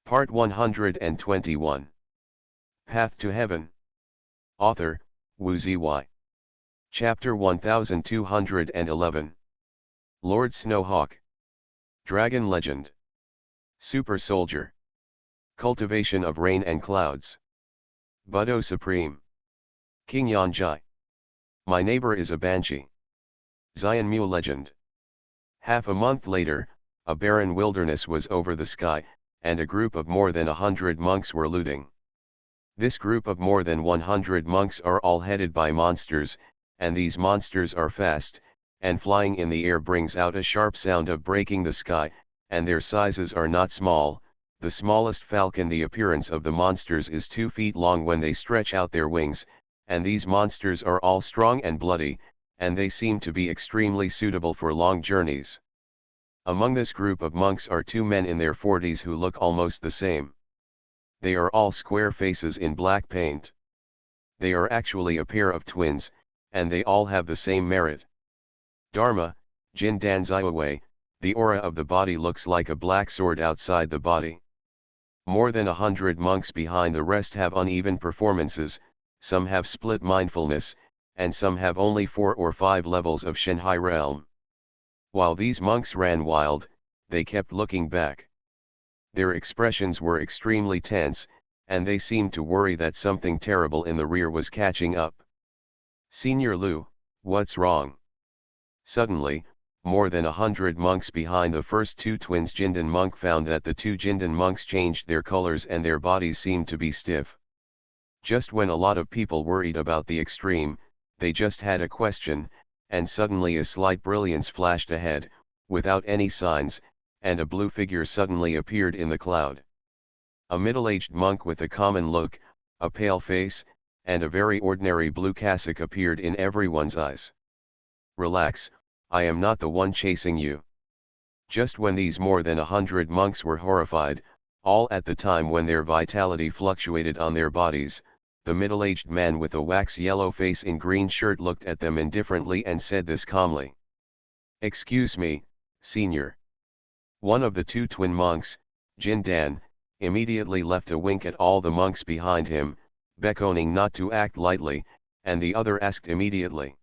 Part 121. Path to Heaven. Author, Wu Ziyi. Chapter 1211. Lord Snowhawk. Dragon Legend. Super Soldier. Cultivation of Rain and Clouds. Budo Supreme. King Yanjai. My neighbor is a banshee. Xianmu Legend. Half a month later, a barren wilderness was over the sky, and a group of more than 100 monks were looting. This group of more than 100 monks are all headed by monsters, and these monsters are fast, and flying in the air brings out a sharp sound of breaking the sky, and their sizes are not small. The smallest falcon, the appearance of the monsters is 2 feet long when they stretch out their wings, and these monsters are all strong and bloody, and they seem to be extremely suitable for long journeys. Among this group of monks are 2 men in their 40s who look almost the same. They are all square faces in black paint. They are actually a pair of twins, and they all have the same merit. Dharma, Jin Dan Ziwei, the aura of the body looks like a black sword outside the body. More than 100 monks behind the rest have uneven performances, some have split mindfulness, and some have only 4 or 5 levels of Shanhai realm. While these monks ran wild, they kept looking back. Their expressions were extremely tense, and they seemed to worry that something terrible in the rear was catching up. Senior Lu, what's wrong? Suddenly, more than 100 monks behind the first 2 twins Jindan monk found that the 2 Jindan monks changed their colors and their bodies seemed to be stiff. Just when a lot of people worried about the extreme, they just had a question, and suddenly a slight brilliance flashed ahead, without any signs, and a blue figure suddenly appeared in the cloud. A middle-aged monk with a common look, a pale face, and a very ordinary blue cassock appeared in everyone's eyes. Relax, I am not the one chasing you. Just when these more than 100 monks were horrified, all at the time when their vitality fluctuated on their bodies, the middle-aged man with a wax-yellow face in green shirt looked at them indifferently and said this calmly. Excuse me, senior. One of the 2 twin monks, Jin Dan, immediately left a wink at all the monks behind him, beckoning not to act lightly, and the other asked immediately.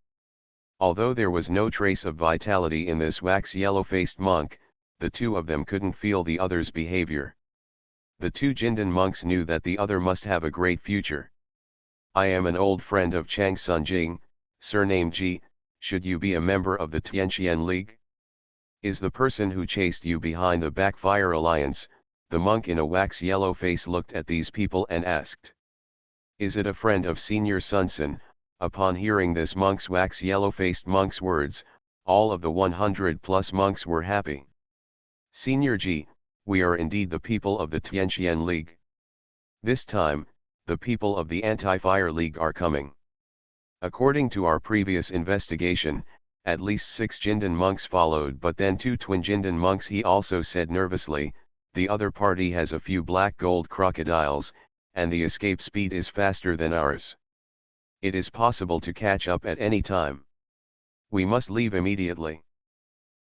Although there was no trace of vitality in this wax-yellow-faced monk, the 2 of them couldn't feel the other's behavior. The 2 Jindan monks knew that the other must have a great future. I am an old friend of Chang Sunjing, surname Ji, should you be a member of the Tianqian League? Is the person who chased you behind the Backfire Alliance? The monk in a wax-yellow face looked at these people and asked. Is it a friend of Senior Sunsen? Upon hearing this monk's wax-yellow-faced monk's words, all of the 100+ monks were happy. Senior Ji, we are indeed the people of the Tianqian League. This time, the people of the Anti-Fire League are coming. According to our previous investigation, at least 6 Jindan monks followed, but then 2 twin Jindan monks, he also said nervously. The other party has a few black gold crocodiles, and the escape speed is faster than ours. It is possible to catch up at any time. We must leave immediately.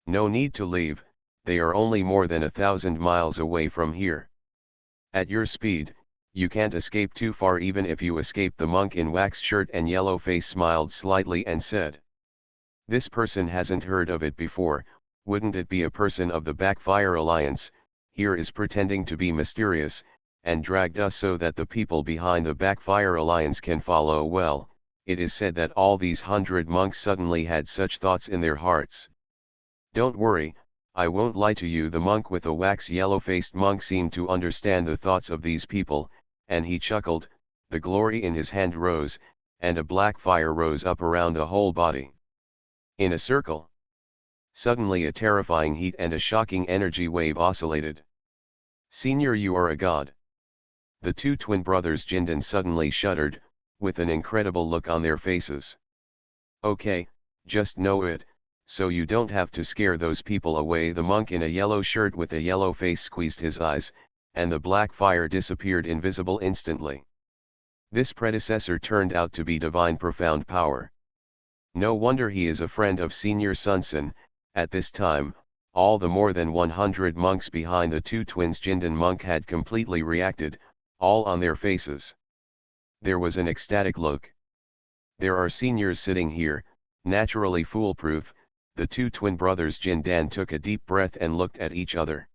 No need to leave, they are only more than 1,000 miles away from here. At your speed, you can't escape too far even if you escape. The monk in wax shirt and yellow face smiled slightly and said. This person hasn't heard of it before, wouldn't it be a person of the Backfire Alliance? Here is pretending to be mysterious, and dragged us so that the people behind the Backfire Alliance can follow. Well, it is said that all these 100 monks suddenly had such thoughts in their hearts. Don't worry, I won't lie to you. The monk with a wax-yellow-faced monk seemed to understand the thoughts of these people, and he chuckled. The glory in his hand rose, and a black fire rose up around the whole body. In a circle. Suddenly a terrifying heat and a shocking energy wave oscillated. Senior, you are a god. The 2 twin brothers Jindan suddenly shuddered, with an incredible look on their faces. Okay, just know it, so you don't have to scare those people away. The monk in a yellow shirt with a yellow face squeezed his eyes, and the black fire disappeared invisible instantly. This predecessor turned out to be divine profound power. No wonder he is a friend of Senior Sunsen. At this time, All the more than 100 monks behind the two twins Jindan monk had completely reacted, all on their faces. There was an ecstatic look. There are seniors sitting here, naturally foolproof. The two twin brothers Jindan took a deep breath and looked at each other.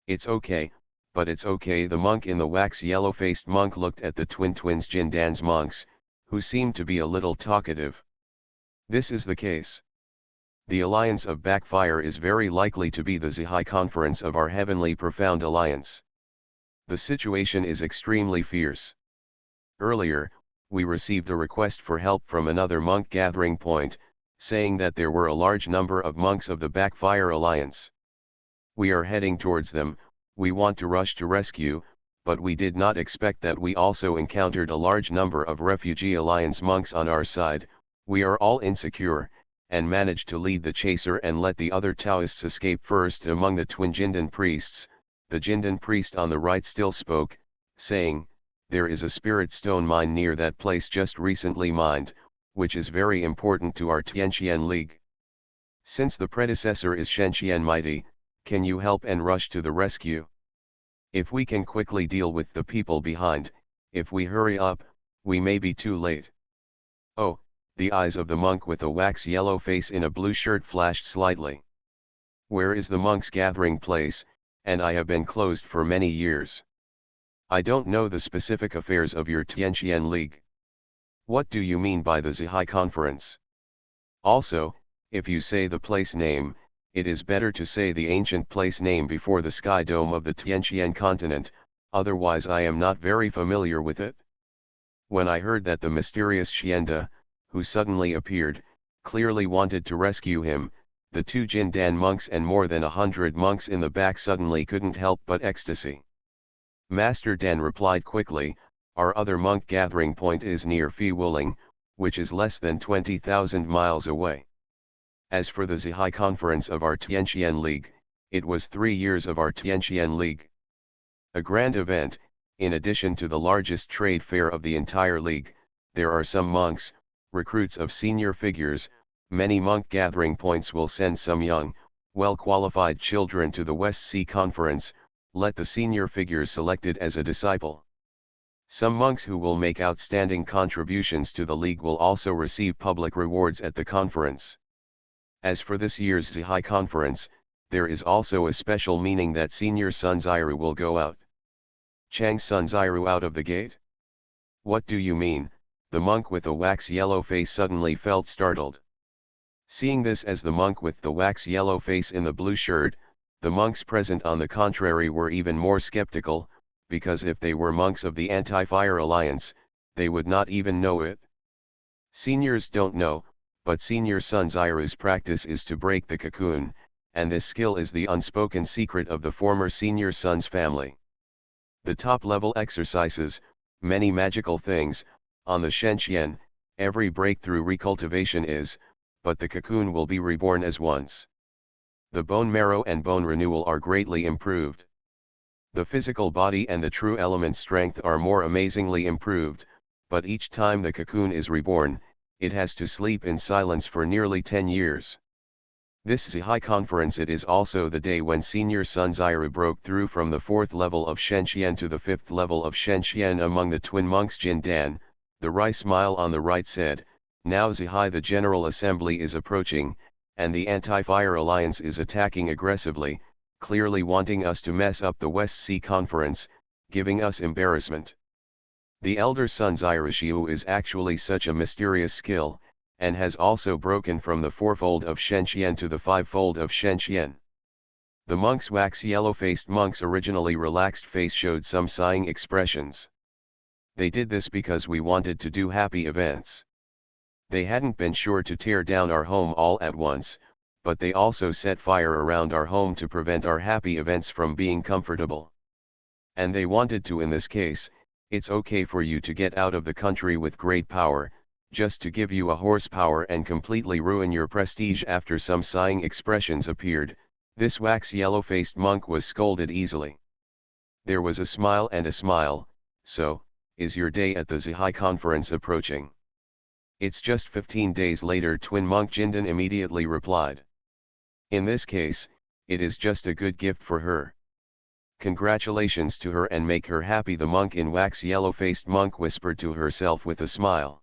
It's okay, but it's okay. The monk in the wax yellow-faced monk looked at the twins Jindan's monks, who seemed to be a little talkative. This is the case. The alliance of backfire is very likely to be the Zihai conference of our heavenly profound alliance. The situation is extremely fierce. Earlier, we received a request for help from another monk gathering point, saying that there were a large number of monks of the backfire alliance. We are heading towards them. We want to rush to rescue, but we did not expect that we also encountered a large number of refugee alliance monks on our side. We are all insecure, and managed to lead the chaser and let the other Taoists escape first. Among the twin Jindan priests, the Jindan priest on the right still spoke, saying, "There is a spirit stone mine near that place just recently mined, which is very important to our Tianqian League. Since the predecessor is Shenqian Mighty, can you help and rush to the rescue? If we can quickly deal with the people behind, if we hurry up, we may be too late." Oh, the eyes of the monk with a wax yellow face in a blue shirt flashed slightly. "Where is the monks' gathering place, and I have been closed for many years. I don't know the specific affairs of your Tianqian League. What do you mean by the Zihai conference? Also, if you say the place name, it is better to say the ancient place name before the sky dome of the Tianqian continent, otherwise I am not very familiar with it." When I heard that the mysterious Xianda, who suddenly appeared, clearly wanted to rescue him, the two Jindan monks and more than 100 monks in the back suddenly couldn't help but ecstasy. Master Dan replied quickly, "Our other monk gathering point is near Phi Wuling, which is less than 20,000 miles away. As for the Zihai conference of our Tianqian League, it was 3 years of our Tianqian League. A grand event. In addition to the largest trade fair of the entire league, there are some monks, recruits of senior figures. Many monk gathering points will send some young, well-qualified children to the West Sea Conference. Let the senior figures selected as a disciple. Some monks who will make outstanding contributions to the league will also receive public rewards at the conference. As for this year's Zihai conference, there is also a special meaning that senior Sun Zairu will go out." "Chang's Sun Zairu out of the gate? What do you mean?" The monk with the wax yellow face suddenly felt startled. Seeing this as the monk with the wax yellow face in the blue shirt, the monks present on the contrary were even more skeptical, because if they were monks of the Anti-Fire Alliance, they would not even know it. Seniors don't know, but Senior Sun Zairu's practice is to break the cocoon, and this skill is the unspoken secret of the former Senior Sun's family. The top-level exercises, many magical things, on the Shenqian, every breakthrough recultivation is, but the cocoon will be reborn as once. The bone marrow and bone renewal are greatly improved. The physical body and the true element strength are more amazingly improved, but each time the cocoon is reborn, it has to sleep in silence for nearly 10 years. This Zihai conference, it is also the day when Senior Sun Zairu broke through from the 4th level of Shenqian to the 5th level of Shenqian among the twin monks Jindan. The wry smile on the right said, "Now Zihai, the General Assembly is approaching, and the Anti-Fire Alliance is attacking aggressively, clearly wanting us to mess up the West Sea Conference, giving us embarrassment. The elder Sun Zairu is actually such a mysterious skill, and has also broken from the 4-fold of Shenqian to the 5-fold of Shenqian." The monk's wax yellow-faced monk's originally relaxed face showed some sighing expressions. "They did this because we wanted to do happy events. They hadn't been sure to tear down our home all at once, but they also set fire around our home to prevent our happy events from being comfortable. And they wanted to, in this case, it's okay for you to get out of the country with great power, just to give you a horsepower and completely ruin your prestige." After some sighing expressions appeared, this wax yellow-faced monk was scolded easily. There was a smile and a smile. "So, is your day at the Zihai conference approaching?" "It's just 15 days later," twin monk Jindan immediately replied. "In this case, it is just a good gift for her. Congratulations to her and make her happy, the monk in wax yellow-faced monk whispered to herself with a smile.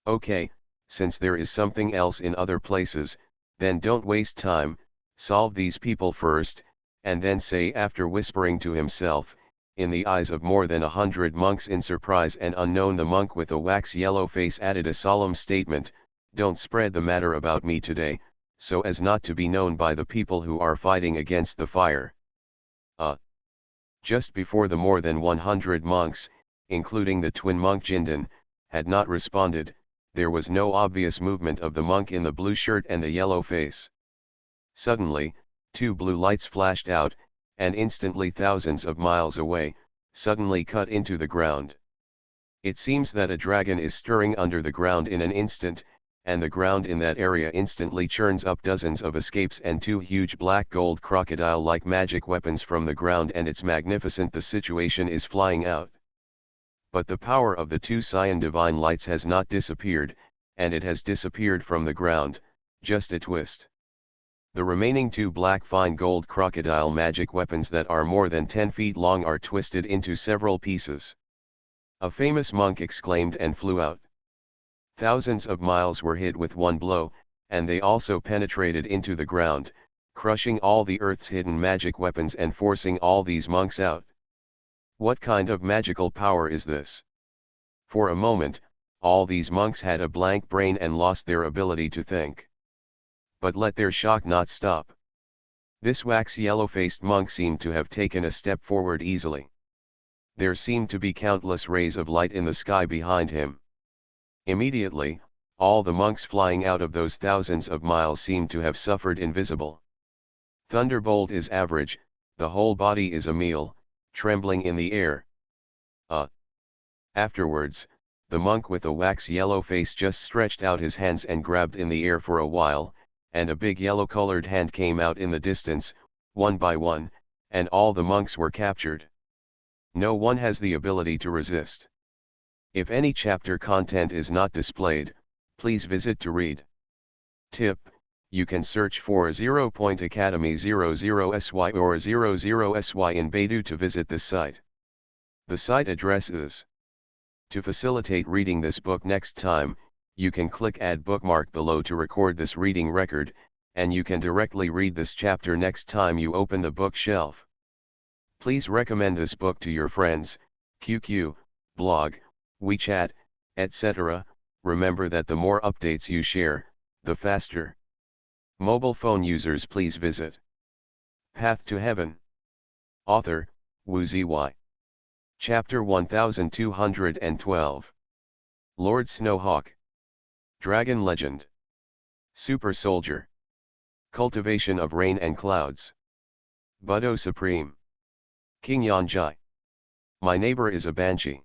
Okay, since there is something else in other places, then don't waste time, solve these people first, and then say, after whispering to himself, in the eyes of more than 100 monks in surprise and unknown, the monk with a wax yellow face added a solemn statement, don't spread the matter about me today, so as not to be known by the people who are fighting against the fire. Just before the more than 100 monks, including the twin monk Jindan, had not responded, there was no obvious movement of the monk in the blue shirt and the yellow face. Suddenly, two blue lights flashed out, and instantly thousands of miles away, suddenly cut into the ground. It seems that a dragon is stirring under the ground in an instant, and the ground in that area instantly churns up dozens of escapes and two huge black gold crocodile-like magic weapons from the ground, and it's magnificent. The situation is flying out. But the power of the two cyan divine lights has not disappeared, and it has disappeared from the ground, just a twist. The remaining two black fine gold crocodile magic weapons that are more than 10 feet long are twisted into several pieces. A famous monk exclaimed and flew out. Thousands of miles were hit with one blow, and they also penetrated into the ground, crushing all the earth's hidden magic weapons and forcing all these monks out. What kind of magical power is this? For a moment, all these monks had a blank brain and lost their ability to think. But let their shock not stop. This wax yellow-faced monk seemed to have taken a step forward easily. There seemed to be countless rays of light in the sky behind him. Immediately, all the monks flying out of those thousands of miles seemed to have suffered invisible. Thunderbolt is average, the whole body is a meal, trembling in the air. Afterwards, the monk with a wax yellow face just stretched out his hands and grabbed in the air for a while, and a big yellow-colored hand came out in the distance, one by one, and all the monks were captured. No one has the ability to resist. If any chapter content is not displayed, please visit to read. Tip: you can search for 0.academy00sy or 00sy in Baidu to visit this site. The site address is. To facilitate reading this book next time, you can click Add Bookmark below to record this reading record, and you can directly read this chapter next time you open the bookshelf. Please recommend this book to your friends, QQ, blog, WeChat, etc. Remember that the more updates you share, the faster. Mobile phone users, please visit Path to Heaven. Author, Wu Zy. Chapter 1212. Lord Snowhawk. Dragon Legend. Super Soldier. Cultivation of Rain and Clouds. Budo Supreme. King Yanjai. My neighbor is a banshee.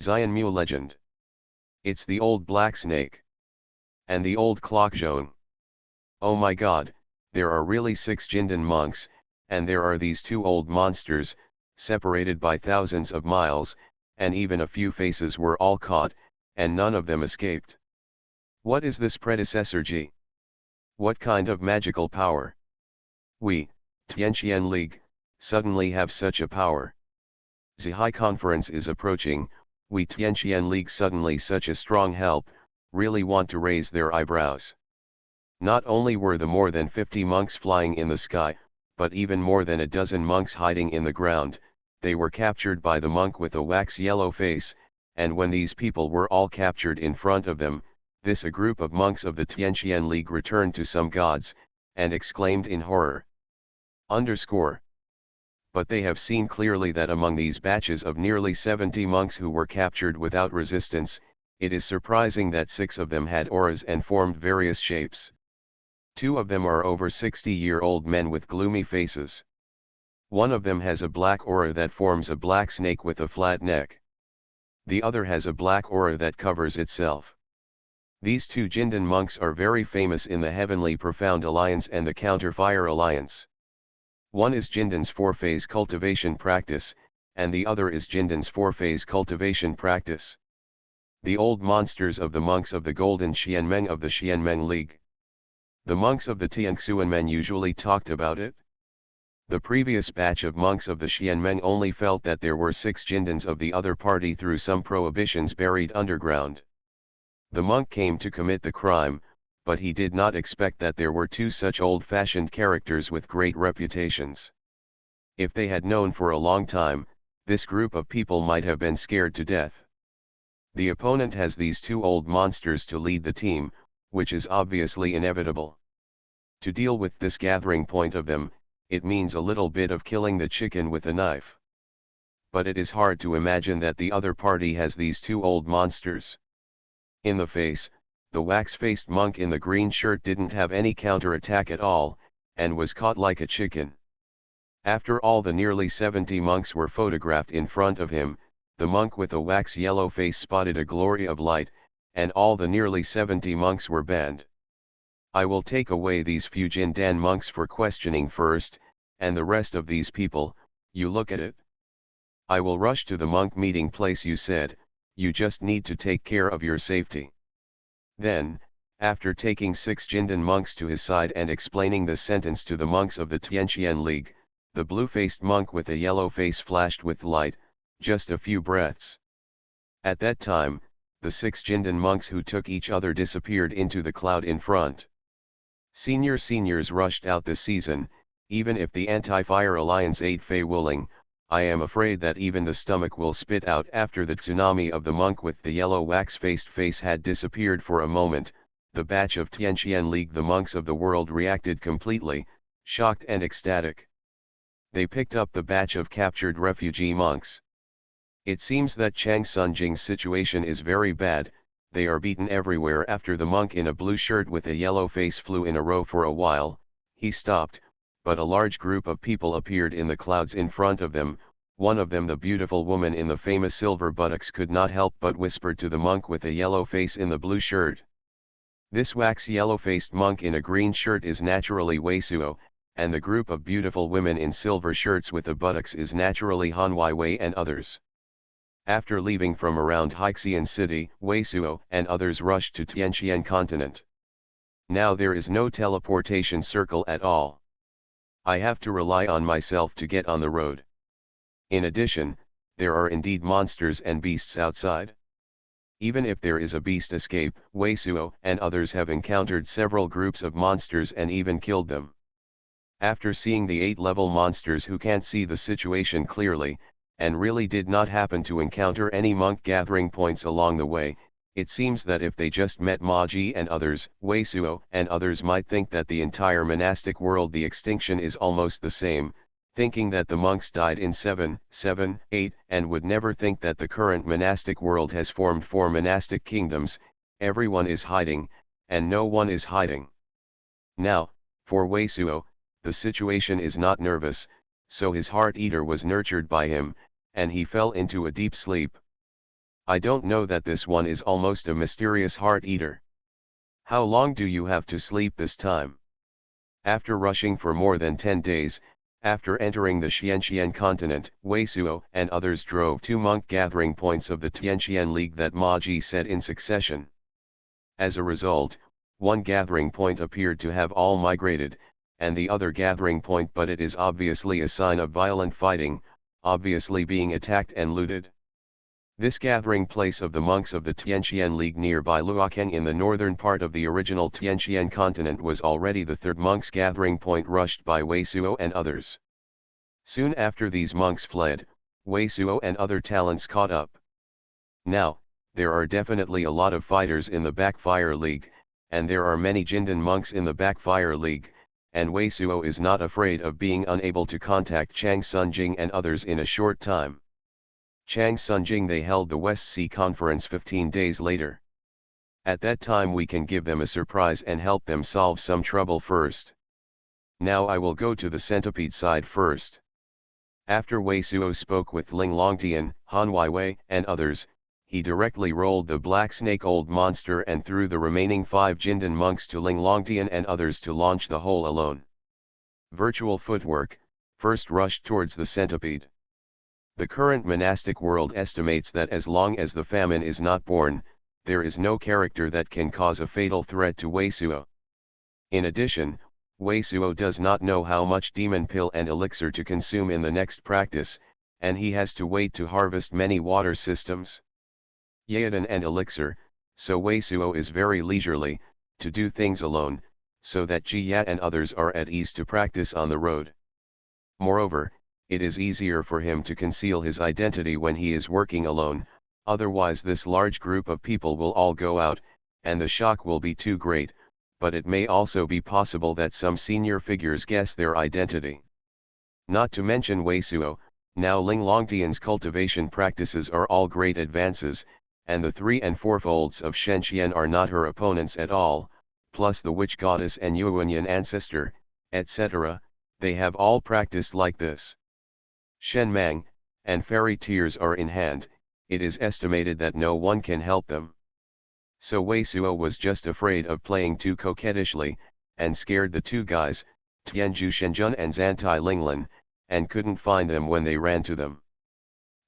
Xianmu legend. It's the old black snake. And the old clock zhong. Oh my god, there are really 6 Jindan monks, and there are these two old monsters, separated by thousands of miles, and even a few faces were all caught, and none of them escaped. What is this predecessor G? What kind of magical power? We, Tianqian League, suddenly have such a power. The High Conference is approaching, we Tianqian League suddenly such a strong help, really want to raise their eyebrows. Not only were the more than 50 monks flying in the sky, but even more than a dozen monks hiding in the ground, they were captured by the monk with a wax yellow face, and when these people were all captured in front of them, a group of monks of the Tianqian League returned to some gods, and exclaimed in horror. But they have seen clearly that among these batches of nearly 70 monks who were captured without resistance, it is surprising that 6 of them had auras and formed various shapes. 2 of them are over 60-year-old men with gloomy faces. One of them has a black aura that forms a black snake with a flat neck. The other has a black aura that covers itself. These 2 Jindan monks are very famous in the Heavenly Profound Alliance and the Counter-Fire Alliance. One is Jindan's 4-phase cultivation practice, and the other is Jindan's 4-phase cultivation practice. The old monsters of the monks of the Golden Xianmeng of the Xianmeng League. The monks of the Xuanhuan usually talked about it. The previous batch of monks of the Xianmeng only felt that there were 6 jindans of the other party through some prohibitions buried underground. The monk came to commit the crime, but he did not expect that there were 2 such old-fashioned characters with great reputations. If they had known for a long time, this group of people might have been scared to death. The opponent has these 2 old monsters to lead the team, which is obviously inevitable. To deal with this gathering point of them, it means a little bit of killing the chicken with a knife. But it is hard to imagine that the other party has these 2 old monsters. In the face, the wax-faced monk in the green shirt didn't have any counter-attack at all, and was caught like a chicken. After all the nearly 70 monks were photographed in front of him, the monk with a wax-yellow face spotted a glory of light, and all the nearly 70 monks were banned. I will take away these few Jindan monks for questioning first, and the rest of these people, you look at it. I will rush to the monk meeting place you said, you just need to take care of your safety. Then, after taking 6 Jindan monks to his side and explaining the sentence to the monks of the Tianqian League, the blue-faced monk with a yellow face flashed with light, just a few breaths. At that time, the 6 Jindan monks who took each other disappeared into the cloud in front. Seniors rushed out this season, even if the Anti-Fire Alliance ate Fei Wuling, I am afraid that even the stomach will spit out after the tsunami of the monk with the yellow wax-faced face had disappeared for a moment. The batch of Tianqian League, the monks of the world, reacted completely, shocked and ecstatic. They picked up the batch of captured refugee monks. It seems that Chang Sunjing's situation is very bad. They are beaten everywhere. After the monk in a blue shirt with a yellow face flew in a row for a while, he stopped, but a large group of people appeared in the clouds in front of them. One of them, the beautiful woman in the famous silver buttocks, could not help but whisper to the monk with a yellow face in the blue shirt. This wax yellow-faced monk in a green shirt is naturally Wei Suo, and the group of beautiful women in silver shirts with the buttocks is naturally Han Wei and others. After leaving from around Haixian City, Wei Suo and others rushed to Tianqian continent. Now there is no teleportation circle at all. I have to rely on myself to get on the road. In addition, there are indeed monsters and beasts outside. Even if there is a beast escape, Wei Suo and others have encountered several groups of monsters and even killed them. After seeing the 8-level monsters who can't see the situation clearly, and really did not happen to encounter any monk gathering points along the way, it seems that if they just met Ma Ji and others, Wei Suo and others might think that the entire monastic world, the extinction is almost the same, thinking that the monks died in 778, and would never think that the current monastic world has formed 4 monastic kingdoms. Everyone is hiding, and no one is hiding. Now, for Wei Suo, the situation is not nervous, so his heart eater was nurtured by him, and he fell into a deep sleep. I don't know that this one is almost a mysterious heart eater. How long do you have to sleep this time? After rushing for more than 10 days, after entering the Xianxian continent, Wei Suo and others drove 2 monk gathering points of the Tianqian League that Ma Ji said in succession. As a result, one gathering point appeared to have all migrated, and the other gathering point, but it is obviously a sign of violent fighting, obviously being attacked and looted. This gathering place of the monks of the Tianqian League nearby Luocheng in the northern part of the original Tianqian continent was already the 3rd monks gathering point rushed by Wei Suo and others. Soon after these monks fled, Wei Suo and other talents caught up. Now, there are definitely a lot of fighters in the Backfire League, and there are many Jindan monks in the Backfire League, and Wei Suo is not afraid of being unable to contact Chang Sunjing and others in a short time. Chang Sunjing, they held the West Sea Conference 15 days later. At that time we can give them a surprise and help them solve some trouble first. Now I will go to the centipede side first. After Wei Suo spoke with Ling Longtian, Han Wei and others, he directly rolled the black snake old monster and threw the remaining 5 Jindan monks to Ling Longtian and others to launch the whole alone. Virtual footwork, first rushed towards the centipede. The current monastic world estimates that as long as the famine is not born, there is no character that can cause a fatal threat to Wei Suo. In addition, Wei Suo does not know how much demon pill and elixir to consume in the next practice, and he has to wait to harvest many water systems. Yaodan and elixir, so Wei Suo is very leisurely, to do things alone, so that Ji Yat and others are at ease to practice on the road. Moreover, it is easier for him to conceal his identity when he is working alone, otherwise this large group of people will all go out, and the shock will be too great, but it may also be possible that some senior figures guess their identity. Not to mention Wei Suo, now Ling Longtian's cultivation practices are all great advances, and the 3 and 4 folds of Shenxian are not her opponents at all, plus the witch goddess and Yuanyan ancestor, etc., they have all practiced like this. Shen Mang, and fairy tears are in hand, it is estimated that no one can help them. So Wei Suo was just afraid of playing too coquettishly, and scared the two guys, Tianzhu Shenjun and Zantai Linglan, and couldn't find them when they ran to them.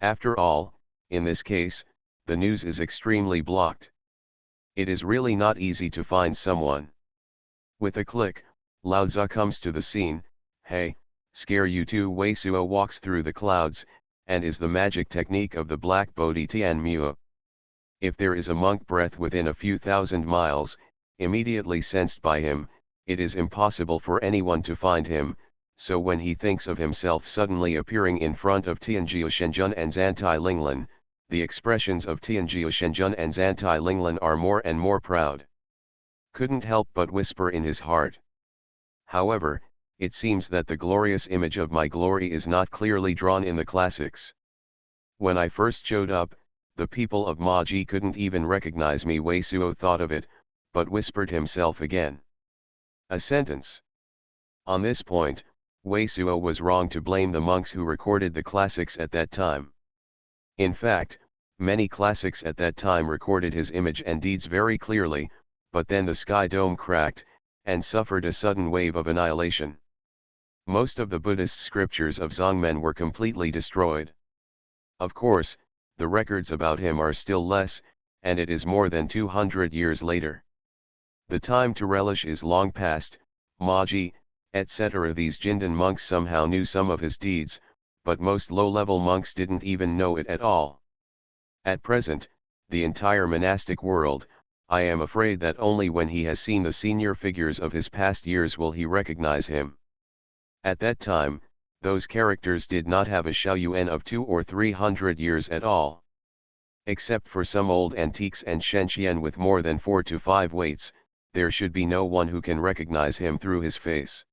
After all, in this case, the news is extremely blocked. It is really not easy to find someone. With a click, Lao Tzu comes to the scene. Hey, scare you too. Wei Suo walks through the clouds, and is the magic technique of the Black Bodhi Tian Mua. If there is a monk breath within a few thousand miles, immediately sensed by him, it is impossible for anyone to find him, so when he thinks of himself suddenly appearing in front of Tianzhu Shenjun and Zantai Linglan, the expressions of Tianzhu Shenjun and Zantai Linglan are more and more proud. Couldn't help but whisper in his heart. However, it seems that the glorious image of my glory is not clearly drawn in the classics. When I first showed up, the people of Maji couldn't even recognize me. Wei Suo thought of it, but whispered himself again. A sentence. On this point, Wei Suo was wrong to blame the monks who recorded the classics at that time. In fact, many classics at that time recorded his image and deeds very clearly, but then the sky dome cracked, and suffered a sudden wave of annihilation. Most of the Buddhist scriptures of Zongmen were completely destroyed. Of course, the records about him are still less, and it is more than 200 years later. The time to relish is long past. Maji, etc. These Jindan monks somehow knew some of his deeds, but most low-level monks didn't even know it at all. At present, the entire monastic world, I am afraid that only when he has seen the senior figures of his past years will he recognize him. At that time, those characters did not have a Xuanhuan of 200 or 300 years at all. Except for some old antiques and Shenxian with more than 4 to 5 weights, there should be no one who can recognize him through his face.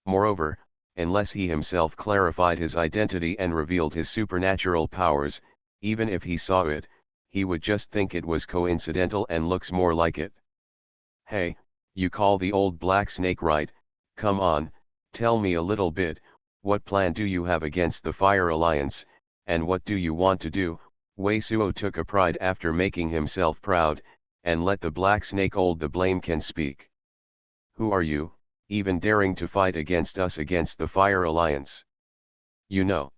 Moreover, unless he himself clarified his identity and revealed his supernatural powers, even if he saw it, he would just think it was coincidental and looks more like it. Hey, you call the old black snake right? Come on, tell me a little bit, what plan do you have against the Fire Alliance, and what do you want to do? Wei Suo took a pride after making himself proud, and let the black snake hold the blame can speak. Who are you, even daring to fight against us against the Fire Alliance? You know.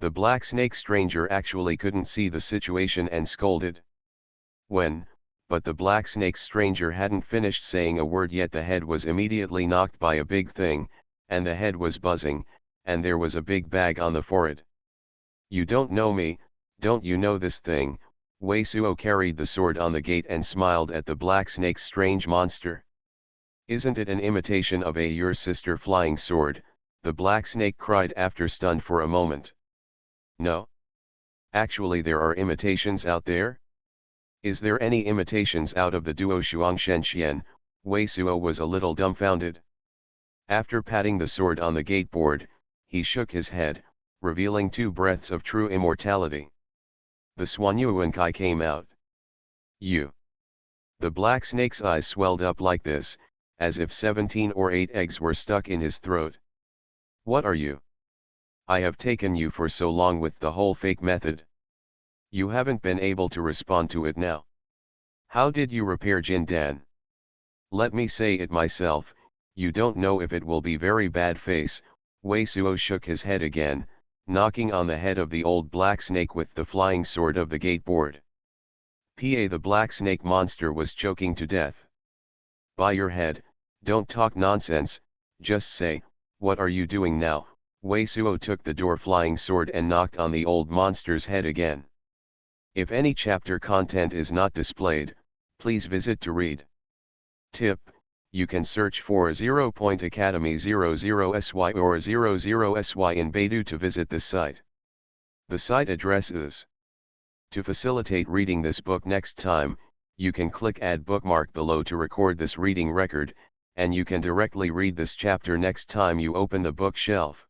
The black snake stranger actually couldn't see the situation and scolded. But the black snake stranger hadn't finished saying a word yet the head was immediately knocked by a big thing, and the head was buzzing, and there was a big bag on the forehead. You don't know me, don't you know this thing? Wei Suo carried the sword on the gate and smiled at the black snake's strange monster. Isn't it an imitation of your sister flying sword? The black snake cried after stunned for a moment. No. Actually there are imitations out there? Is there any imitations out of the duo Shuangshen Xian? Wei Suo was a little dumbfounded. After patting the sword on the gateboard, he shook his head, revealing 2 breaths of true immortality. The Xuanhuan Kai came out. You. The black snake's eyes swelled up like this, as if 17 or 8 eggs were stuck in his throat. What are you? I have taken you for so long with the whole fake method. You haven't been able to respond to it now. How did you repair Jin Dan? Let me say it myself, you don't know if it will be very bad face. Wei Suo shook his head again, knocking on the head of the old black snake with the flying sword of the gateboard. The black snake monster was choking to death. By your head, Don't talk nonsense, just say, what are you doing now? Wei Suo took the door flying sword and knocked on the old monster's head again. If any chapter content is not displayed, please visit to read. Tip: you can search for 0.academy00sy or 00sy in Baidu to visit this site. The site address is. To facilitate reading this book next time, you can click Add Bookmark below to record this reading record, and you can directly read this chapter next time you open the bookshelf.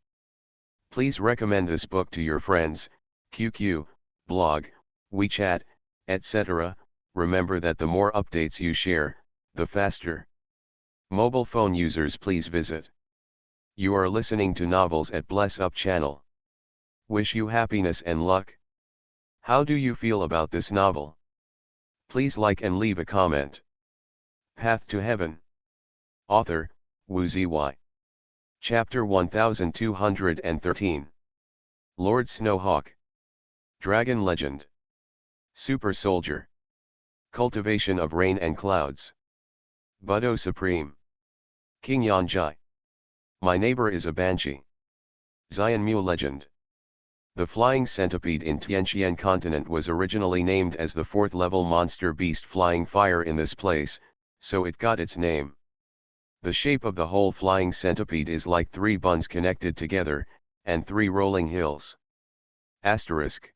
Please recommend this book to your friends, QQ, blog, WeChat, etc. Remember that the more updates you share, the faster. Mobile phone users, please visit. You are listening to Novels at Bless Up channel. Wish you happiness and luck. How do you feel about this novel? Please like and leave a comment. Path to Heaven. Author, Wu Zy. Chapter 1213. Lord Snowhawk. Dragon Legend. Super Soldier. Cultivation of Rain and Clouds. Budo Supreme. King Yanjai. My neighbor is a banshee. Xianmu Legend. The flying centipede in Tianqian continent was originally named as the 4th level monster beast flying fire in this place, so it got its name. The shape of the whole flying centipede is like 3 buns connected together, and 3 rolling hills. Asterisk.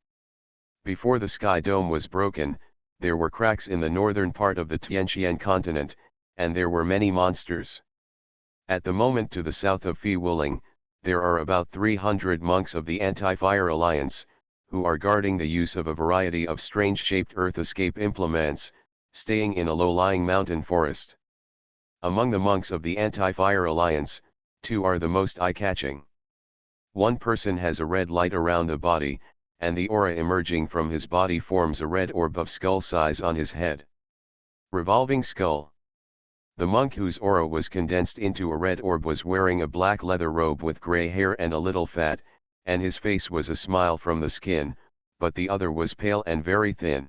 Before the sky dome was broken, there were cracks in the northern part of the Tianqian continent, and there were many monsters. At the moment to the south of Fi Wuling, there are about 300 monks of the Anti-Fire Alliance, who are guarding the use of a variety of strange-shaped earth escape implements, staying in a low-lying mountain forest. Among the monks of the Anti-Fire Alliance, 2 are the most eye-catching. One person has a red light around the body, and the aura emerging from his body forms a red orb of skull size on his head. Revolving skull. The monk whose aura was condensed into a red orb was wearing a black leather robe with gray hair and a little fat, and his face was a smile from the skin, but the other was pale and very thin.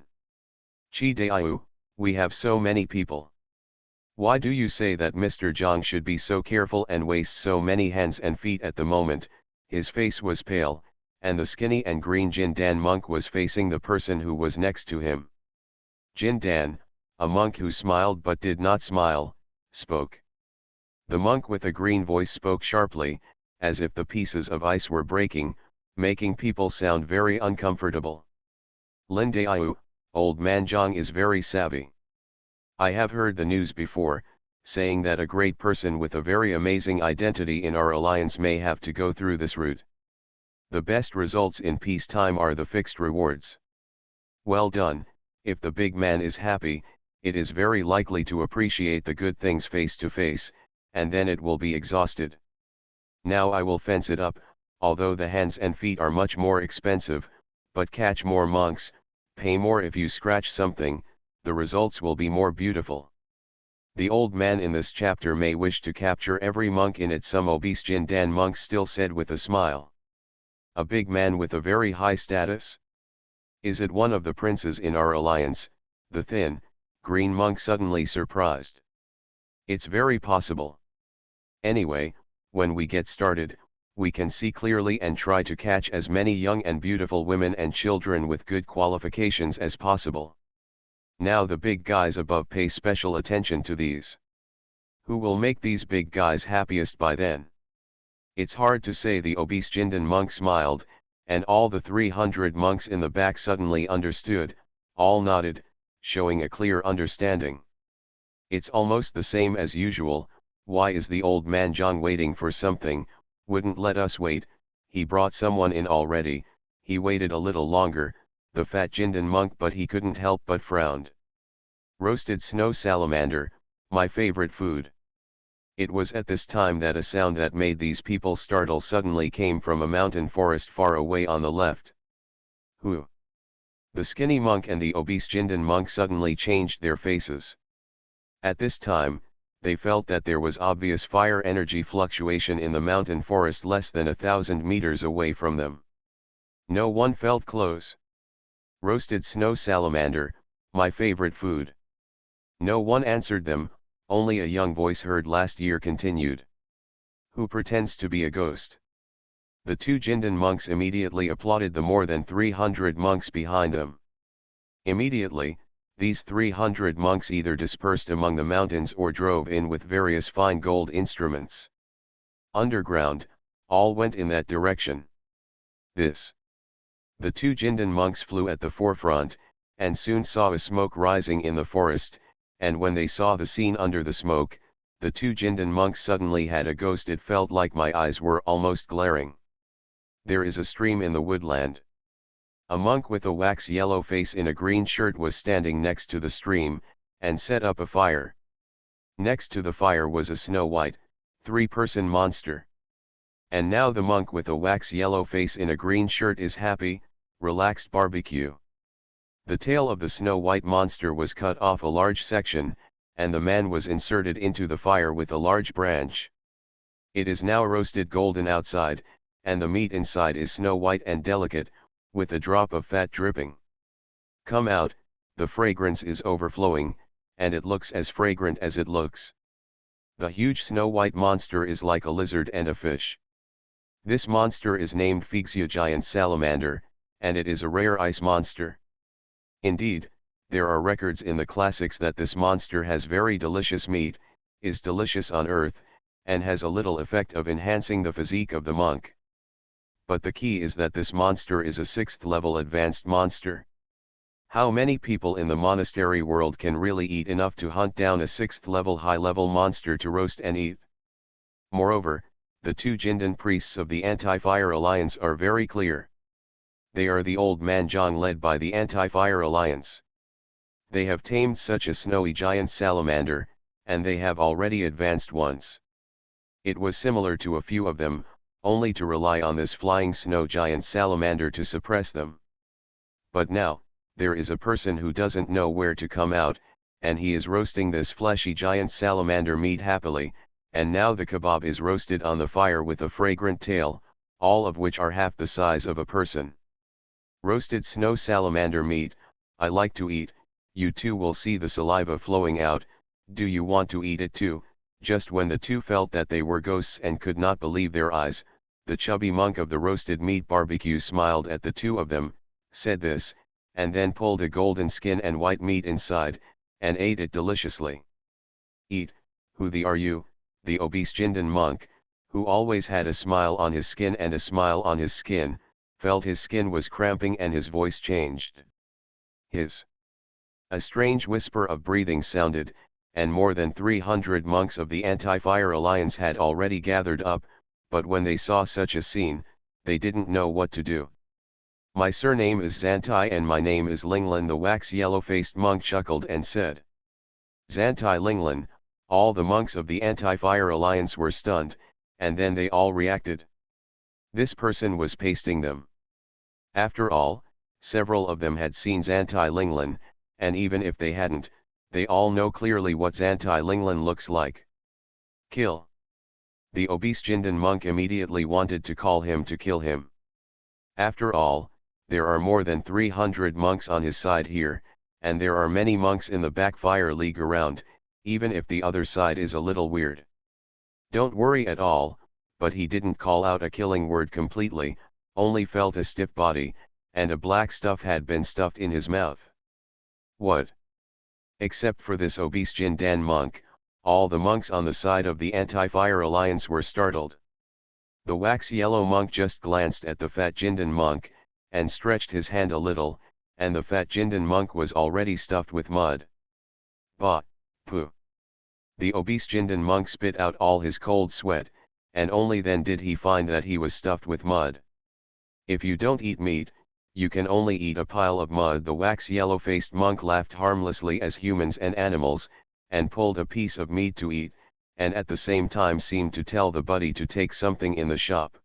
Chi Daiu, we have so many people. Why do you say that Mr. Zhang should be so careful and waste so many hands and feet at the moment? His face was pale, and the skinny and green Jin Dan monk was facing the person who was next to him. Jin Dan, a monk who smiled but did not smile, spoke. The monk with a green voice spoke sharply, as if the pieces of ice were breaking, making people sound very uncomfortable. Lin Daiu, old man Zhang is very savvy. I have heard the news before, saying that a great person with a very amazing identity in our alliance may have to go through this route. The best results in peacetime are the fixed rewards. Well done. If the big man is happy, it is very likely to appreciate the good things face to face, and then it will be exhausted. Now I will fence it up, although the hands and feet are much more expensive, but catch more monks, pay more if you scratch something, the results will be more beautiful. The old man in this chapter may wish to capture every monk in it, some obese Jin Dan monk still said with a smile. A big man with a very high status? Is it one of the princes in our alliance? The thin, green monk suddenly surprised. It's very possible. Anyway, when we get started, we can see clearly and try to catch as many young and beautiful women and children with good qualifications as possible. Now the big guys above pay special attention to these. Who will make these big guys happiest by then? It's hard to say. The obese Jindan monk smiled, and all the 300 monks in the back suddenly understood, all nodded, showing a clear understanding. It's almost the same as usual. Why is the old man Zhang waiting for something? Wouldn't let us wait, he brought someone in already. He waited a little longer, the fat Jindan monk, but he couldn't help but frowned. Roasted snow salamander, my favorite food. It was at this time that a sound that made these people startle suddenly came from a mountain forest far away on the left. Who? The skinny monk and the obese Jindan monk suddenly changed their faces. At this time, they felt that there was obvious fire energy fluctuation in the mountain forest less than 1,000 meters away from them. No one felt close. Roasted snow salamander, my favorite food. No one answered them, Only a young voice heard last year continued. Who pretends to be a ghost? The two Jindan monks immediately applauded the more than 300 monks behind them. Immediately, these 300 monks either dispersed among the mountains or drove in with various fine gold instruments. Underground, all went in that direction. The two Jindan monks flew at the forefront, and soon saw a smoke rising in the forest, and when they saw the scene under the smoke, the two Jindan monks suddenly had a ghost. It felt like my eyes were almost glaring. There is a stream in the woodland. A monk with a wax yellow face in a green shirt was standing next to the stream, and set up a fire. Next to the fire was a snow-white, three-person monster. And now the monk with a wax yellow face in a green shirt is happy, relaxed barbecue. The tail of the snow-white monster was cut off a large section, and the man was inserted into the fire with a large branch. It is now roasted golden outside, and the meat inside is snow-white and delicate, with a drop of fat dripping. Come out, the fragrance is overflowing, and it looks as fragrant as it looks. The huge snow-white monster is like a lizard and a fish. This monster is named Fixia giant salamander, and it is a rare ice monster. Indeed, there are records in the classics that this monster has very delicious meat, is delicious on earth, and has a little effect of enhancing the physique of the monk. But the key is that this monster is a 6th level advanced monster. How many people in the monastery world can really eat enough to hunt down a 6th level high-level monster to roast and eat? Moreover, the two Jindan priests of the Anti-Fire Alliance are very clear. They are the old Manjong led by the Anti-Fire Alliance. They have tamed such a snowy giant salamander, and they have already advanced once. It was similar to a few of them, only to rely on this flying snow giant salamander to suppress them. But now, there is a person who doesn't know where to come out, and he is roasting this fleshy giant salamander meat happily, and now the kebab is roasted on the fire with a fragrant tail, all of which are half the size of a person. Roasted snow salamander meat, I like to eat, you too will see the saliva flowing out, do you want to eat it too? Just when the two felt that they were ghosts and could not believe their eyes, the chubby monk of the roasted meat barbecue smiled at the two of them, said this, and then pulled a golden skin and white meat inside, and ate it deliciously. Eat, who are you? The obese Jindan monk, who always had a smile on his skin and a smile on his skin, felt his skin was cramping and his voice changed. A strange whisper of breathing sounded, and more than 300 monks of the Anti-Fire Alliance had already gathered up, but when they saw such a scene, they didn't know what to do. My surname is Zantai and my name is Linglan. The wax yellow-faced monk chuckled and said. Zantai Linglan, all the monks of the Anti-Fire Alliance were stunned, and then they all reacted. This person was pasting them. After all, several of them had seen Zantai Linglan, and even if they hadn't, they all know clearly what Zantai Linglan looks like. Kill. The obese Jindan monk immediately wanted to call him to kill him. After all, there are more than 300 monks on his side here, and there are many monks in the backfire league around, even if the other side is a little weird. Don't worry at all, but he didn't call out a killing word completely, only felt a stiff body, and a black stuff had been stuffed in his mouth. What? Except for this obese Jindan monk, all the monks on the side of the Anti-Fire Alliance were startled. The wax yellow monk just glanced at the fat Jindan monk, and stretched his hand a little, and the fat Jindan monk was already stuffed with mud. Bah, pooh. The obese Jindan monk spit out all his cold sweat, and only then did he find that he was stuffed with mud. If you don't eat meat, you can only eat a pile of mud. The wax yellow-faced monk laughed harmlessly as humans and animals, and pulled a piece of meat to eat, and at the same time seemed to tell the buddy to take something in the shop.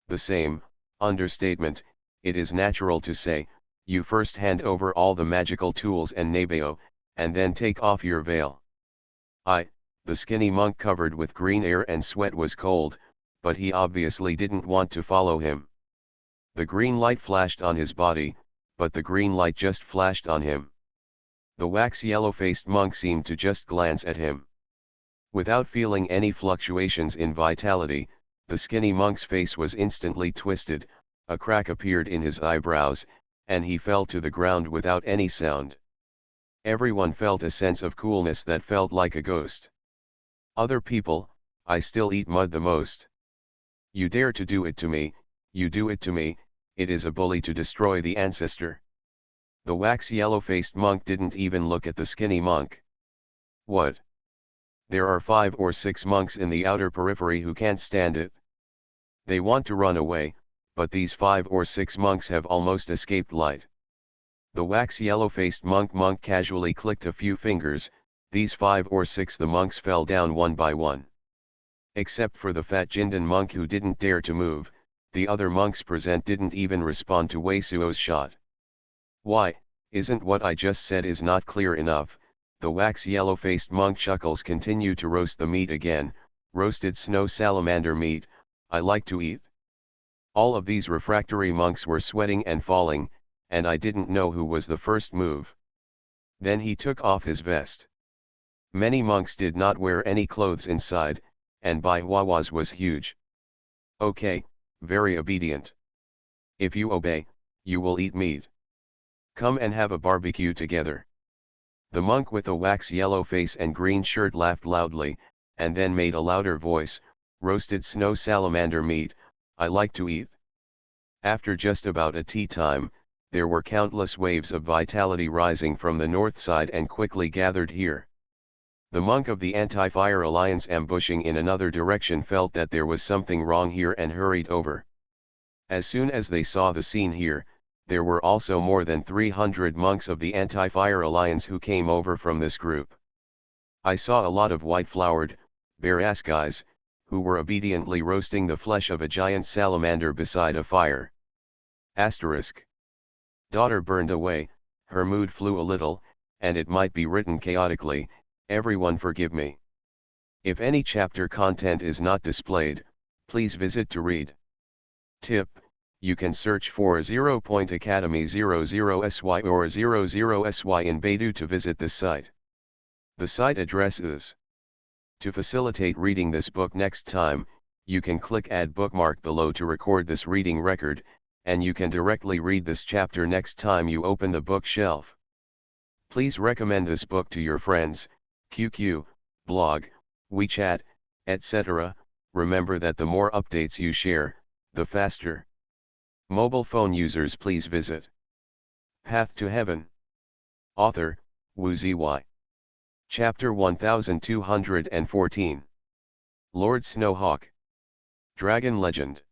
The same, understatement, it is natural to say, you first hand over all the magical tools and nabeo, and then take off your veil. The skinny monk covered with green hair and sweat was cold, but he obviously didn't want to follow him. The green light flashed on his body, but the green light just flashed on him. The wax yellow-faced monk seemed to just glance at him. Without feeling any fluctuations in vitality, the skinny monk's face was instantly twisted, a crack appeared in his eyebrows, and he fell to the ground without any sound. Everyone felt a sense of coolness that felt like a ghost. Other people, I still eat mud the most. You dare to do it to me, you do it to me, it is a bully to destroy the ancestor. The wax yellow-faced monk didn't even look at the skinny monk. What? There are 5 or 6 monks in the outer periphery who can't stand it. They want to run away, but these 5 or 6 monks have almost escaped light. The wax yellow-faced monk casually clicked a few fingers, these 5 or 6 the monks fell down one by one. Except for the fat Jindan monk who didn't dare to move, the other monks present didn't even respond to Wei Suo's shot. Why, isn't what I just said is not clear enough? The wax yellow-faced monk chuckles continue to roast the meat again, roasted snow salamander meat, I like to eat. All of these refractory monks were sweating and falling, and I didn't know who was the first move. Then he took off his vest. Many monks did not wear any clothes inside, and Bai Huahua's was huge. Okay, very obedient. If you obey, you will eat meat. Come and have a barbecue together. The monk with a wax yellow face and green shirt laughed loudly, and then made a louder voice, roasted snow salamander meat, I like to eat. After just about a tea time, there were countless waves of vitality rising from the north side and quickly gathered here. The monk of the Anti-Fire Alliance ambushing in another direction felt that there was something wrong here and hurried over. As soon as they saw the scene here, there were also more than 300 monks of the Anti-Fire Alliance who came over from this group. I saw a lot of white-flowered, bare-ass guys, who were obediently roasting the flesh of a giant salamander beside a fire. Asterisk. Daughter burned away, her mood flew a little, and it might be written chaotically, everyone forgive me. If any chapter content is not displayed, please visit to read. Tip, you can search for 0.academy00sy or 00sy in Baidu to visit this site. The site address is. To facilitate reading this book next time, you can click Add Bookmark below to record this reading record, and you can directly read this chapter next time you open the bookshelf. Please recommend this book to your friends, QQ, blog, WeChat, etc. Remember that the more updates you share, the faster. Mobile phone users please visit. Path to Heaven. Author, Wu Ziyi. Chapter 1214. Lord Snowhawk. Dragon Legend.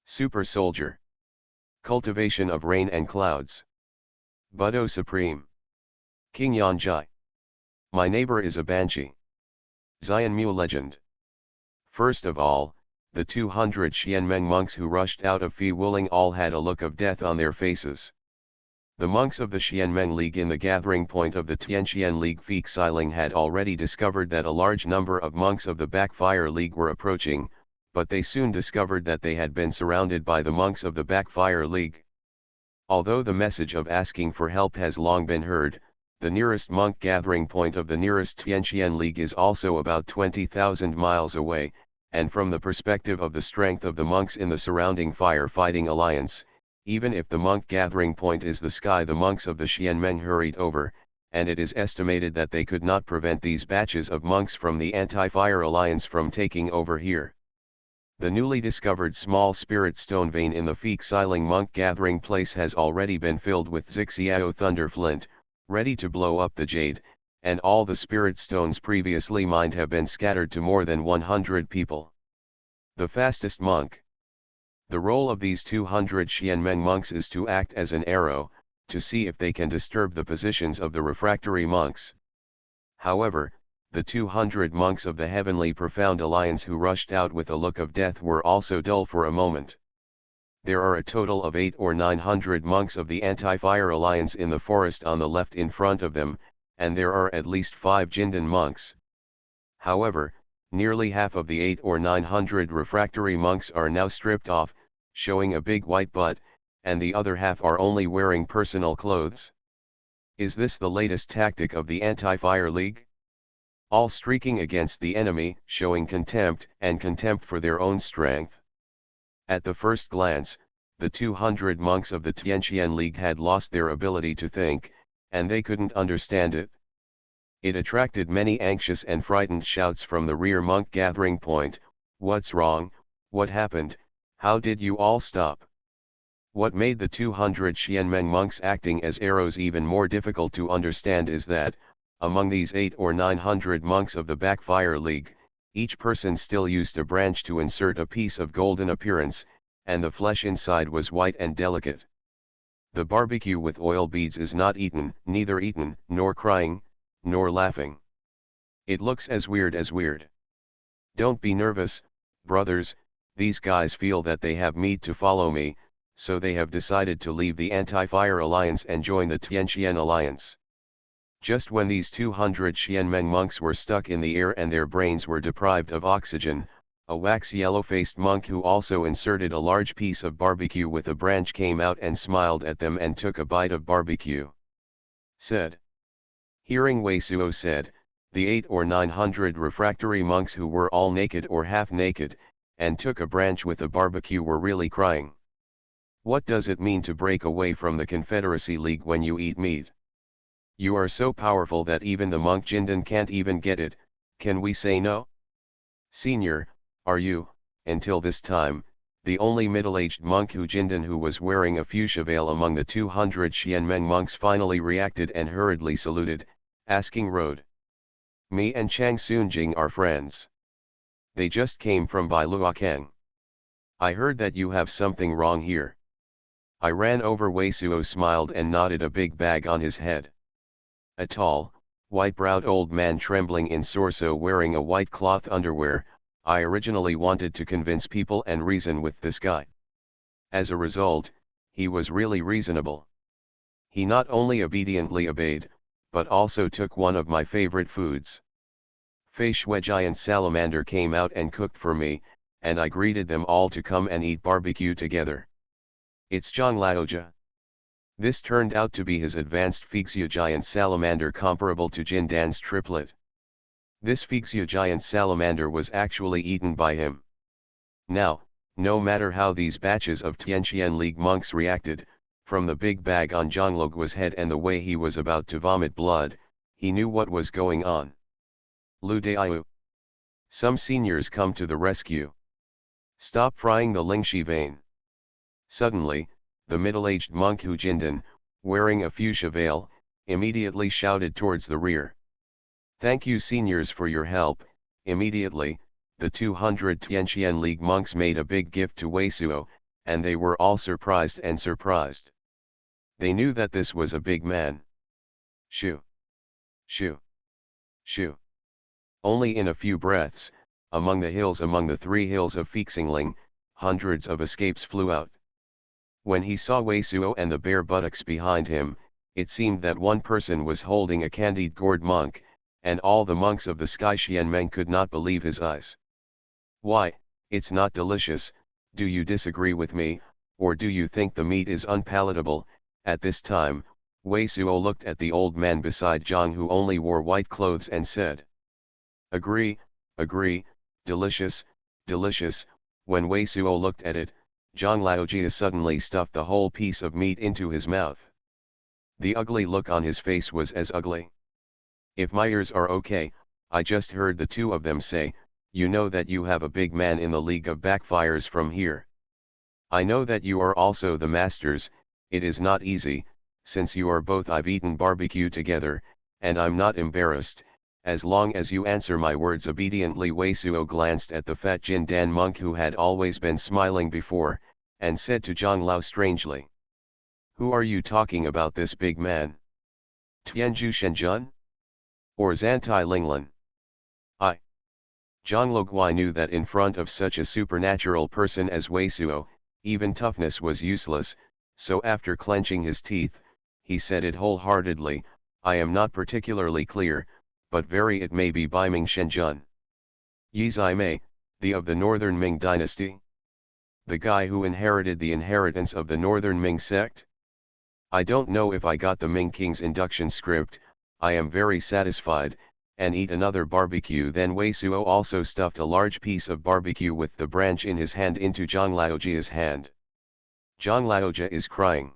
Super Soldier. Cultivation of Rain and Clouds. Budo Supreme. King Yanjai. My neighbor is a banshee. Xianmu Legend. First of all, the 200 Xianmeng monks who rushed out of Fi Wuling all had a look of death on their faces. The monks of the Xianmeng League in the gathering point of the Tianxian League Fi Xiling had already discovered that a large number of monks of the Backfire League were approaching, but they soon discovered that they had been surrounded by the monks of the Backfire League. Although the message of asking for help has long been heard, the nearest monk gathering point of the nearest Tianxian League is also about 20,000 miles away, and from the perspective of the strength of the monks in the surrounding fire-fighting alliance, even if the monk gathering point is the sky, the monks of the Xianmeng hurried over, and it is estimated that they could not prevent these batches of monks from the Anti-Fire Alliance from taking over here. The newly discovered small spirit stone vein in the Fi Xiling monk gathering place has already been filled with Zixiao Thunderflint, ready to blow up the jade, and all the spirit stones previously mined have been scattered to more than 100 people. The fastest monk. The role of these 200 Xianmeng monks is to act as an arrow, to see if they can disturb the positions of the refractory monks. However, the 200 monks of the Heavenly Profound Alliance who rushed out with a look of death were also dull for a moment. There are a total of 800 or 900 monks of the Anti-Fire Alliance in the forest on the left in front of them, and there are at least 5 Jindan monks. However, nearly half of the 800 or 900 refractory monks are now stripped off, showing a big white butt, and the other half are only wearing personal clothes. Is this the latest tactic of the Anti-Fire League? all streaking against the enemy, showing contempt for their own strength. At the first glance, the 200 monks of the Tianqian League had lost their ability to think, and they couldn't understand it. It attracted many anxious and frightened shouts from the rear monk gathering point. What's wrong? What happened? How did you all stop? What made the 200 Xianmeng monks acting as arrows even more difficult to understand is that, among these 800 or 900 monks of the Backfire League, each person still used a branch to insert a piece of golden appearance, and the flesh inside was white and delicate. The barbecue with oil beads is not eaten, neither eaten, nor crying, nor laughing. It looks as weird as weird. Don't be nervous, brothers, these guys feel that they have meat to follow me, so they have decided to leave the Anti-Fire Alliance and join the Tianqian Alliance. Just when these 200 Xianmeng monks were stuck in the air and their brains were deprived of oxygen, a wax yellow-faced monk who also inserted a large piece of barbecue with a branch came out and smiled at them and took a bite of barbecue. Said. Hearing Wei Suo said, the 800 or 900 refractory monks who were all naked or half naked, and took a branch with a barbecue were really crying. What does it mean to break away from the Confederacy League when you eat meat? You are so powerful that even the monk Jindan can't even get it, can we say no? Senior, are you, until this time, the only middle-aged monk Jindan who was wearing a fuchsia veil among the 200 Xianmeng monks finally reacted and hurriedly saluted, asking road. Me and Chang Sunjing are friends. They just came from Bailuokang. I heard that you have something wrong here. I ran over. Wei Suo smiled and nodded a big bag on his head. A tall, white-browed old man trembling in torso wearing a white cloth underwear. I originally wanted to convince people and reason with this guy. As a result, he was really reasonable. He not only obediently obeyed, but also took one of my favorite foods. Fei Shui giant salamander came out and cooked for me, and I greeted them all to come and eat barbecue together. It's Zhang Laojia. This turned out to be his advanced Fuchsia giant salamander comparable to Jindan's triplet. This Fuchsia giant salamander was actually eaten by him. Now, no matter how these batches of Tianqian League monks reacted, from the big bag on Zhang Luoguo's head and the way he was about to vomit blood, he knew what was going on. Lu Daiyu. Some seniors come to the rescue. Stop frying the Lingxi vein. Suddenly, the middle-aged monk Jindan, wearing a fuchsia veil, immediately shouted towards the rear. Thank you seniors for your help. Immediately, the 200 Tianqian League monks made a big gift to Wei Suo, and they were all surprised. They knew that this was a big man. Shoo. Shoo. Shoo. Only in a few breaths, among the 3 hills of Fixingling, hundreds of escapes flew out. When he saw Wei Suo and the bare buttocks behind him, it seemed that one person was holding a candied gourd monk, and all the monks of the Sky Xianmeng could not believe his eyes. Why, it's not delicious, do you disagree with me, or do you think the meat is unpalatable? At this time, Wei Suo looked at the old man beside Zhang who only wore white clothes and said. Agree, delicious, delicious. When Wei Suo looked at it, Zhang Laojia suddenly stuffed the whole piece of meat into his mouth. The ugly look on his face was as ugly. If my ears are okay, I just heard the two of them say, you know that you have a big man in the League of Backfires from here. I know that you are also the masters. It is not easy, since you are both. I've eaten barbecue together, and I'm not embarrassed, as long as you answer my words obediently. Wei Suo glanced at the fat Jindan monk who had always been smiling before, and said to Zhang Lao strangely. Who are you talking about, this big man? Tianzhu Shenjun? Or Zantai Linglan? I. Zhang Luoguo knew that in front of such a supernatural person as Wei Suo, even toughness was useless, so after clenching his teeth, he said it wholeheartedly, I am not particularly clear, but very it may be Biming Shenjun. Yi Zai Mei, the of the Northern Ming dynasty? The guy who inherited the inheritance of the Northern Ming sect? I don't know if I got the Ming King's induction script. I am very satisfied, and eat another barbecue. Then Wei Suo also stuffed a large piece of barbecue with the branch in his hand into Zhang Laojia's hand. Zhang Laojia is crying.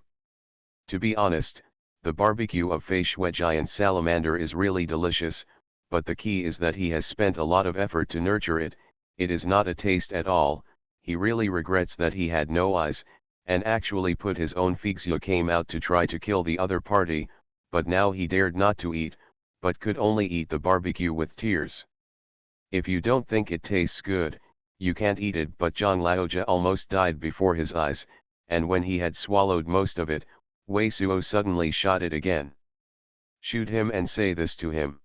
To be honest, the barbecue of Fei Shui giant salamander is really delicious, but the key is that he has spent a lot of effort to nurture it. It is not a taste at all. He really regrets that he had no eyes, and actually put his own Fixia came out to try to kill the other party, but now he dared not to eat, but could only eat the barbecue with tears. If you don't think it tastes good, you can't eat it. But Zhang Laojia almost died before his eyes, and when he had swallowed most of it, Wei Suo suddenly shot it again. Shoot him and say this to him.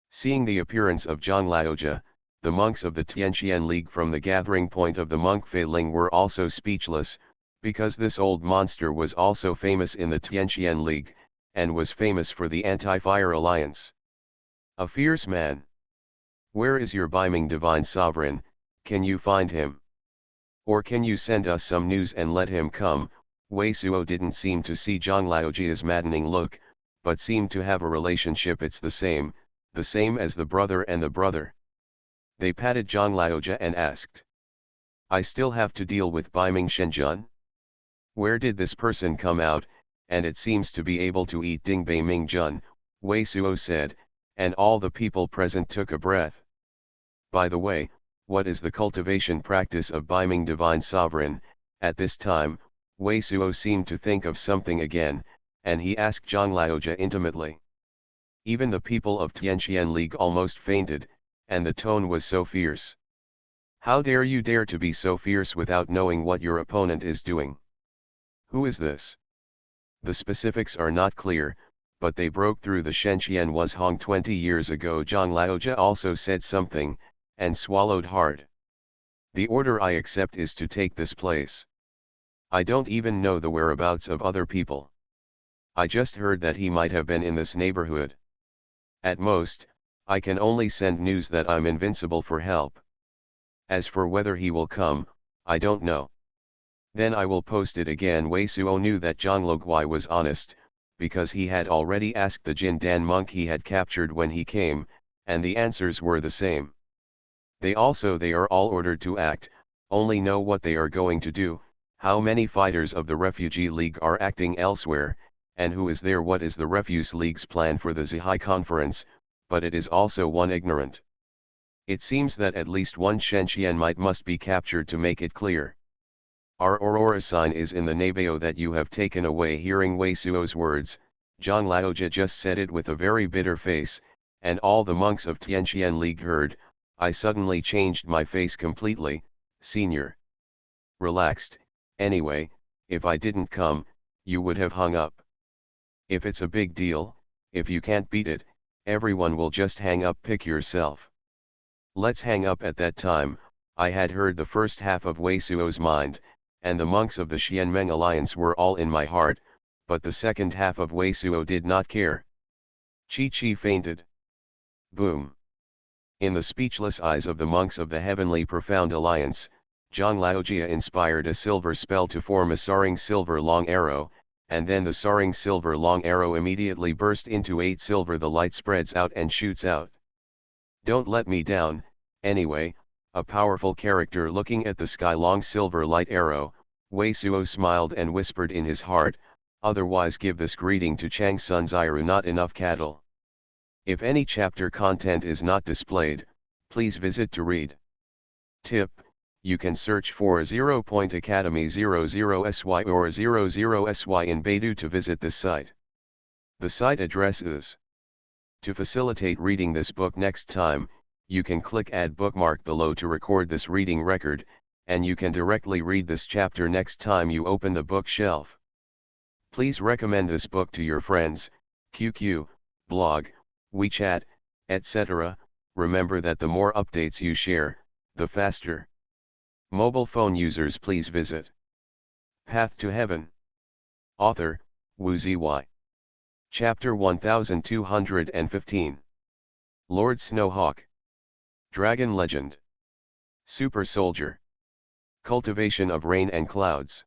Seeing the appearance of Zhang Laojia, the monks of the Tianqian League from the gathering point of the monk Fei Ling were also speechless, because this old monster was also famous in the Tianqian League, and was famous for the anti-fire alliance. A fierce man. Where is your beaming divine sovereign? Can you find him? Or can you send us some news and let him come? Wei Suo didn't seem to see Zhang Laojia's maddening look, but seemed to have a relationship. It's the same as the brother and the brother. They patted Zhang Laojia and asked. I still have to deal with Beiming Shenzhen? Where did this person come out? And it seems to be able to eat Ding Bei Ming Jun, Wei Suo said, and all the people present took a breath. By the way, what is the cultivation practice of Beiming divine sovereign? At this time, Wei Suo seemed to think of something again, and he asked Zhang Laojia intimately. Even the people of Tianqian League almost fainted, and the tone was so fierce. How dare you dare to be so fierce without knowing what your opponent is doing? Who is this? The specifics are not clear, but they broke through the Shenqian was Hong 20 years ago. Zhang Laojia also said something, and swallowed hard. The order I accept is to take this place. I don't even know the whereabouts of other people. I just heard that he might have been in this neighborhood. At most, I can only send news that I'm invincible for help. As for whether he will come, I don't know. Then I will post it again. Wei Suo knew that Zhang Luoguai was honest, because he had already asked the Jin Dan monk he had captured when he came, and the answers were the same. They are all ordered to act, only know what they are going to do, how many fighters of the Refugee League are acting elsewhere, and who is there. What is the Refuse League's plan for the Zihai conference? But it is also one ignorant. It seems that at least one Shenqian must be captured to make it clear. Our Aurora sign is in the Nabeo that you have taken away. Hearing Wei Suo's words, Zhang Laojia just said it with a very bitter face, and all the monks of Tianqian League heard. I suddenly changed my face completely, senior. Relaxed, anyway, if I didn't come, you would have hung up. If it's a big deal, if you can't beat it, everyone will just hang up. Pick yourself. Let's hang up. At that time, I had heard the first half of Wei Suo's mind, and the monks of the Xianmeng alliance were all in my heart, but the second half of Wei Suo did not care. Chi fainted. Boom. In the speechless eyes of the monks of the Heavenly Profound Alliance, Zhang Laojia inspired a silver spell to form a soaring silver long arrow, and then the soaring silver long arrow immediately burst into 8 silver. The light spreads out and shoots out. Don't let me down, anyway, a powerful character. Looking at the sky long silver light arrow, Wei Suo smiled and whispered in his heart, otherwise give this greeting to Chang Sun Ziru. Not enough cattle. If any chapter content is not displayed, please visit to read. Tip: you can search for 0.academy00sy or 00sy in Baidu to visit this site. The site address is. To facilitate reading this book next time, you can click add bookmark below to record this reading record, and you can directly read this chapter next time you open the bookshelf. Please recommend this book to your friends, QQ, blog, WeChat, etc. Remember that the more updates you share, the faster. Mobile phone users, please visit Path to Heaven. Author, Wu Zy. Chapter 1215. Lord Snowhawk. Dragon Legend. Super Soldier. Cultivation of Rain and Clouds.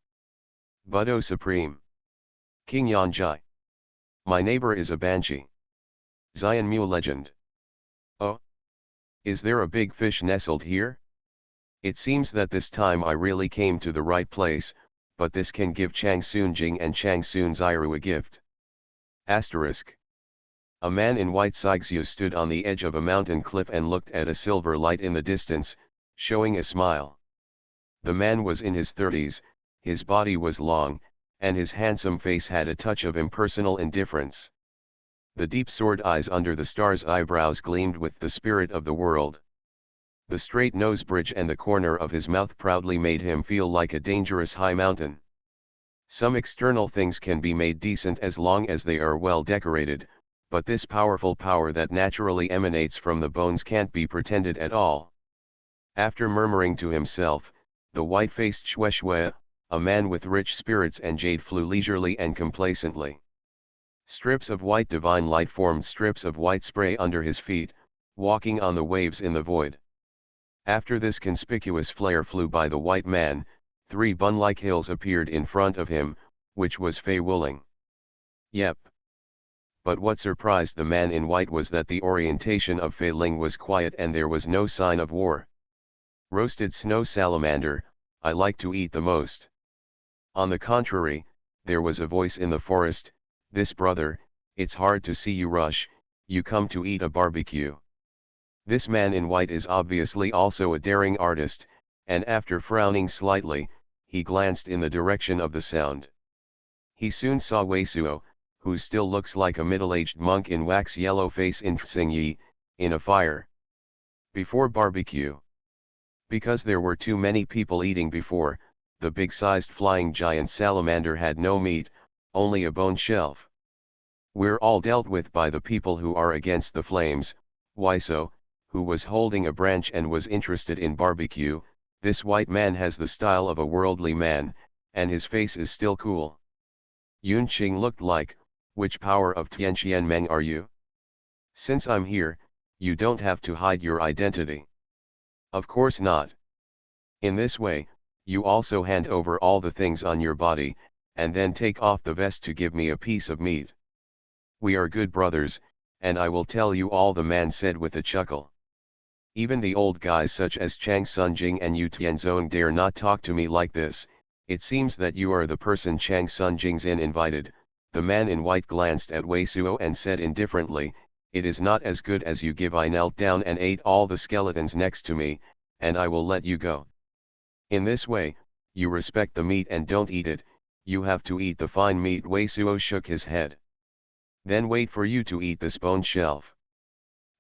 Budo Supreme. King Yanjai. My neighbor is a banshee. Xianmu Legend. Is there a big fish nestled here? It seems that this time I really came to the right place, but this can give Chang Soonjing and Chang Soon Ziru a gift. Asterisk. A man in white Sigxu stood on the edge of a mountain cliff and looked at a silver light in the distance, showing a smile. The man was in his 30s, his body was long, and his handsome face had a touch of impersonal indifference. The deep sword eyes under the star's eyebrows gleamed with the spirit of the world. The straight nose bridge and the corner of his mouth proudly made him feel like a dangerous high mountain. Some external things can be made decent as long as they are well decorated, but this powerful power that naturally emanates from the bones can't be pretended at all. After murmuring to himself, the white-faced Xuanhuan, a man with rich spirits and jade, flew leisurely and complacently. Strips of white divine light formed strips of white spray under his feet, walking on the waves in the void. After this conspicuous flare flew by the white man, 3 bun-like hills appeared in front of him, which was Fei Wuling. Yep. But what surprised the man in white was that the orientation of Fei Ling was quiet and there was no sign of war. Roasted snow salamander, I like to eat the most. On the contrary, there was a voice in the forest, this brother, it's hard to see you rush, you come to eat a barbecue. This man in white is obviously also a daring artist, and after frowning slightly, he glanced in the direction of the sound. He soon saw Wei Suo, who still looks like a middle-aged monk in wax yellow face in Tsingyi, in a fire. Before barbecue. Because there were too many people eating before, the big-sized flying giant salamander had no meat, only a bone shelf. We're all dealt with by the people who are against the flames. Why so? Who was holding a branch and was interested in barbecue. This white man has the style of a worldly man, and his face is still cool. Yunqing looked like, which power of Tianqianmeng are you? Since I'm here, you don't have to hide your identity. Of course not. In this way, you also hand over all the things on your body, and then take off the vest to give me a piece of meat. We are good brothers, and I will tell you all, the man said with a chuckle. Even the old guys such as Chang Sunjing and Yu Tianzong dare not talk to me like this. It seems that you are the person Chang Sunjing's invited. The man in white glanced at Wei Suo and said indifferently, it is not as good as you give. I knelt down and ate all the skeletons next to me, and I will let you go. In this way, you respect the meat and don't eat it, you have to eat the fine meat. Wei Suo shook his head. Then wait for you to eat this bone shelf.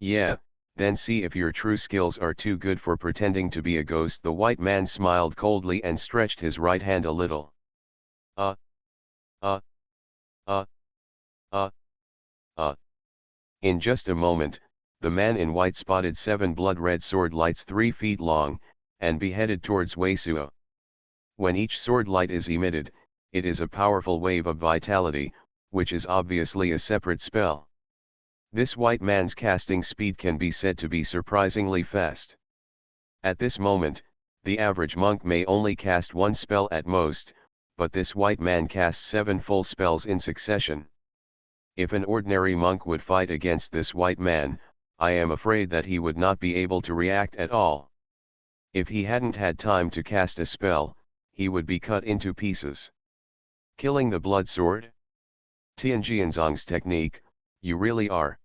Yeah, then see if your true skills are too good for pretending to be a ghost. The white man smiled coldly and stretched his right hand a little. Uh. In just a moment, the man in white spotted 7 blood-red sword lights 3 feet long, and beheaded towards Wei Suo. When each sword light is emitted, it is a powerful wave of vitality, which is obviously a separate spell. This white man's casting speed can be said to be surprisingly fast. At this moment, the average monk may only cast 1 spell at most, but this white man casts 7 full spells in succession. If an ordinary monk would fight against this white man, I am afraid that he would not be able to react at all. If he hadn't had time to cast a spell, he would be cut into pieces. Killing the blood sword? Tianjianzong's technique, you really are.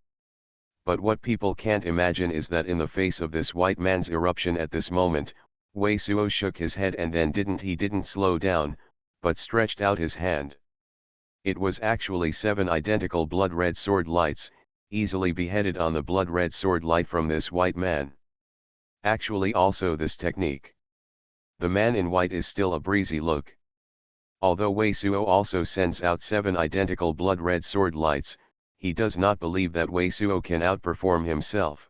But what people can't imagine is that in the face of this white man's eruption at this moment, Wei Suo shook his head and then didn't slow down, but stretched out his hand. It was actually 7 identical blood-red sword lights, easily beheaded on the blood-red sword light from this white man. Actually also this technique. The man in white is still a breezy look. Although Wei Suo also sends out 7 identical blood-red sword lights, he does not believe that Wei Suo can outperform himself.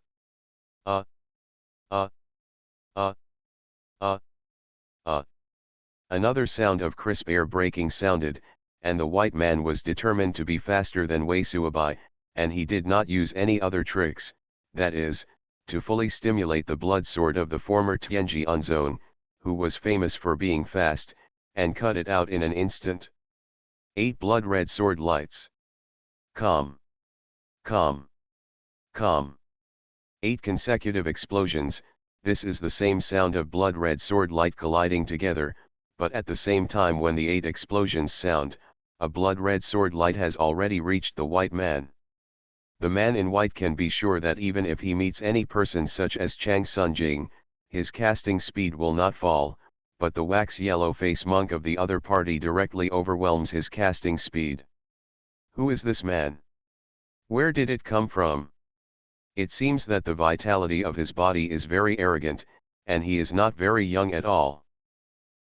Another sound of crisp air breaking sounded, and the white man was determined to be faster than Wei Suobai, and he did not use any other tricks, that is, to fully stimulate the blood sword of the former Tianjianzong, who was famous for being fast, and cut it out in an instant. 8 blood-red sword lights. Come. 8 consecutive explosions. This is the same sound of blood-red sword light colliding together, but at the same time when the 8 explosions sound, a blood-red sword light has already reached the white man. The man in white can be sure that even if he meets any person such as Chang Sunjing, his casting speed will not fall, but the wax yellow face monk of the other party directly overwhelms his casting speed. Who is this man? Where did it come from? It seems that the vitality of his body is very arrogant, and he is not very young at all.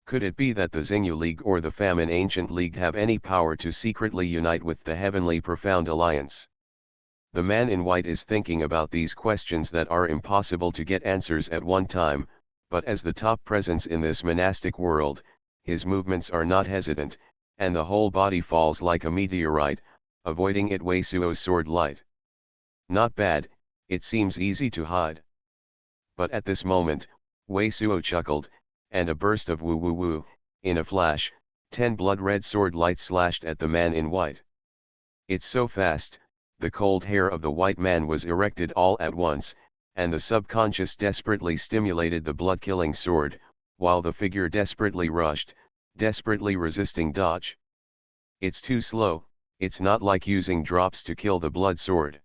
Could it be that the Xingyu League or the Famine Ancient League have any power to secretly unite with the Heavenly Profound Alliance? The man in white is thinking about these questions that are impossible to get answers at one time, but as the top presence in this monastic world, his movements are not hesitant, and the whole body falls like a meteorite, avoiding it Wei Suo's sword light. Not bad, it seems easy to hide. But at this moment, Wei Suo chuckled, and a burst of woo woo woo, in a flash, 10 blood-red sword lights slashed at the man in white. It's so fast, the cold hair of the white man was erected all at once, and the subconscious desperately stimulated the blood-killing sword, while the figure desperately rushed, desperately resisting dodge. It's too slow, it's not like using drops to kill the blood sword.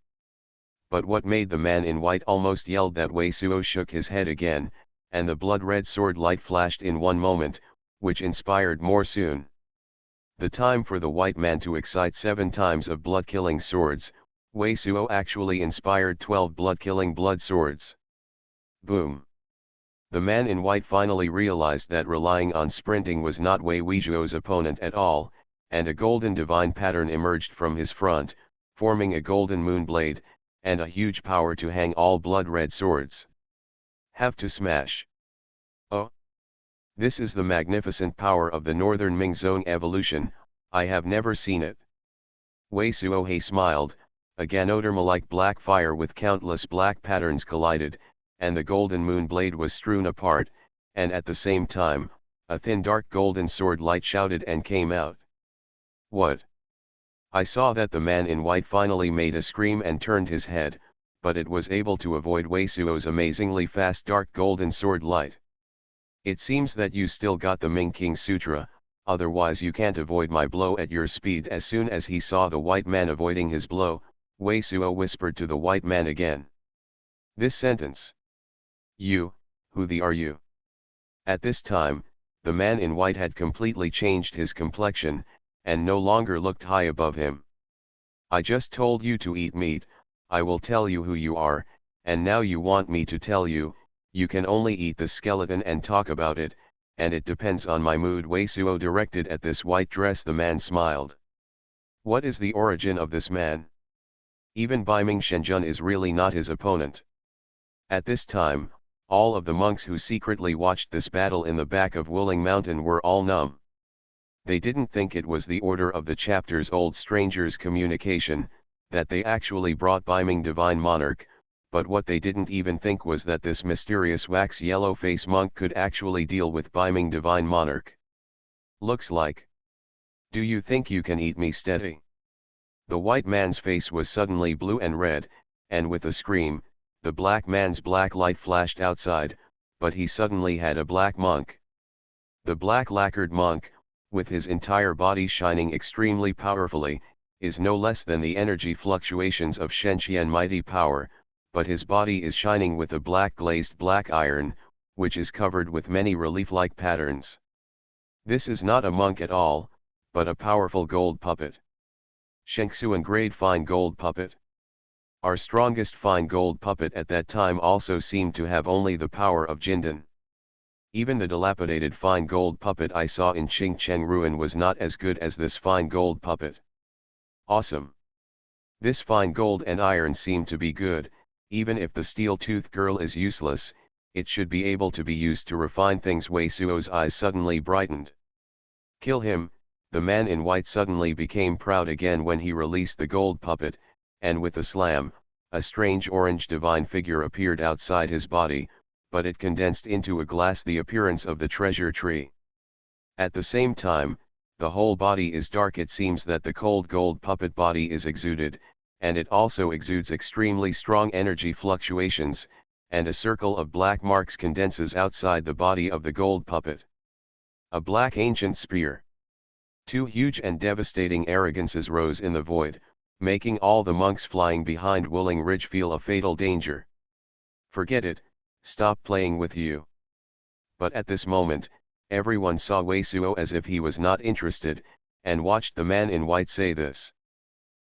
But what made the man in white almost yelled that Wei Suo shook his head again, and the blood-red sword light flashed in one moment, which inspired more soon. The time for the white man to excite 7 times of blood-killing swords, Wei Suo actually inspired 12 blood-killing blood swords. Boom! The man in white finally realized that relying on sprinting was not Wei Wuzuo's opponent at all, and a golden divine pattern emerged from his front, forming a golden moon blade, and a huge power to hang all blood-red swords. Have to smash. Oh! This is the magnificent power of the Northern Ming Zone evolution, I have never seen it. Wei Suohei smiled, a ganoderma-like black fire with countless black patterns collided, and the golden moon blade was strewn apart, and at the same time, a thin dark golden sword light shouted and came out. What? I saw that the man in white finally made a scream and turned his head, but it was able to avoid Wei Suo's amazingly fast dark golden sword light. It seems that you still got the Ming King Sutra, otherwise you can't avoid my blow at your speed. As soon as he saw the white man avoiding his blow, Wei Suo whispered to the white man again. This sentence. You, who the are you? At this time, the man in white had completely changed his complexion, and no longer looked high above him. I just told you to eat meat, I will tell you who you are, and now you want me to tell you, you can only eat the skeleton and talk about it, and it depends on my mood. Wei Suo directed at this white dress. The man smiled. What is the origin of this man? Even Baiming Shenjun is really not his opponent. At this time, all of the monks who secretly watched this battle in the back of Wuling Mountain were all numb. They didn't think it was the order of the chapter's old stranger's communication, that they actually brought Baiming Divine Monarch, but what they didn't even think was that this mysterious wax yellow face monk could actually deal with Baiming Divine Monarch. Looks like. Do you think you can eat me steady? The white man's face was suddenly blue and red, and with a scream, the black man's black light flashed outside, but he suddenly had a black monk. The black lacquered monk, with his entire body shining extremely powerfully, is no less than the energy fluctuations of Shenqian mighty power, but his body is shining with a black glazed black iron, which is covered with many relief-like patterns. This is not a monk at all, but a powerful gold puppet. Shengxuan grade fine gold puppet. Our strongest fine gold puppet at that time also seemed to have only the power of Jindan. Even the dilapidated fine gold puppet I saw in Qingcheng Ruin was not as good as this fine gold puppet. Awesome. This fine gold and iron seem to be good, even if the steel-toothed girl is useless, it should be able to be used to refine things. Wei Suo's eyes suddenly brightened. Kill him. The man in white suddenly became proud again when he released the gold puppet, and with a slam, a strange orange divine figure appeared outside his body, but it condensed into a glass, the appearance of the treasure tree. At the same time, the whole body is dark. It seems that the cold gold puppet body is exuded, and it also exudes extremely strong energy fluctuations, and a circle of black marks condenses outside the body of the gold puppet. A black ancient spear. Two huge and devastating arrogances rose in the void, making all the monks flying behind Wooling Ridge feel a fatal danger. Forget it, stop playing with you. But at this moment, everyone saw Wei Suo as if he was not interested, and watched the man in white say this.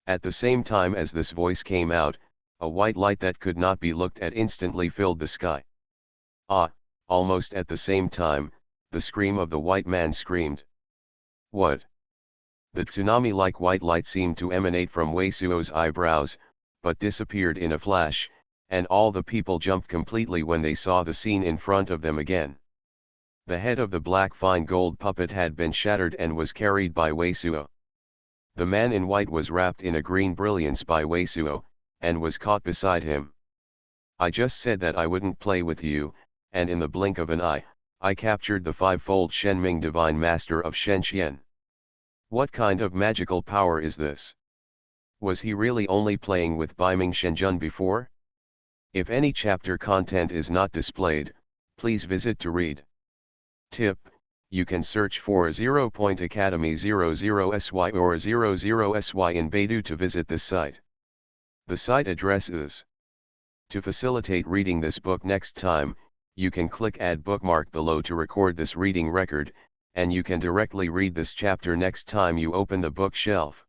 At the same time as this voice came out, a white light that could not be looked at instantly filled the sky. Ah, almost at the same time, the scream of the white man screamed. What? The tsunami-like white light seemed to emanate from Wei Suo's eyebrows, but disappeared in a flash, and all the people jumped completely when they saw the scene in front of them again. The head of the black fine gold puppet had been shattered and was carried by Wei Suo. The man in white was wrapped in a green brilliance by Wei Suo, and was caught beside him. I just said that I wouldn't play with you, and in the blink of an eye, I captured the five-fold Shenming divine master of Shenxian. What kind of magical power is this? Was he really only playing with Baiming Shenjun before? If any chapter content is not displayed, please visit to read. Tip: you can search for 0.academy00sy or 00sy in Baidu to visit this site. The site address is. To facilitate reading this book next time, you can click Add Bookmark below to record this reading record, and you can directly read this chapter next time you open the bookshelf.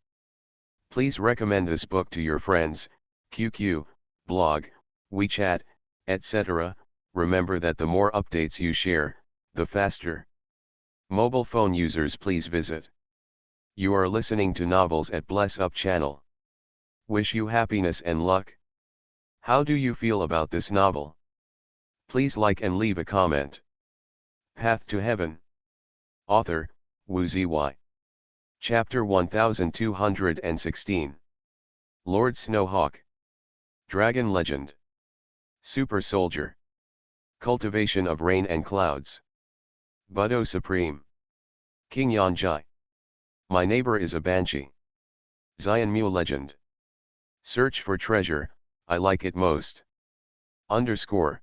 Please recommend this book to your friends, QQ, blog, WeChat, etc. Remember that the more updates you share, the faster. Mobile phone users, please visit. You are listening to Novels at Bless Up channel. Wish you happiness and luck. How do you feel about this novel? Please like and leave a comment. Path to Heaven. Author, Wu Ziyi. Chapter 1216. Lord Snowhawk. Dragon Legend. Super Soldier. Cultivation of Rain and Clouds. Budo Supreme. King Yanjai. My neighbor is a banshee. Xianmu Legend. Search for treasure, I like it most. Underscore.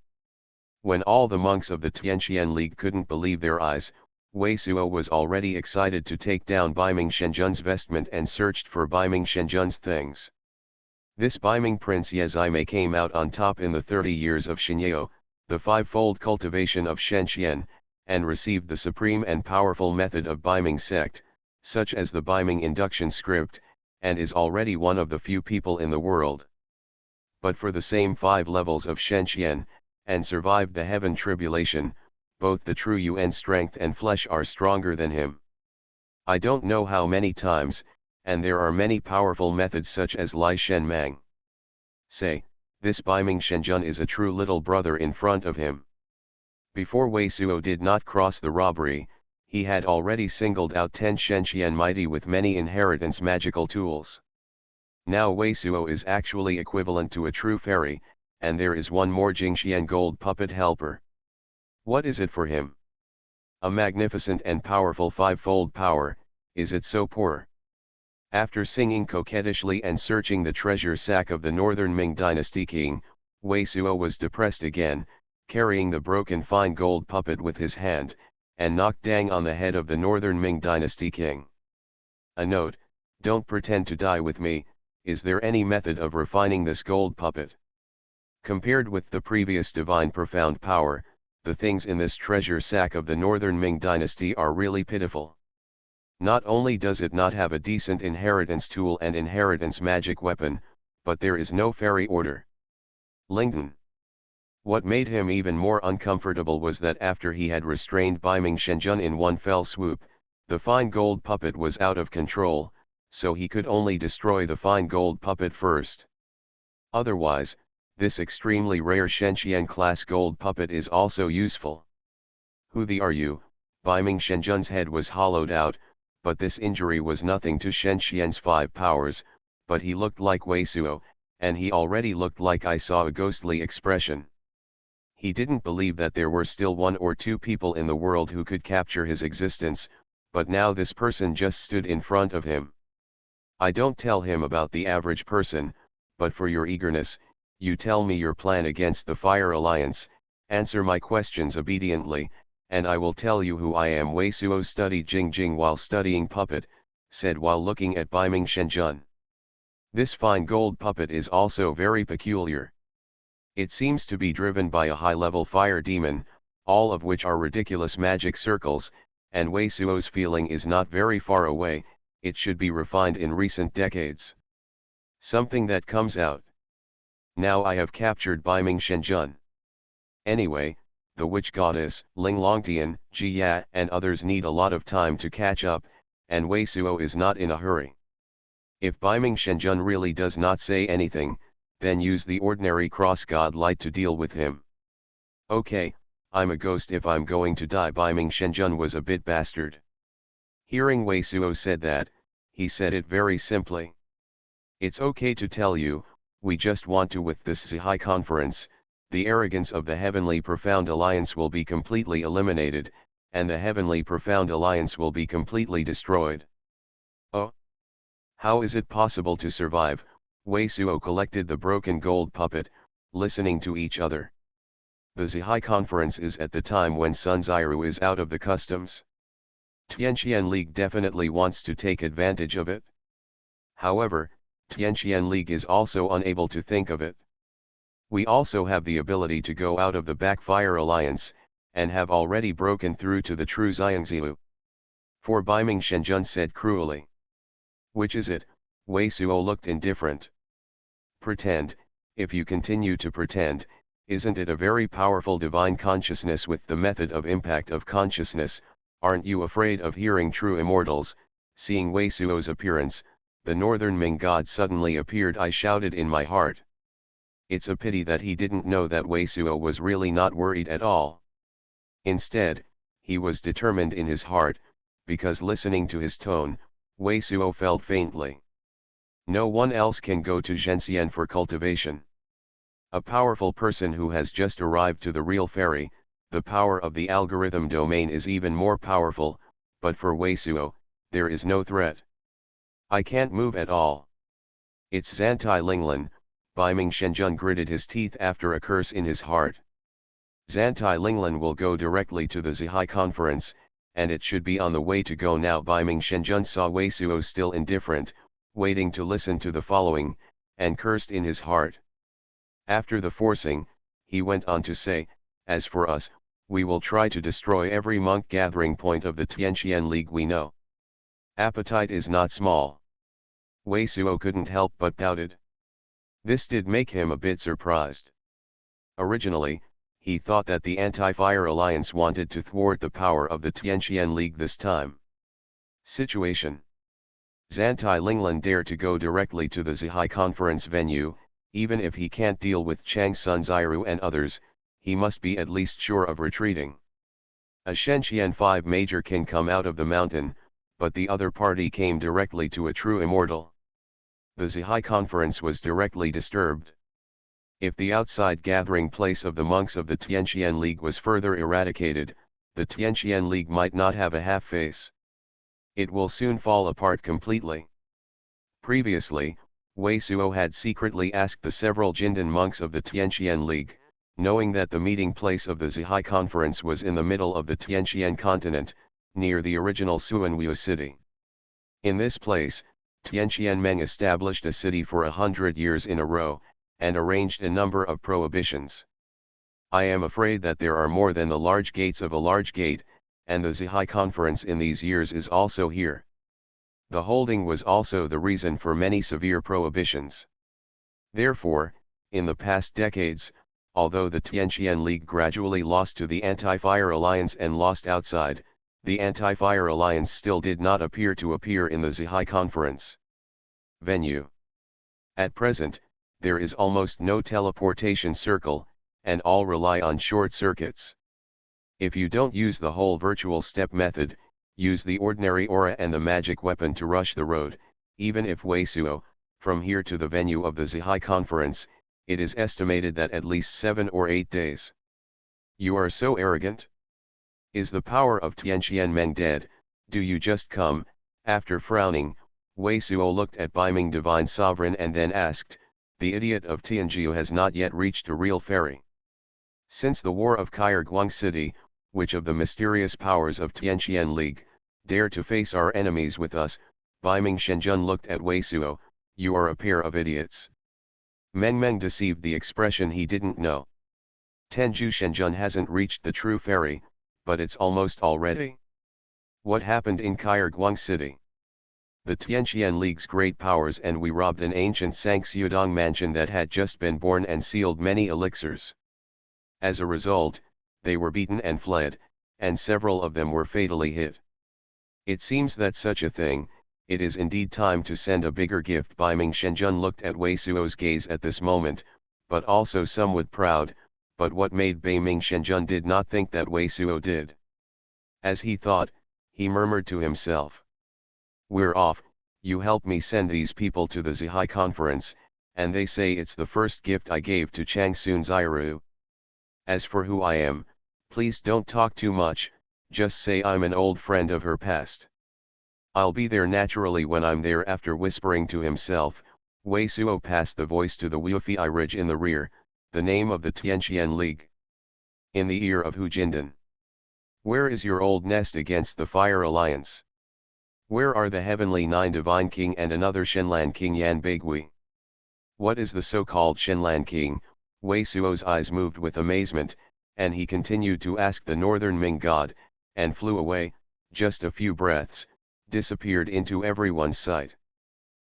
When all the monks of the Tianqian League couldn't believe their eyes, Wei Suo was already excited to take down Baiming Shenjun's vestment and searched for Baiming Shenjun's things. This Baiming Prince Yezaime came out on top in the 30 years of Xinyao, the five-fold cultivation of Shenxian, and received the supreme and powerful method of Baiming sect, such as the Baiming induction script, and is already one of the few people in the world. But for the same 5 levels of Shenxian, and survived the heaven tribulation, both the true Yuan strength and flesh are stronger than him. I don't know how many times, and there are many powerful methods such as Lai Shen Mang. Say, this Baiming Shenjun is a true little brother in front of him. Before Wei Suo did not cross the robbery, he had already singled out 10 Shenxian mighty with many inheritance magical tools. Now Wei Suo is actually equivalent to a true fairy, and there is one more Jingxian gold puppet helper. What is it for him? A magnificent and powerful five-fold power, is it so poor? After singing coquettishly and searching the treasure sack of the northern Ming dynasty king, Wei Suo was depressed again, carrying the broken fine gold puppet with his hand, and knocked dang on the head of the northern Ming dynasty king. A note: don't pretend to die with me. Is there any method of refining this gold puppet? Compared with the previous divine profound power, the things in this treasure sack of the northern Ming dynasty are really pitiful. Not only does it not have a decent inheritance tool and inheritance magic weapon, but there is no fairy order. Lingden. What made him even more uncomfortable was that after he had restrained Baiming Shenjun in one fell swoop, the fine gold puppet was out of control, so he could only destroy the fine gold puppet first. Otherwise, this extremely rare Shenxian class gold puppet is also useful. Who are you? Baiming Shenjun's head was hollowed out, but this injury was nothing to Shenxian's 5 powers, but he looked like Wei Suo, and he already looked like I saw a ghostly expression. He didn't believe that there were still 1 or 2 people in the world who could capture his existence, but now this person just stood in front of him. I don't tell him about the average person, but for your eagerness, you tell me your plan against the Fire Alliance, answer my questions obediently, and I will tell you who I am. Wei Suo studied Jing Jing while studying puppet, said while looking at Baiming Shenjun. This fine gold puppet is also very peculiar. It seems to be driven by a high-level fire demon, all of which are ridiculous magic circles, and Wei Suo's feeling is not very far away, it should be refined in recent decades. Something that comes out. Now I have captured Baiming Shenjun. Anyway, the witch goddess, Ling Longtian, Jia and others need a lot of time to catch up, and Wei Suo is not in a hurry. If Baiming Shenjun really does not say anything, then use the ordinary cross god light to deal with him. Okay, I'm a ghost if I'm going to die. Baiming Shenjun was a bit bastard. Hearing Wei Suo said that, he said it very simply. It's okay to tell you, we just want to with this Sci-fi conference, the arrogance of the Heavenly Profound Alliance will be completely eliminated, and the Heavenly Profound Alliance will be completely destroyed. Oh? How is it possible to survive? Wei Suo collected the broken gold puppet, listening to each other. The Sci-fi conference is at the time when Sun Xiru is out of the customs. Tianqian League definitely wants to take advantage of it. However, Tianqian League is also unable to think of it. We also have the ability to go out of the Backfire Alliance, and have already broken through to the true Xiangzilu. For Baiming Shenjun said cruelly. Which is it? Wei Suo looked indifferent. Pretend, if you continue to pretend, isn't it a very powerful divine consciousness with the method of impact of consciousness? Aren't you afraid of hearing true immortals? Seeing Wei Suo's appearance, the northern Ming god suddenly appeared. I shouted in my heart. It's a pity that he didn't know that Wei Suo was really not worried at all. Instead, he was determined in his heart, because listening to his tone, Wei Suo felt faintly. No one else can go to Zhenxian for cultivation. A powerful person who has just arrived to the real fairy, the power of the algorithm domain is even more powerful, but for Wei Suo, there is no threat. I can't move at all. It's Zantai Linglan. Baiming Shenjun gritted his teeth after a curse in his heart. Zantai Linglan will go directly to the Sci-fi conference, and it should be on the way to go now. Baiming Shenjun saw Wei Suo still indifferent, waiting to listen to the following, and cursed in his heart. After the forcing, he went on to say, as for us, we will try to destroy every monk gathering point of the Tianqian League we know. Appetite is not small. Wei Suo couldn't help but doubted. This did make him a bit surprised. Originally, he thought that the Anti-Fire Alliance wanted to thwart the power of the Tianqian League this time. Situation. Zantai Linglan dared to go directly to the Sci-fi conference venue, even if he can't deal with Chang Sun Xiru and others, he must be at least sure of retreating. A Shenxian 5 major can come out of the mountain, but the other party came directly to a true immortal. The Sci-fi conference was directly disturbed. If the outside gathering place of the monks of the Tianqian League was further eradicated, the Tianqian League might not have a half face. It will soon fall apart completely. Previously, Wei Suo had secretly asked the several Jindan monks of the Tianqian League, knowing that the meeting place of the Sci-fi conference was in the middle of the Tianqian continent, near the original Xuanhuan city. In this place, Tianqian Meng established a city for 100 years in a row, and arranged a number of prohibitions. I am afraid that there are more than the large gates of a large gate, and the Sci-fi conference in these years is also here. The holding was also the reason for many severe prohibitions. Therefore, in the past decades, although the Tianqian League gradually lost to the Anti-Fire Alliance and lost outside, the Anti-Fire Alliance still did not appear in the Sci-fi conference venue. At present, there is almost no teleportation circle, and all rely on short circuits. If you don't use the whole virtual step method, use the ordinary aura and the magic weapon to rush the road, even if Wei Suo, from here to the venue of the Sci-fi conference, it is estimated that at least 7 or 8 days. You are so arrogant? Is the power of Tianqian Meng dead? Do you just come? After frowning, Wei Suo looked at Baiming Divine Sovereign and then asked, the idiot of Tianjiu has not yet reached a real fairy. Since the war of Guang City, which of the mysterious powers of Tianqian League dare to face our enemies with us? Ming Shenzhen looked at Wei Suo. You are a pair of idiots. Meng Meng deceived the expression he didn't know. Tenju Shenzhen hasn't reached the true fairy, but it's almost already. What happened in Guang City? The Tianqian League's great powers and we robbed an ancient Sangxiudong mansion that had just been born and sealed many elixirs. As a result, they were beaten and fled, and several of them were fatally hit. It seems that such a thing, it is indeed time to send a bigger gift. Ming Shenzhen looked at Wei Suo's gaze at this moment, but also somewhat proud, but what made Ming Shenzhen did not think that Wei Suo did. As he thought, he murmured to himself. We're off, you help me send these people to the Zihai conference, and they say it's the first gift I gave to Changsun Zairu. As for who I am, please don't talk too much, just say I'm an old friend of her past. I'll be there naturally when I'm there. After whispering to himself, Wei Suo passed the voice to the Wuifei Ridge in the rear, the name of the Tianqian League. In the ear of Hu Jindan. Where is your old nest against the Fire Alliance? Where are the Heavenly Nine Divine King and another Shenlan King Yan Baigui? What is the so-called Shenlan King? Wei Suo's eyes moved with amazement, and he continued to ask the Northern Ming God, and flew away, just a few breaths, disappeared into everyone's sight.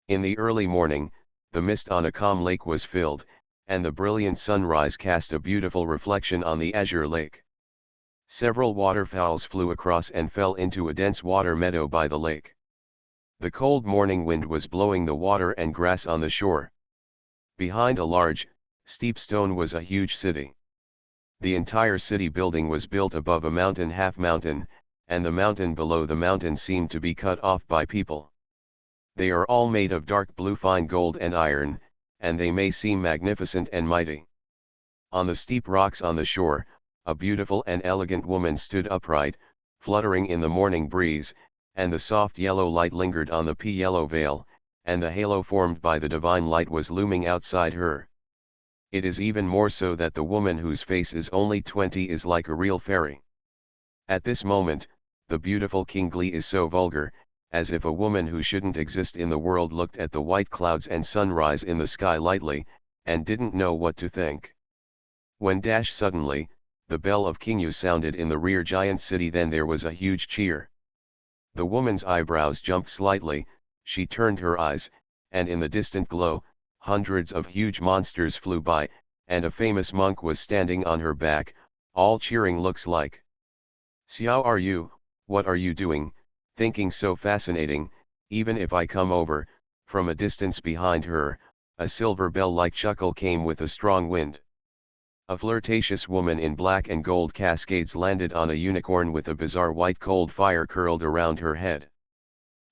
In the early morning, the mist on a calm lake was filled, and the brilliant sunrise cast a beautiful reflection on the azure lake. Several waterfowls flew across and fell into a dense water meadow by the lake. The cold morning wind was blowing the water and grass on the shore. Behind a large, steep stone was a huge city. The entire city building was built above a mountain, half mountain, and the mountain below the mountain seemed to be cut off by people. They are all made of dark blue fine gold and iron, and they may seem magnificent and mighty. On the steep rocks on the shore, a beautiful and elegant woman stood upright, fluttering in the morning breeze, and the soft yellow light lingered on the pea-yellow veil, and the halo formed by the divine light was looming outside her. It is even more so that the woman whose face is only 20 is like a real fairy. At this moment, the beautiful King Gli is so vulgar, as if a woman who shouldn't exist in the world looked at the white clouds and sunrise in the sky lightly, and didn't know what to think. When suddenly, the bell of Qingyu sounded in the rear giant city. Then there was a huge cheer. The woman's eyebrows jumped slightly, she turned her eyes, and in the distant glow, hundreds of huge monsters flew by, and a famous monk was standing on her back, all cheering. Looks like. Xiao, are you, what are you doing, thinking so fascinating? Even if I come over, from a distance behind her, a silver bell-like chuckle came with a strong wind. A flirtatious woman in black and gold cascades landed on a unicorn with a bizarre white cold fire curled around her head.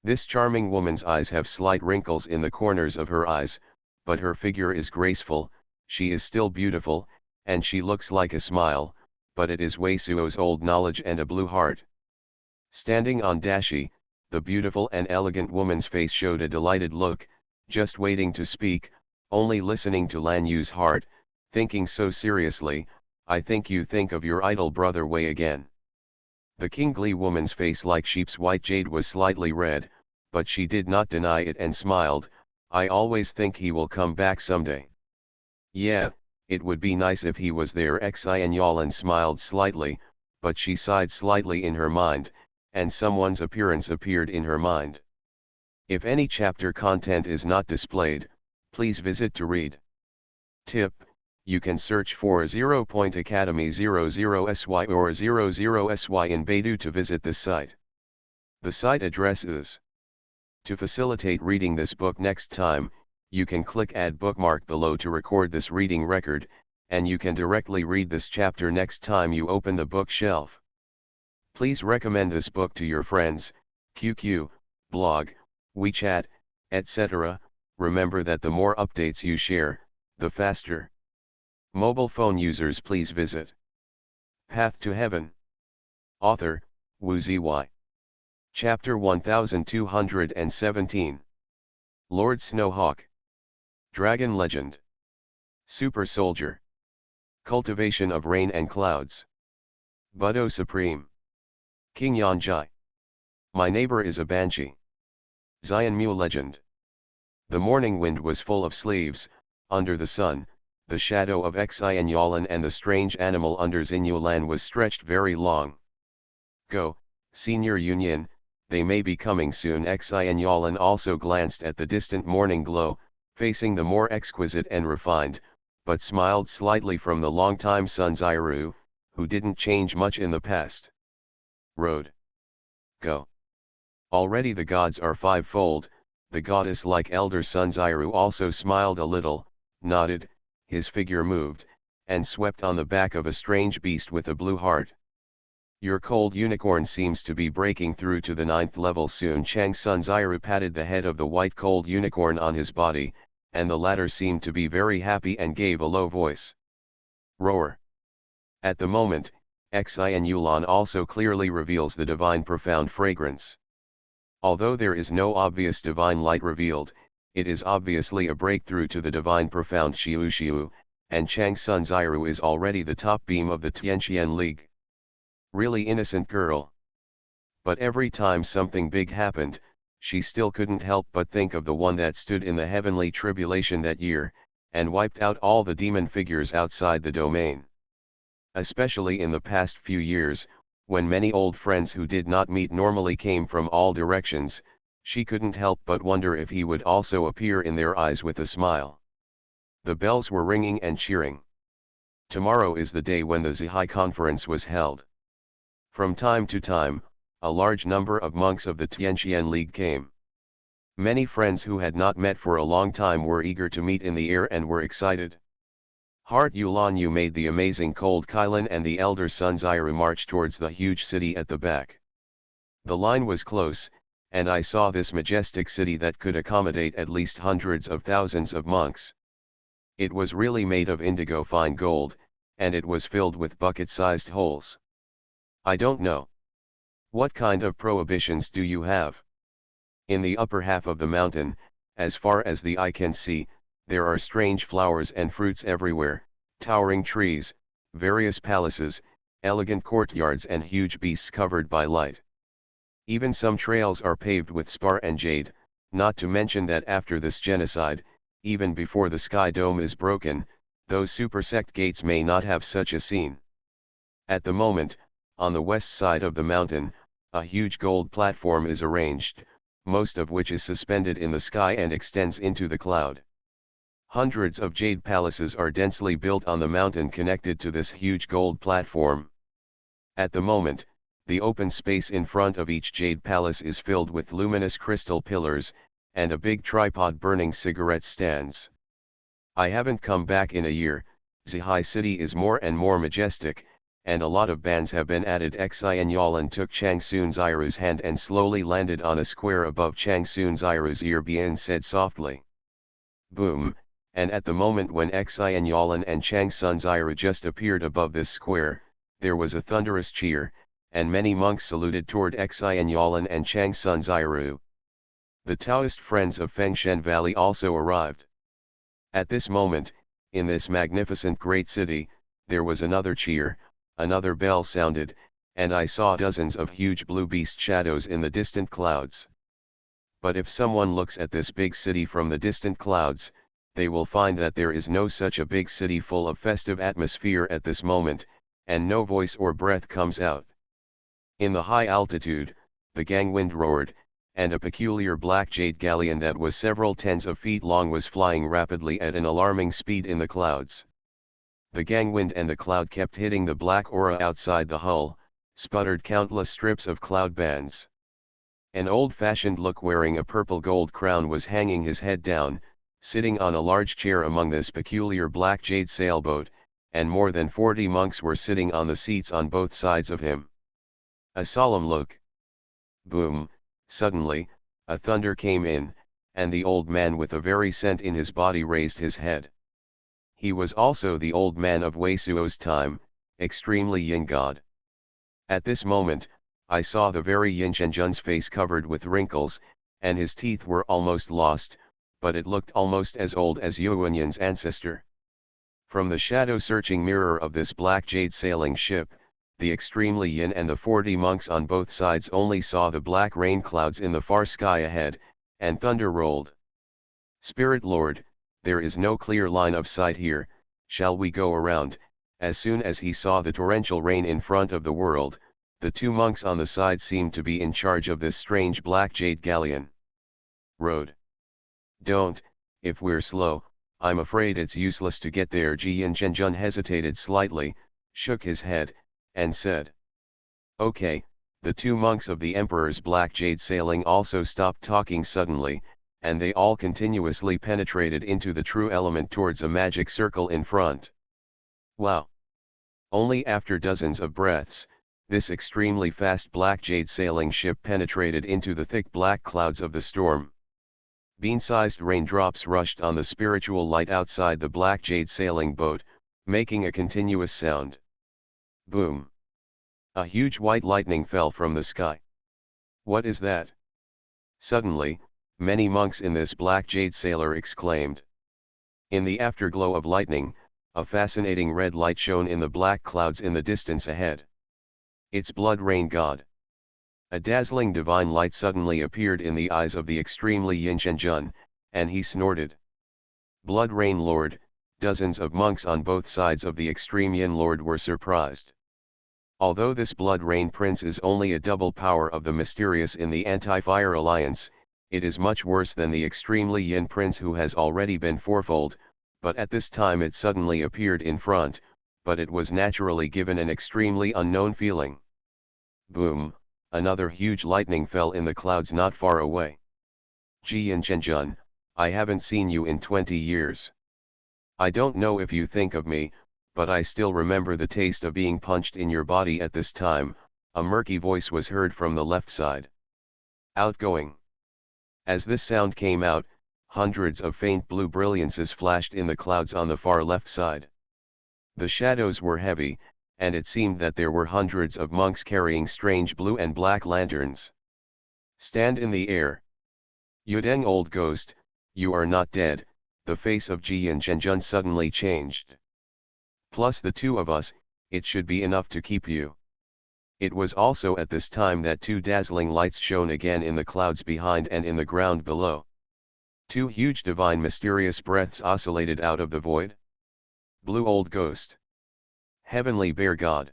This charming woman's eyes have slight wrinkles in the corners of her eyes, but her figure is graceful, she is still beautiful, and she looks like a smile, but it is Wei Suo's old knowledge and a blue heart. Standing on Dashi, the beautiful and elegant woman's face showed a delighted look, just waiting to speak, only listening to Lan Yu's heart, thinking so seriously, I think you think of your idol brother Wei again. The King Gli woman's face, like sheep's white jade, was slightly red, but she did not deny it and smiled, I always think he will come back someday. Yeah, it would be nice if he was there. Xian Yalan smiled slightly, but she sighed slightly in her mind, and someone's appearance appeared in her mind. If any chapter content is not displayed, please visit to read. Tip: you can search for 0.academy00sy or 00sy in Baidu to visit this site. The site address is. To facilitate reading this book next time, you can click Add Bookmark below to record this reading record, and you can directly read this chapter next time you open the bookshelf. Please recommend this book to your friends, QQ, blog, WeChat, etc. Remember that the more updates you share, the faster. Mobile phone users, please visit. Path to Heaven. Author, Wu Ziyi. Chapter 1217. Lord Snowhawk. Dragon Legend. Super soldier. Cultivation of rain and clouds. Buddha supreme. King Yanjai. My neighbor is a banshee. Xianmu legend. The morning wind was full of sleeves, under the sun, the shadow of Xuanhuan and the strange animal under Xuanhuan was stretched very long. Go, Senior Union, they may be coming soon. Xuanhuan also glanced at the distant morning glow, facing the more exquisite and refined, but smiled slightly from the long-time Sun Xiru, who didn't change much in the past. Road. Go. Already the gods are fivefold. The goddess-like elder Sun Xiru also smiled a little, nodded, his figure moved, and swept on the back of a strange beast with a blue heart. Your cold unicorn seems to be breaking through to the 9th level soon. Chang Sun Xiru patted the head of the white cold unicorn on his body, and the latter seemed to be very happy and gave a low voice. Roar. At the moment, Xuanhuan also clearly reveals the divine profound fragrance. Although there is no obvious divine light revealed, it is obviously a breakthrough to the divine profound Xiu Xiu, and Chang Sun Xiru is already the top beam of the Tianqian League. Really innocent girl. But every time something big happened, she still couldn't help but think of the one that stood in the heavenly tribulation that year, and wiped out all the demon figures outside the domain. Especially in the past few years, when many old friends who did not meet normally came from all directions, she couldn't help but wonder if he would also appear in their eyes with a smile. The bells were ringing and cheering. Tomorrow is the day when the Zihai conference was held. From time to time, a large number of monks of the Tianqian League came. Many friends who had not met for a long time were eager to meet in the air and were excited. Hart Yulanyu made the amazing cold Kailan and the elder Sun Xiru march towards the huge city at the back. The line was close, and I saw this majestic city that could accommodate at least hundreds of thousands of monks. It was really made of indigo fine gold, and it was filled with bucket-sized holes. I don't know. What kind of prohibitions do you have? In the upper half of the mountain, as far as the eye can see, there are strange flowers and fruits everywhere, towering trees, various palaces, elegant courtyards and huge beasts covered by light. Even some trails are paved with spar and jade, not to mention that after this genocide, even before the sky dome is broken, those super sect gates may not have such a scene. At the moment, on the west side of the mountain, a huge gold platform is arranged, most of which is suspended in the sky and extends into the cloud. Hundreds of jade palaces are densely built on the mountain connected to this huge gold platform. At the moment, the open space in front of each jade palace is filled with luminous crystal pillars, and a big tripod burning cigarette stands. I haven't come back in a year. Zihai City is more and more majestic, and a lot of bands have been added. Xuanhuan took Chang Sun Xiru's hand and slowly landed on a square above Chang Sun Xiru's ear. Bien said softly. Boom. And at the moment when Xuanhuan and Chang Sun Xiru just appeared above this square, there was a thunderous cheer, and many monks saluted toward Xuanhuan and Chang Sun Xiru. The Taoist friends of Fengshen Valley also arrived. At this moment, in this magnificent great city, there was another cheer, another bell sounded, and I saw dozens of huge blue beast shadows in the distant clouds. But if someone looks at this big city from the distant clouds, they will find that there is no such a big city full of festive atmosphere at this moment, and no voice or breath comes out. In the high altitude, the gangwind roared, and a peculiar black jade galleon that was several tens of feet long was flying rapidly at an alarming speed in the clouds. The gangwind and the cloud kept hitting the black aura outside the hull, sputtered countless strips of cloud bands. An old-fashioned look wearing a purple gold crown was hanging his head down, sitting on a large chair among this peculiar black jade sailboat, and more than 40 monks were sitting on the seats on both sides of him. A solemn look. Boom, suddenly, a thunder came in, and the old man with a very scent in his body raised his head. He was also the old man of Wei Suo's time, extremely yin god. At this moment, I saw the very Yin Shenjun's face covered with wrinkles, and his teeth were almost lost, but it looked almost as old as Yuanyan's ancestor. From the shadow-searching mirror of this black jade sailing ship, the extremely yin and the 40 monks on both sides only saw the black rain clouds in the far sky ahead, and thunder rolled. "Spirit Lord, there is no clear line of sight here, shall we go around?" As soon as he saw the torrential rain in front of the world, the 2 monks on the side seemed to be in charge of this strange black jade galleon. "Road. Don't, if we're slow, I'm afraid it's useless to get there." Jian Zhenjun hesitated slightly, shook his head, and said, "Okay." The 2 monks of the Emperor's black jade sailing also stopped talking suddenly, and they all continuously penetrated into the true element towards a magic circle in front. Wow! Only after dozens of breaths, this extremely fast black jade sailing ship penetrated into the thick black clouds of the storm. Bean-sized raindrops rushed on the spiritual light outside the black jade sailing boat, making a continuous sound. Boom! A huge white lightning fell from the sky. "What is that?" Suddenly, many monks in this black jade sailor exclaimed. In the afterglow of lightning, a fascinating red light shone in the black clouds in the distance ahead. "It's Blood Rain God." A dazzling divine light suddenly appeared in the eyes of the extremely Yin Zhenjun, and he snorted. "Blood Rain Lord." Dozens of monks on both sides of the extreme Yin Lord were surprised. Although this Blood Rain Prince is only a double power of the mysterious in the Anti-Fire Alliance, it is much worse than the extremely Yin Prince who has already been fourfold, but at this time it suddenly appeared in front, but it was naturally given an extremely unknown feeling. Boom! Another huge lightning fell in the clouds not far away. "Jian Zhenjun, I haven't seen you in 20 years. I don't know if you think of me, but I still remember the taste of being punched in your body at this time." A murky voice was heard from the left side. "Outgoing." As this sound came out, hundreds of faint blue brilliances flashed in the clouds on the far left side. The shadows were heavy, and it seemed that there were hundreds of monks carrying strange blue and black lanterns. "Stand in the air. Yudeng old ghost, you are not dead." The face of Jian Zhenjun suddenly changed. "Plus the 2 of us, it should be enough to keep you." It was also at this time that 2 dazzling lights shone again in the clouds behind and in the ground below. 2 huge divine mysterious breaths oscillated out of the void. "Blue old ghost. Heavenly bear god."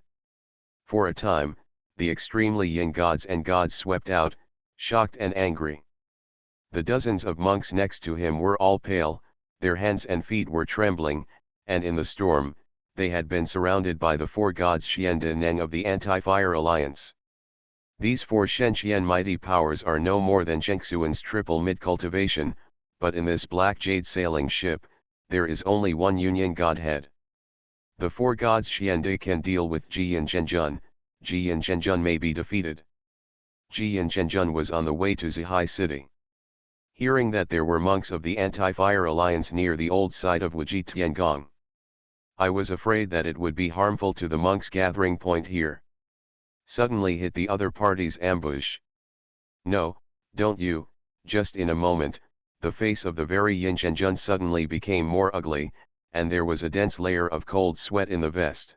For a time, the extremely yin gods and gods swept out, shocked and angry. The dozens of monks next to him were all pale, their hands and feet were trembling, and in the storm, they had been surrounded by the 4 gods Xian De Neng of the Anti-Fire Alliance. These 4 Shenqian mighty powers are no more than Zhengxuan's triple mid-cultivation, but in this black jade sailing ship, there is only one union godhead. The 4 gods Xian De can deal with Jian Zhenjun. Jian Zhenjun may be defeated. Jian Zhenjun was on the way to Zihai City. Hearing that there were monks of the Anti-Fire Alliance near the old site of Wuji Tiangong, I was afraid that it would be harmful to the monks' gathering point here. Suddenly hit the other party's ambush. "No, don't you." Just in a moment, the face of the very Yin Zhenjun suddenly became more ugly, and there was a dense layer of cold sweat in the vest.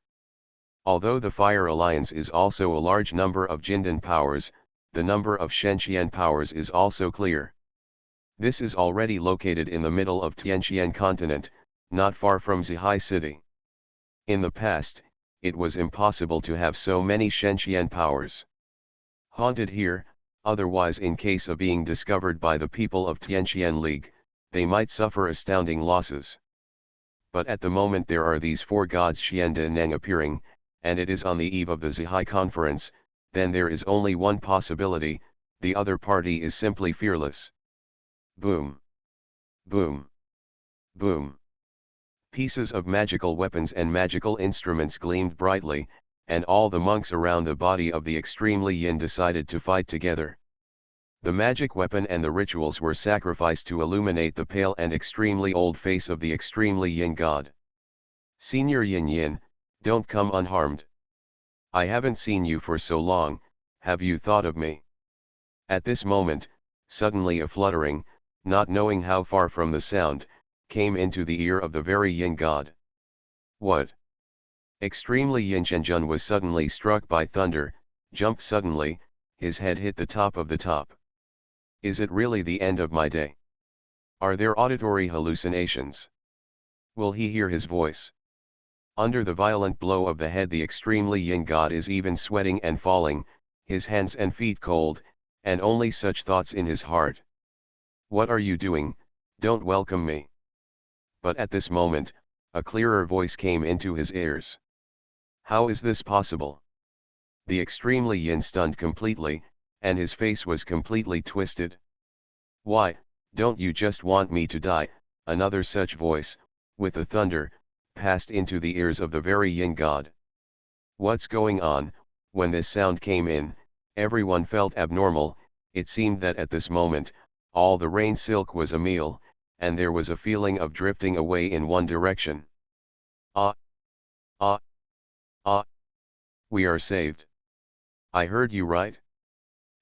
Although the Fire Alliance is also a large number of Jindan powers, the number of Shenqian powers is also clear. This is already located in the middle of Tianqian continent, not far from Zihai City. In the past, it was impossible to have so many Shenqian powers haunted here, otherwise in case of being discovered by the people of Tianqian League, they might suffer astounding losses. But at the moment there are these 4 gods Xian De Neng appearing, and it is on the eve of the Zihai conference, then there is only one possibility: the other party is simply fearless. Boom! Boom! Boom! Pieces of magical weapons and magical instruments gleamed brightly, and all the monks around the body of the extremely yin decided to fight together. The magic weapon and the rituals were sacrificed to illuminate the pale and extremely old face of the extremely yin god. "Senior Yin Yin, don't come unharmed. I haven't seen you for so long, have you thought of me?" At this moment, suddenly a fluttering, not knowing how far from the sound, came into the ear of the very yin god. What? Extremely Yin Zhenjun was suddenly struck by thunder, jumped suddenly, his head hit the top of the top. Is it really the end of my day? Are there auditory hallucinations? Will he hear his voice? Under the violent blow of the head, the extremely Yin god is even sweating and falling, his hands and feet cold, and only such thoughts in his heart. What are you doing? Don't welcome me. But at this moment, a clearer voice came into his ears. How is this possible? The extremely Yin stunned completely, and his face was completely twisted. Why, don't you just want me to die? Another such voice, with the thunder, passed into the ears of the very Yin god. What's going on? When this sound came in, everyone felt abnormal. It seemed that at this moment, all the rain silk was a meal, and there was a feeling of drifting away in one direction. Ah! Ah! Ah! We are saved. I heard you right.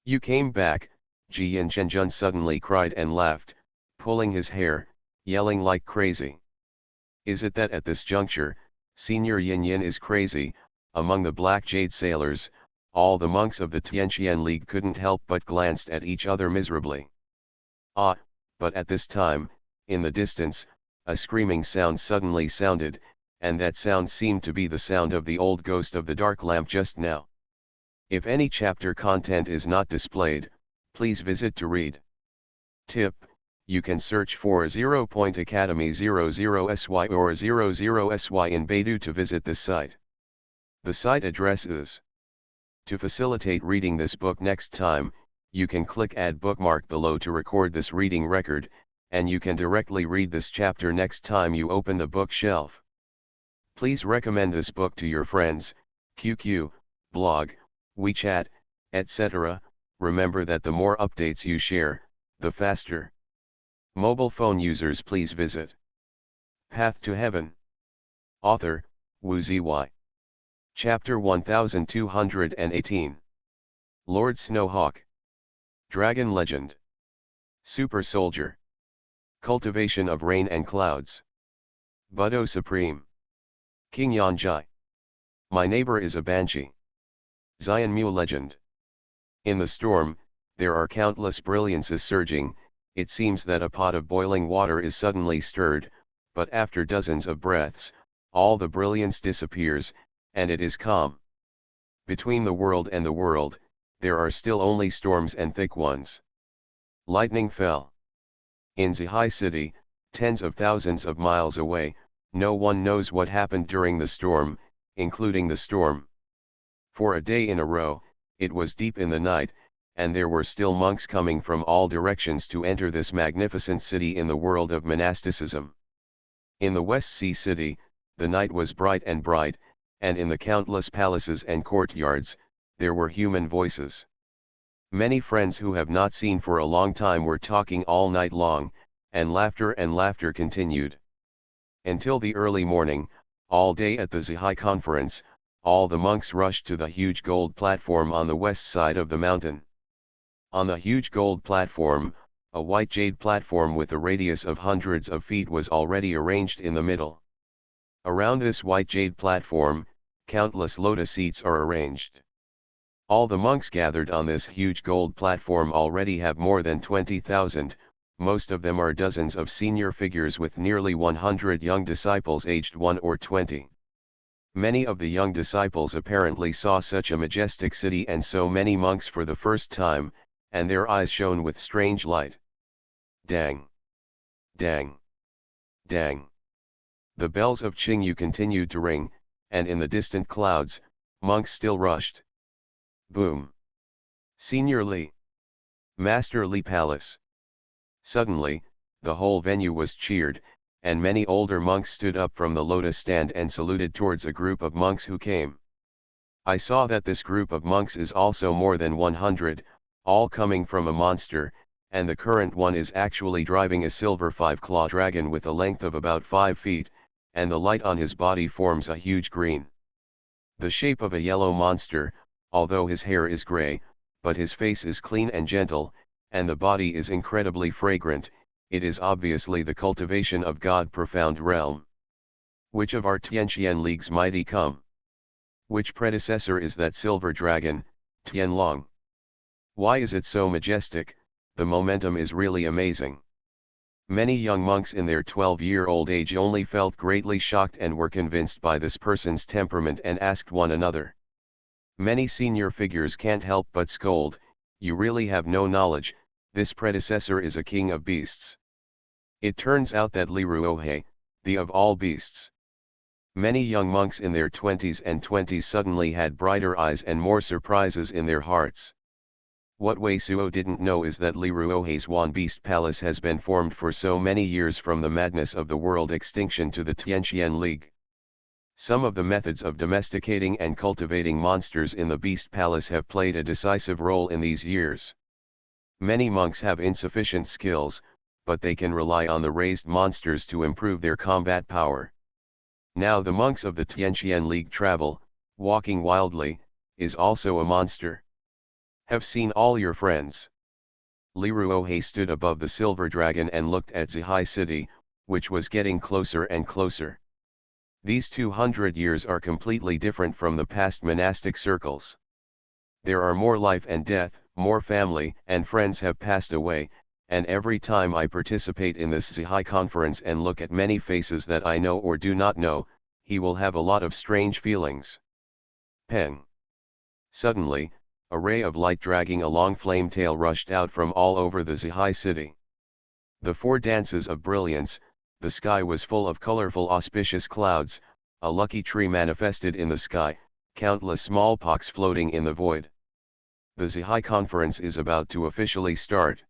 You came back, Ji Yin Zhenjun suddenly cried and laughed, pulling his hair, yelling like crazy. Is it that at this juncture, Senior Yin Yin is crazy? Among the Black Jade sailors, all the monks of the Tianqian League couldn't help but glanced at each other miserably. Ah, but at this time, in the distance, a screaming sound suddenly sounded, and that sound seemed to be the sound of the old ghost of the dark lamp just now. If any chapter content is not displayed, please visit to read. Tip: you can search for 0.academy00sy or 00sy in Baidu to visit this site. The site address is. To facilitate reading this book next time, you can click Add Bookmark below to record this reading record, and you can directly read this chapter next time you open the bookshelf. Please recommend this book to your friends, QQ, blog, WeChat, etc. Remember that the more updates you share, the faster. Mobile phone users, please visit. Path to Heaven. Author, Wu Ziyi. Chapter 1218. Lord Snowhawk. Dragon Legend. Super Soldier. Cultivation of Rain and Clouds. Buddha Supreme. King Yanjai. My neighbor is a banshee. Xianmu Legend. In the storm, there are countless brilliances surging. It seems that a pot of boiling water is suddenly stirred, but after dozens of breaths, all the brilliance disappears, and it is calm. Between the world and the world, there are still only storms and thick ones. Lightning fell. In Zhai City, tens of thousands of miles away, no one knows what happened during the storm, including the storm. For a day in a row, it was deep in the night, and there were still monks coming from all directions to enter this magnificent city in the world of monasticism. In the West Sea City, the night was bright, and in the countless palaces and courtyards, there were human voices. Many friends who have not seen for a long time were talking all night long, and laughter continued. Until the early morning, all day at the Zhai conference, all the monks rushed to the huge gold platform on the west side of the mountain. On the huge gold platform, a white jade platform with a radius of hundreds of feet was already arranged in the middle. Around this white jade platform, countless lotus seats are arranged. All the monks gathered on this huge gold platform already have more than 20,000, most of them are dozens of senior figures with nearly 100 young disciples aged 1 or 20. Many of the young disciples apparently saw such a majestic city and so many monks for the first time, and their eyes shone with strange light. Dang! Dang! Dang! The bells of Qingyu continued to ring, and in the distant clouds, monks still rushed. Boom! Senior Li! Master Li Palace! Suddenly, the whole venue was cheered, and many older monks stood up from the lotus stand and saluted towards a group of monks who came. I saw that this group of monks is also more than 100, all coming from a monster, and the current one is actually driving a silver 5-claw dragon with a length of about 5 feet, and the light on his body forms a huge green. The shape of a yellow monster, although his hair is gray, but his face is clean and gentle, and the body is incredibly fragrant. It is obviously the cultivation of God profound realm. Which of our Tianqian leagues might he come? Which predecessor is that silver dragon, Tianlong? Why is it so majestic? The momentum is really amazing. Many young monks in their 12-year-old age only felt greatly shocked and were convinced by this person's temperament and asked one another. Many senior figures can't help but scold, "You really have no knowledge, this predecessor is a king of beasts." It turns out that Li Ruohe, the of all beasts. Many young monks in their 20s suddenly had brighter eyes and more surprises in their hearts. What Wei Suo didn't know is that Li Ruohe's Wan Beast Palace has been formed for so many years, from the madness of the world extinction to the Tianqian League. Some of the methods of domesticating and cultivating monsters in the Beast Palace have played a decisive role in these years. Many monks have insufficient skills, but they can rely on the raised monsters to improve their combat power. Now the monks of the Tianqian League travel, walking wildly, is also a monster. Have seen all your friends. Li Ruohe stood above the silver dragon and looked at Zhai City, which was getting closer and closer. These 200 years are completely different from the past monastic circles. There are more life and death, more family and friends have passed away, and every time I participate in this Zhai conference and look at many faces that I know or do not know, he will have a lot of strange feelings. Peng. Suddenly, a ray of light dragging a long flame tail rushed out from all over the Zhai city. The four dances of brilliance, the sky was full of colorful auspicious clouds, a lucky tree manifested in the sky, countless smallpox floating in the void. The Zhai conference is about to officially start.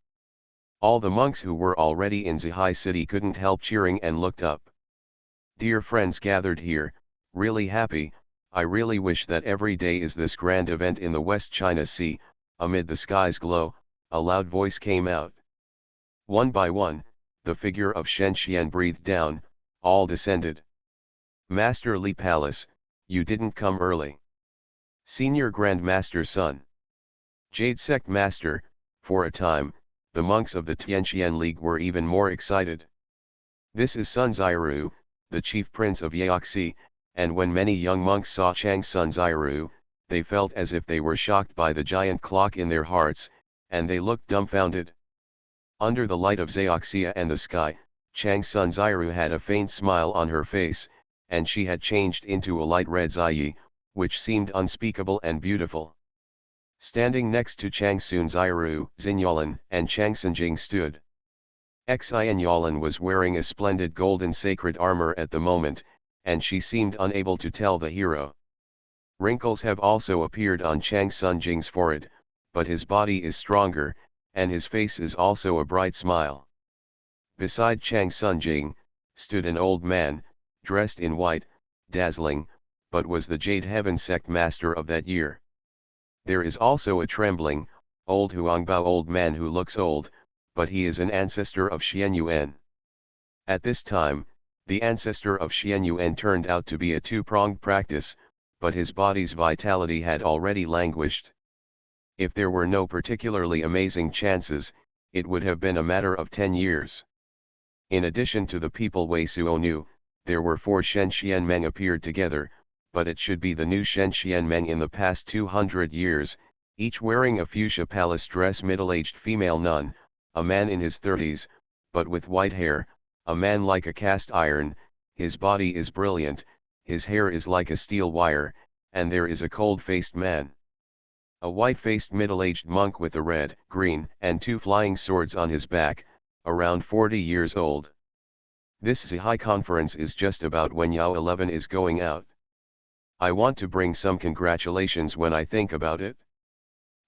All the monks who were already in Zhai city couldn't help cheering and looked up. Dear friends gathered here, really happy, I really wish that every day is this grand event in the West China Sea. Amid the sky's glow, a loud voice came out. One by one, the figure of Shen Xian breathed down, all descended. Master Li Palace, you didn't come early. Senior Grand Master Sun. Jade Sect Master, for a time, the monks of the Tianqian League were even more excited. This is Sun Zairu, the chief prince of Yaoxi, and when many young monks saw Chang Sun Zairu, they felt as if they were shocked by the giant clock in their hearts, and they looked dumbfounded. Under the light of Zhaoxia and the sky, Chang Sun Zairu had a faint smile on her face, and she had changed into a light red Zaiyi, which seemed unspeakable and beautiful. Standing next to Chang Sun Zairu, Xinyalan and Chang Sunjing stood. Xinyalan was wearing a splendid golden sacred armor at the moment, and she seemed unable to tell the hero. Wrinkles have also appeared on Chang Sunjing's forehead, but his body is stronger, and his face is also a bright smile. Beside Chang Sunjing, stood an old man, dressed in white, dazzling, but was the Jade Heaven sect master of that year. There is also a trembling, old Huangbao old man who looks old, but he is an ancestor of Xuanhuan. At this time, the ancestor of Xuanhuan turned out to be a two-pronged practice, but his body's vitality had already languished. If there were no particularly amazing chances, it would have been a matter of 10 years. In addition to the people Wei Suo knew, there were 4 Shen Xian Meng appeared together, but it should be the new Shen Xian Meng in the past 200 years, each wearing a fuchsia palace dress, middle-aged female nun, a man in his 30s, but with white hair, a man like a cast iron, his body is brilliant, his hair is like a steel wire, and there is a cold-faced man. A white-faced middle-aged monk with a red, green, and 2 flying swords on his back, around 40 years old. This Zhai conference is just about when Yao 11 is going out. I want to bring some congratulations when I think about it.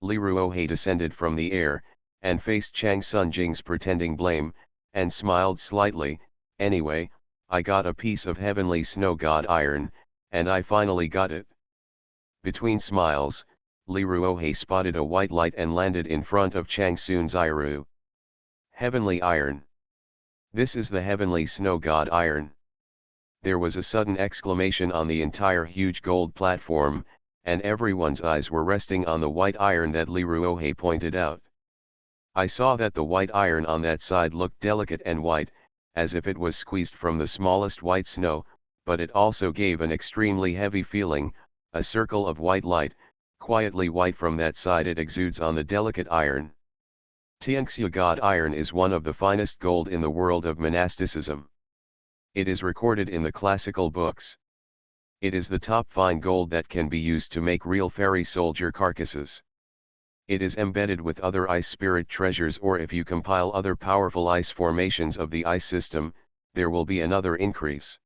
Li Ruohe descended from the air, and faced Chang Sunjing's pretending blame, and smiled slightly. Anyway, I got a piece of heavenly snow god iron, and I finally got it. Between smiles, Li Ruohe spotted a white light and landed in front of Chang Sun Zairu. Heavenly iron. This is the heavenly snow god iron. There was a sudden exclamation on the entire huge gold platform, and everyone's eyes were resting on the white iron that Li Ruohe pointed out. I saw that the white iron on that side looked delicate and white, as if it was squeezed from the smallest white snow, but it also gave an extremely heavy feeling, a circle of white light, quietly white from that side it exudes on the delicate iron. Tianxia God iron is one of the finest gold in the world of monasticism. It is recorded in the classical books. It is the top fine gold that can be used to make real fairy soldier carcasses. It is embedded with other ice spirit treasures, or if you compile other powerful ice formations of the ice system, there will be another increase.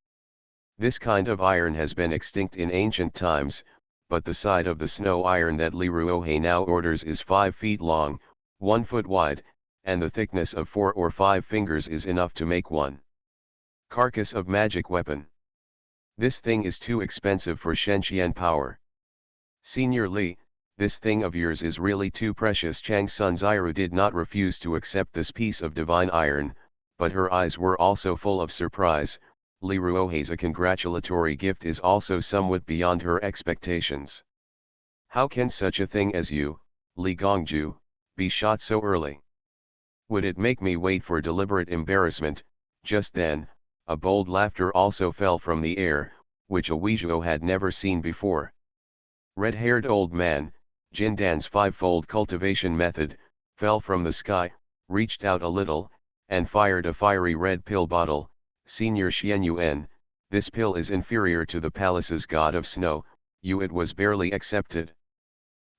This kind of iron has been extinct in ancient times, but the side of the snow iron that Li Ruohe now orders is 5 feet long, 1 foot wide, and the thickness of 4 or 5 fingers is enough to make one carcass of magic weapon. This thing is too expensive for Shenqian power. Senior Li, this thing of yours is really too precious. Chang Sun Ziru did not refuse to accept this piece of divine iron, but her eyes were also full of surprise. Li Ruohe's a congratulatory gift is also somewhat beyond her expectations. How can such a thing as you, Li Gongju, be shot so early? Would it make me wait for deliberate embarrassment? Just then, a bold laughter also fell from the air, which a Weizhuo had never seen before. Red-haired old man, Jin Dan's five-fold cultivation method, fell from the sky, reached out a little, and fired a fiery red pill bottle. Senior Xuanhuan, this pill is inferior to the palace's god of snow, it was barely accepted.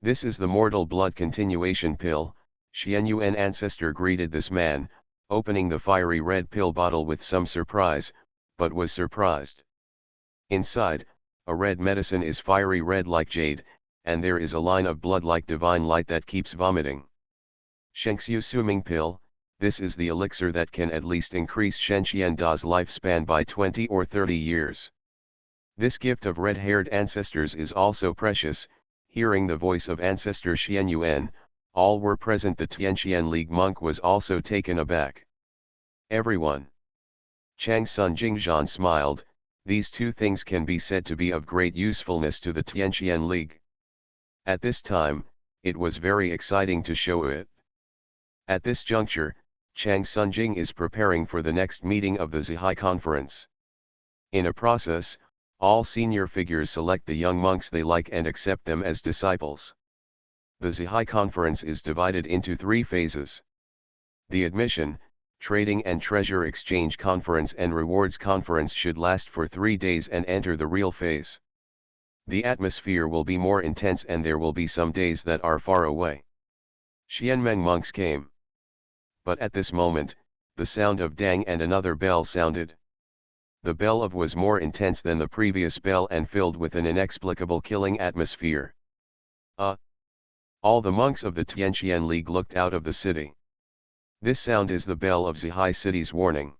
This is the mortal blood continuation pill. Xuanhuan ancestor greeted this man, opening the fiery red pill bottle with some surprise, but was surprised. Inside, a red medicine is fiery red like jade, and there is a line of blood like divine light that keeps vomiting. Shengxiu Suming pill, this is the elixir that can at least increase Shenqian Da's lifespan by 20 or 30 years. This gift of red-haired ancestors is also precious. Hearing the voice of ancestor Xuanhuan, all were present. The Tianqian League monk was also taken aback. Everyone. Chang Sun Jingzhan smiled. These two things can be said to be of great usefulness to the Tianqian League. At this time, it was very exciting to show it. At this juncture, Chang Sunjing is preparing for the next meeting of the Zihai conference. In a process, all senior figures select the young monks they like and accept them as disciples. The Zihai conference is divided into 3 phases. The admission, trading and treasure exchange conference and rewards conference should last for 3 days and enter the real phase. The atmosphere will be more intense and there will be some days that are far away. Xianmeng monks came. But at this moment, the sound of dang and another bell sounded. The bell of was more intense than the previous bell and filled with an inexplicable killing atmosphere. All the monks of the Tianqian League looked out of the city. This sound is the bell of Zihai City's warning.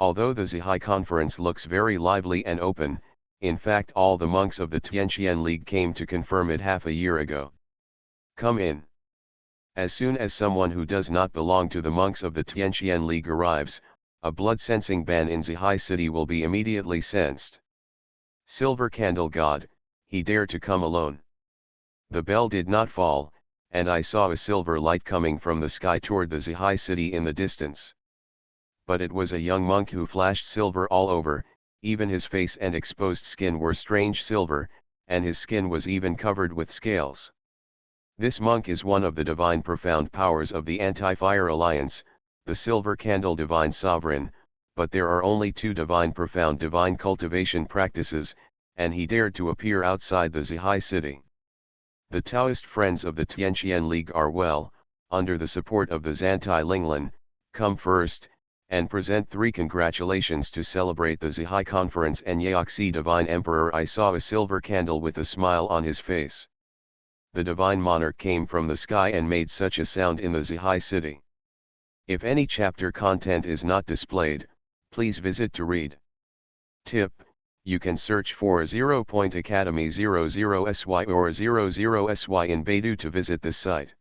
Although the Zihai conference looks very lively and open, in fact all the monks of the Tianqian League came to confirm it half a year ago. Come in. As soon as someone who does not belong to the monks of the Tianqian League arrives, a blood-sensing ban in Zihai City will be immediately sensed. Silver Candle God, he dared to come alone. The bell did not fall, and I saw a silver light coming from the sky toward the Zihai City in the distance. But it was a young monk who flashed silver all over, even his face and exposed skin were strange silver, and his skin was even covered with scales. This monk is one of the divine profound powers of the Anti-Fire Alliance, the Silver Candle Divine Sovereign, but there are only 2 divine profound divine cultivation practices, and he dared to appear outside the Zihai City. The Taoist friends of the Tianqian League are well, under the support of the Zantai Linglan, come first, and present 3 congratulations to celebrate the Zihai conference and Yaoxi Divine Emperor. I saw a silver candle with a smile on his face. The divine monarch came from the sky and made such a sound in the Zihai City. If any chapter content is not displayed, please visit to read. Tip: you can search for 0.academy00sy or 00sy in Baidu to visit this site.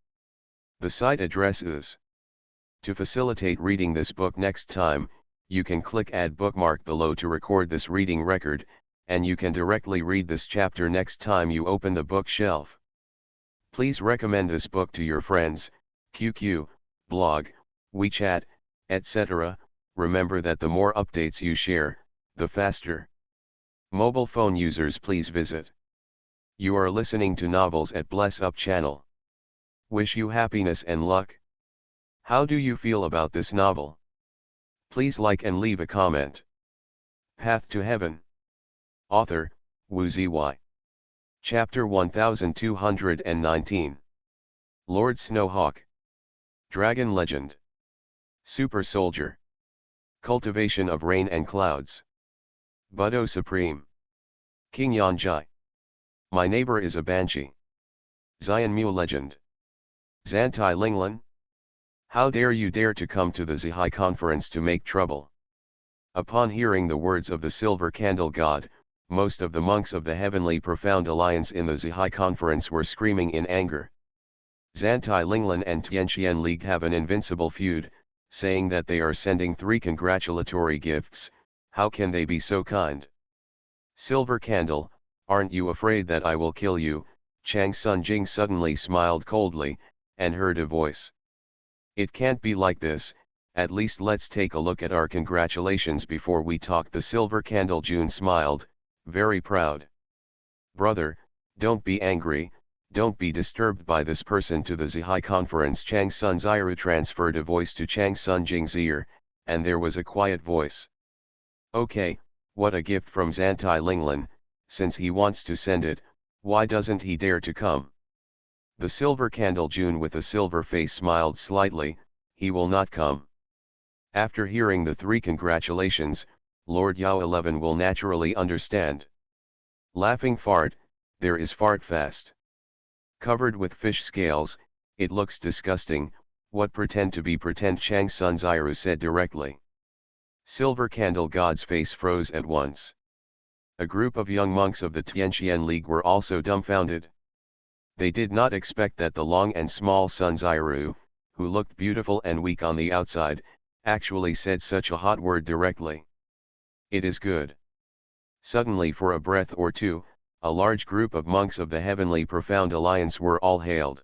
The site address is. To facilitate reading this book next time, you can click Add Bookmark below to record this reading record, and you can directly read this chapter next time you open the bookshelf. Please recommend this book to your friends, QQ, blog, WeChat, etc. Remember that the more updates you share, the faster. Mobile phone users, please visit. You are listening to Novels at Bless Up channel. Wish you happiness and luck. How do you feel about this novel? Please like and leave a comment. Path to Heaven. Author, Xuanhuan. Chapter 1219. Lord Snowhawk. Dragon Legend. Super Soldier. Cultivation of Rain and Clouds. Budo Supreme. King Yanjai. My neighbor is a banshee. Xianmu Legend. Zantai Linglan. How dare you dare to come to the Zihai conference to make trouble? Upon hearing the words of the Silver Candle God, most of the monks of the Heavenly Profound Alliance in the Zihai conference were screaming in anger. Zantai Linglan and Tianqian League have an invincible feud, saying that they are sending 3 congratulatory gifts. How can they be so kind? Silver Candle, aren't you afraid that I will kill you? Chang Sun Jing suddenly smiled coldly, and heard a voice. It can't be like this, at least let's take a look at our congratulations before we talk. The Silver Candle June smiled, very proud. Brother, don't be angry, don't be disturbed by this person. To the Zihai conference, Chang Sun Ziru transferred a voice to Chang Sun Jing's ear, and there was a quiet voice. Okay, what a gift from Zantai Linglan, since he wants to send it, why doesn't he dare to come? The Silver Candle June with a silver face smiled slightly, he will not come. After hearing the 3 congratulations, Lord Yao 11 will naturally understand. Laughing fart, there is fart fast. Covered with fish scales, it looks disgusting, what pretend to be pretend? Chang Sun Ziru said directly. Silver Candle God's face froze at once. A group of young monks of the Tianqian League were also dumbfounded. They did not expect that the long and small Sun Ziru, who looked beautiful and weak on the outside, actually said such a hot word directly. It is good. Suddenly, for a breath or two, a large group of monks of the Heavenly Profound Alliance were all hailed.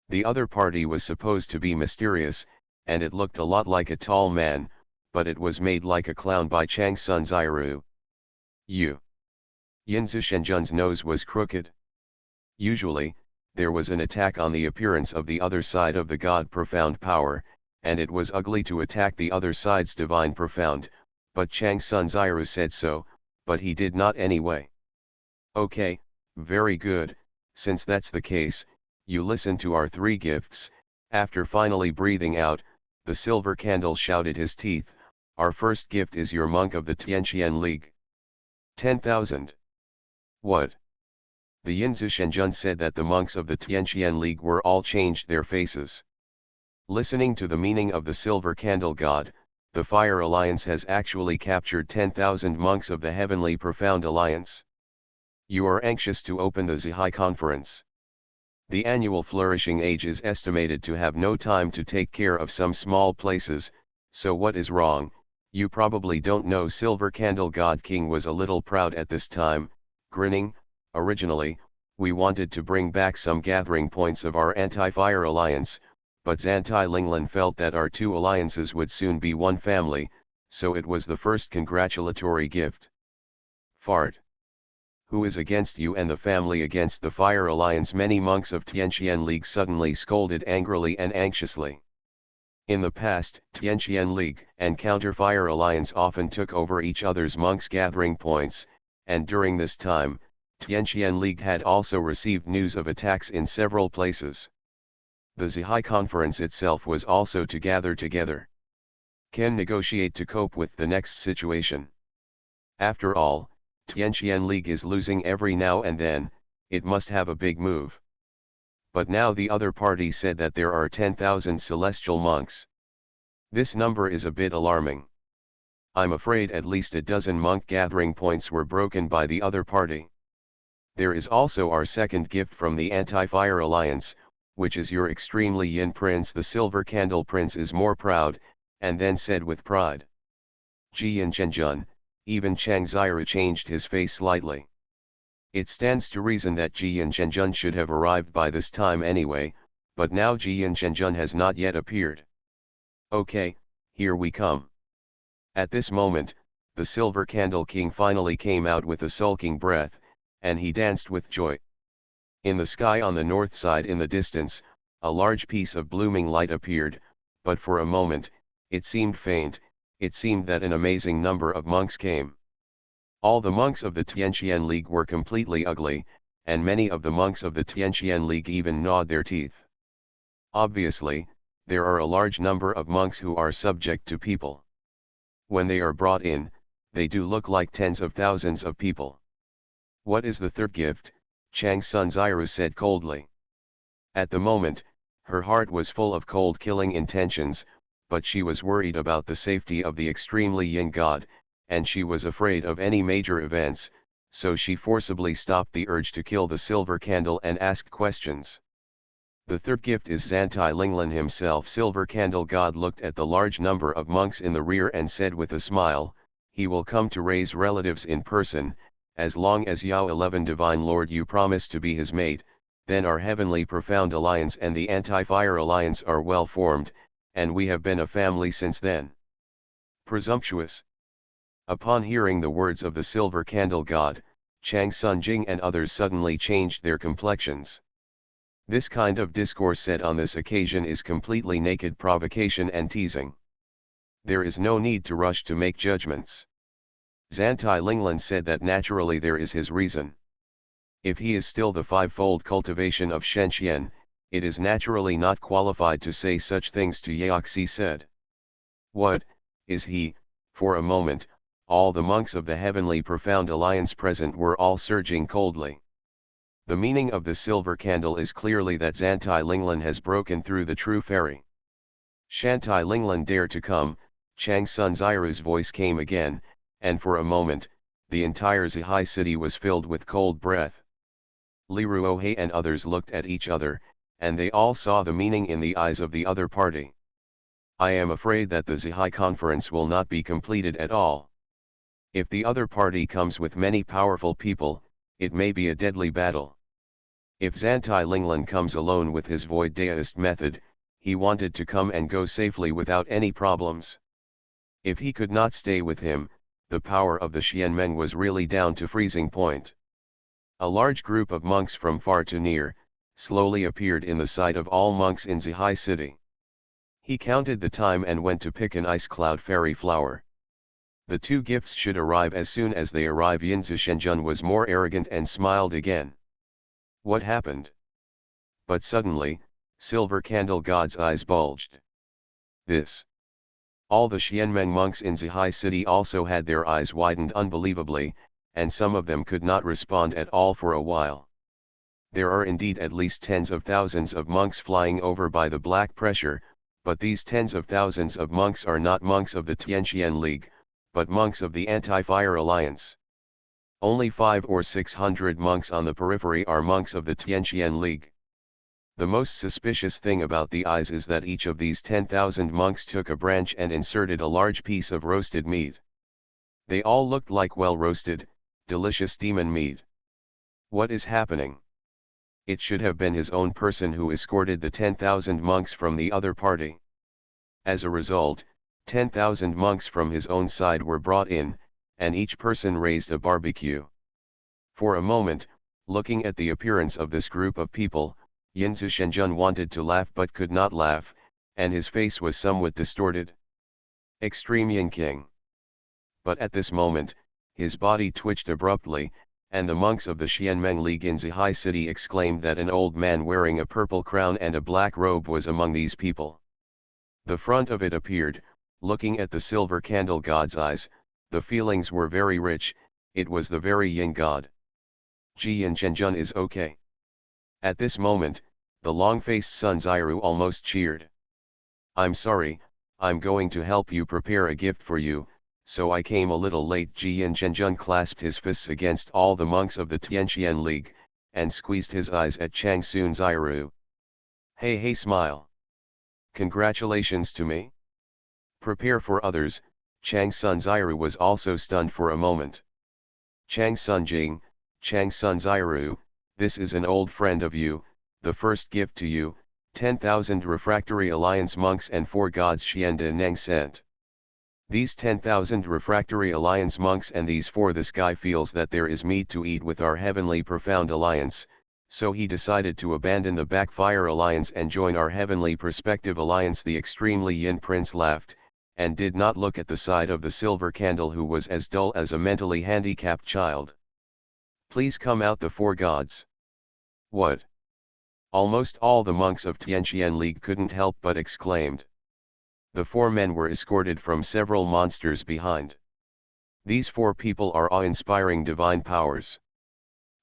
The other party was supposed to be mysterious, and it looked a lot like a tall man, but it was made like a clown by Chang Sun Ziru. Yinzi Shenjun's nose was crooked. Usually, there was an attack on the appearance of the other side of the God Profound Power, and it was ugly to attack the other side's Divine Profound, but Chang Sun Ziru said so, but he did not anyway. Okay, very good, since that's the case, you listen to our 3 gifts. After finally breathing out, the Silver Candle shouted his teeth, our first gift is your monk of the Tianqian League. 10,000. What? The Yinzi Shenjun said that the monks of the Tianqian League were all changed their faces. Listening to the meaning of the Silver Candle God, the Fire Alliance has actually captured 10,000 monks of the Heavenly Profound Alliance. You are anxious to open the Zihai conference. The annual flourishing age is estimated to have no time to take care of some small places, so what is wrong? You probably don't know. Silver Candle God King was a little proud at this time, grinning. Originally, we wanted to bring back some gathering points of our anti-fire alliance, but Zantai Linglan felt that our 2 alliances would soon be one family, so it was the first congratulatory gift. Fart. Who is against you and the family against the Fire Alliance? Many monks of Tianqian League suddenly scolded angrily and anxiously. In the past, Tianqian League and Counter Fire Alliance often took over each other's monks' gathering points, and during this time, Tianqian League had also received news of attacks in several places. The Zihai conference itself was also to gather together. Can negotiate to cope with the next situation. After all, Tianqian League is losing every now and then, it must have a big move. But now the other party said that there are 10,000 celestial monks. This number is a bit alarming. I'm afraid at least a dozen monk gathering points were broken by the other party. There is also our second gift from the Anti-Fire Alliance, which is your extremely yin prince. The Silver Candle Prince is more proud, and then said with pride. Ji Yin Zhenjun, even Chang Ziru changed his face slightly. It stands to reason that Ji Yin Zhenjun should have arrived by this time anyway, but now Ji Yin Zhenjun has not yet appeared. Okay, here we come. At this moment, the Silver Candle King finally came out with a sulking breath, and he danced with joy. In the sky on the north side in the distance, a large piece of blooming light appeared, but for a moment, it seemed faint. It seemed that an amazing number of monks came. All the monks of the Tianqian League were completely ugly, and many of the monks of the Tianqian League even gnawed their teeth. Obviously, there are a large number of monks who are subject to people. When they are brought in, they do look like tens of thousands of people. What is the third gift? Chang Sun Ziru said coldly. At the moment, her heart was full of cold killing intentions, but she was worried about the safety of the extremely young god, and she was afraid of any major events, so she forcibly stopped the urge to kill the silver candle and asked questions. The third gift is Zantai Linglan himself. Silver Candle God looked at the large number of monks in the rear and said with a smile, he will come to raise relatives in person, as long as Yao 11 Divine Lord you promise to be his mate, then our heavenly profound alliance and the anti-fire alliance are well formed, and we have been a family since then. Presumptuous. Upon hearing the words of the Silver Candle God, Chang Sun Jing and others suddenly changed their complexions. This kind of discourse said on this occasion is completely naked provocation and teasing. There is no need to rush to make judgments. Zantai Linglan said that naturally there is his reason. If he is still the fivefold cultivation of Shenxian, it is naturally not qualified to say such things to Yaoxi said. What, is he? For a moment, all the monks of the Heavenly Profound Alliance present were all surging coldly. The meaning of the silver candle is clearly that Zantai Linglan has broken through the true fairy. Shantai Linglan dare to come, Chang Sun Ziru's voice came again, and for a moment, the entire Zihai city was filled with cold breath. Li Ruohe and others looked at each other, and they all saw the meaning in the eyes of the other party. I am afraid that the Zihai conference will not be completed at all. If the other party comes with many powerful people, it may be a deadly battle. If Zantai Linglan comes alone with his void deist method, he wanted to come and go safely without any problems. If he could not stay with him, the power of the Xianmeng was really down to freezing point. A large group of monks from far to near, slowly appeared in the sight of all monks in Zihai city. He counted the time and went to pick an ice cloud fairy flower. The two gifts should arrive as soon as they arrive. Yinzi Shenjun was more arrogant and smiled again. What happened? But suddenly, Silver Candle God's eyes bulged. This. All the Xianmeng monks in Zihai city also had their eyes widened unbelievably, and some of them could not respond at all for a while. There are indeed at least tens of thousands of monks flying over by the black pressure, but these tens of thousands of monks are not monks of the Tianqian League, but monks of the Anti-Fire Alliance. Only 500 or 600 monks on the periphery are monks of the Tianqian League. The most suspicious thing about the eyes is that each of these 10,000 monks took a branch and inserted a large piece of roasted meat. They all looked like well-roasted, delicious demon meat. What is happening? It should have been his own person who escorted the 10,000 monks from the other party. As a result, 10,000 monks from his own side were brought in, and each person raised a barbecue. For a moment, looking at the appearance of this group of people, Yinzi Shenjun wanted to laugh but could not laugh, and his face was somewhat distorted. Extreme Yin King. But at this moment, his body twitched abruptly, and the monks of the Xianmeng League in Zihai city exclaimed that an old man wearing a purple crown and a black robe was among these people. The front of it appeared, looking at the silver candle god's eyes, the feelings were very rich, it was the very yin god. Ji and Zhenjun is okay. At this moment, the long-faced Sun Ziru almost cheered. I'm sorry, I'm going to help you prepare a gift for you, so I came a little late. Ji and Zhenjun clasped his fists against all the monks of the Tianqian League, and squeezed his eyes at Chang Sun Ziru. Hey smile. Congratulations to me? Prepare for others. Chang Sun Ziru was also stunned for a moment. Chang Sun Jing, Chang Sun Ziru, this is an old friend of you, the first gift to you, 10,000 refractory alliance monks and 4 gods Xian De Neng sent. These 10,000 refractory alliance monks and these for this guy feels that there is meat to eat with our heavenly profound alliance, so he decided to abandon the backfire alliance and join our heavenly perspective alliance. The extremely yin prince laughed, and did not look at the side of the silver candle who was as dull as a mentally handicapped child. Please come out the four gods. What? Almost all the monks of Tianqian League couldn't help but exclaimed. The four men were escorted from several monsters behind. These four people are awe-inspiring divine powers.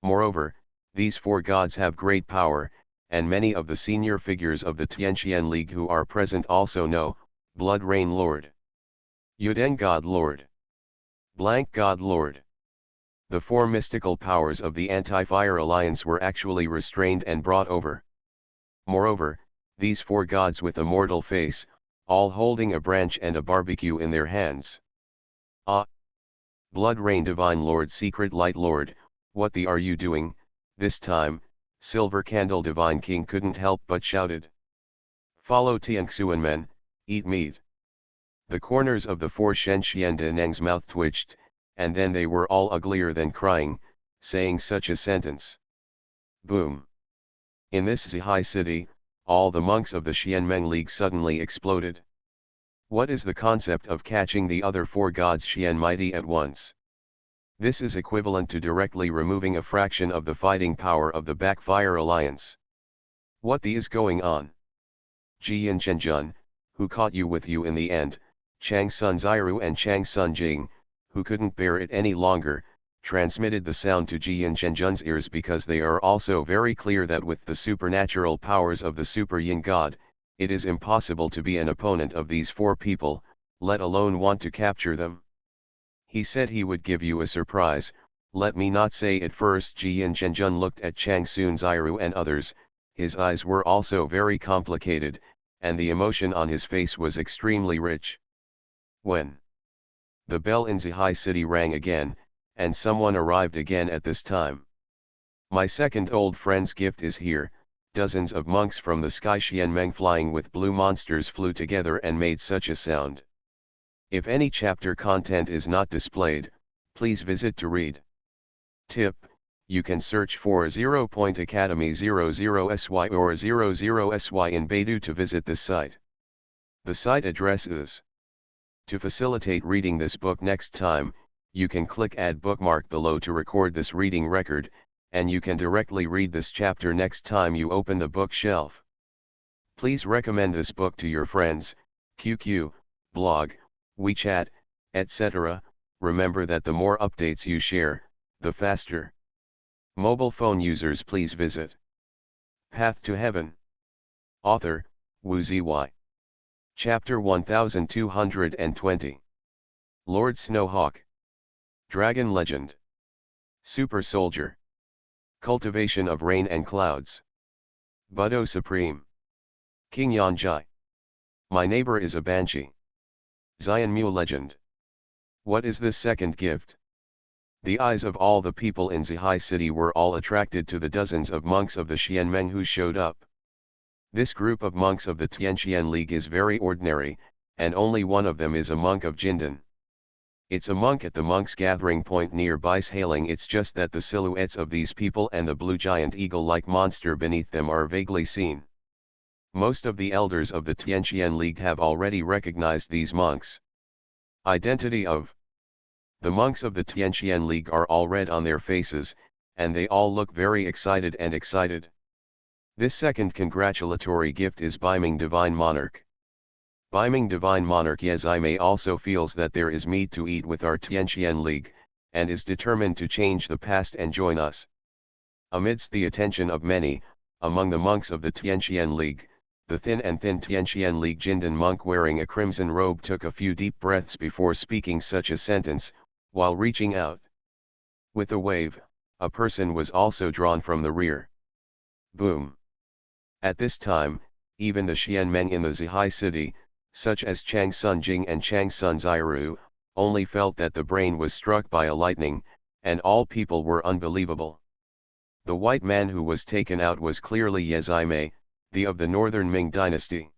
Moreover, these four gods have great power, and many of the senior figures of the Tianqian League who are present also know, Blood Rain Lord, Yuden God Lord, Blank God Lord. The four mystical powers of the Anti-Fire Alliance were actually restrained and brought over. Moreover, these four gods with a mortal face, all holding a branch and a barbecue in their hands. Ah! Blood Rain Divine Lord Secret Light Lord, what the are you doing, this time? Silver Candle Divine King couldn't help but shouted. Follow Xuanhuan, eat meat. The corners of the four Shen Xiandeneng's mouth twitched, and then they were all uglier than crying, saying such a sentence. Boom! In this Zihai city, all the monks of the Xianmeng League suddenly exploded. What is the concept of catching the other four gods Xian mighty at once? This is equivalent to directly removing a fraction of the fighting power of the Backfire Alliance. What the is going on? Jiyan Zhenjun, who caught you with you in the end, Chang Sun Ziru and Chang Sun Jing, who couldn't bear it any longer, transmitted the sound to Jiyan Zhenjun's ears because they are also very clear that with the supernatural powers of the Super Yin God, it is impossible to be an opponent of these four people, let alone want to capture them. He said he would give you a surprise, let me not say it first. Jiyan Zhenjun looked at Chang Sun Ziru and others, his eyes were also very complicated, and the emotion on his face was extremely rich. When the bell in Zihai city rang again, and someone arrived again at this time. My second old friend's gift is here. Dozens of monks from the sky Xianmeng flying with blue monsters flew together and made such a sound. If any chapter content is not displayed, please visit to read. Tip: you can search for 0.academy00sy or 00sy in Baidu to visit this site. The site address is. To facilitate reading this book next time, you can click add bookmark below to record this reading record, and you can directly read this chapter next time you open the bookshelf. Please recommend this book to your friends, QQ, blog, WeChat, etc. Remember that the more updates you share, the faster. Mobile phone users please visit. Path to Heaven. Author, Wu Zy. Chapter 1220. Lord Snowhawk. Dragon Legend. Super Soldier. Cultivation of Rain and Clouds. Budo Supreme. King Yanjai. My neighbor is a banshee. Xianmu Legend. What is this second gift? The eyes of all the people in Zihai city were all attracted to the dozens of monks of the Xianmeng who showed up. This group of monks of the Tianqian League is very ordinary, and only one of them is a monk of Jindan. It's a monk at the monks' gathering point nearby hailing. It's just that the silhouettes of these people and the blue giant eagle-like monster beneath them are vaguely seen. Most of the elders of the Tianqian League have already recognized these monks. Identity of the monks of the Tianqian League are all red on their faces, and they all look very excited and excited. This second congratulatory gift is Beiming Divine Monarch. Beiming Divine Monarch Yezime also feels that there is meat to eat with our Tianqian League, and is determined to change the past and join us. Amidst the attention of many, among the monks of the Tianqian League, the thin Tianqian League Jindan monk wearing a crimson robe took a few deep breaths before speaking such a sentence, while reaching out. With a wave, a person was also drawn from the rear. Boom! At this time, even the Xianmeng in the Zihai city, such as Chang Sun Jing and Chang Sun Ziru, only felt that the brain was struck by a lightning, and all people were unbelievable. The white man who was taken out was clearly Yezime, the of the northern Ming dynasty.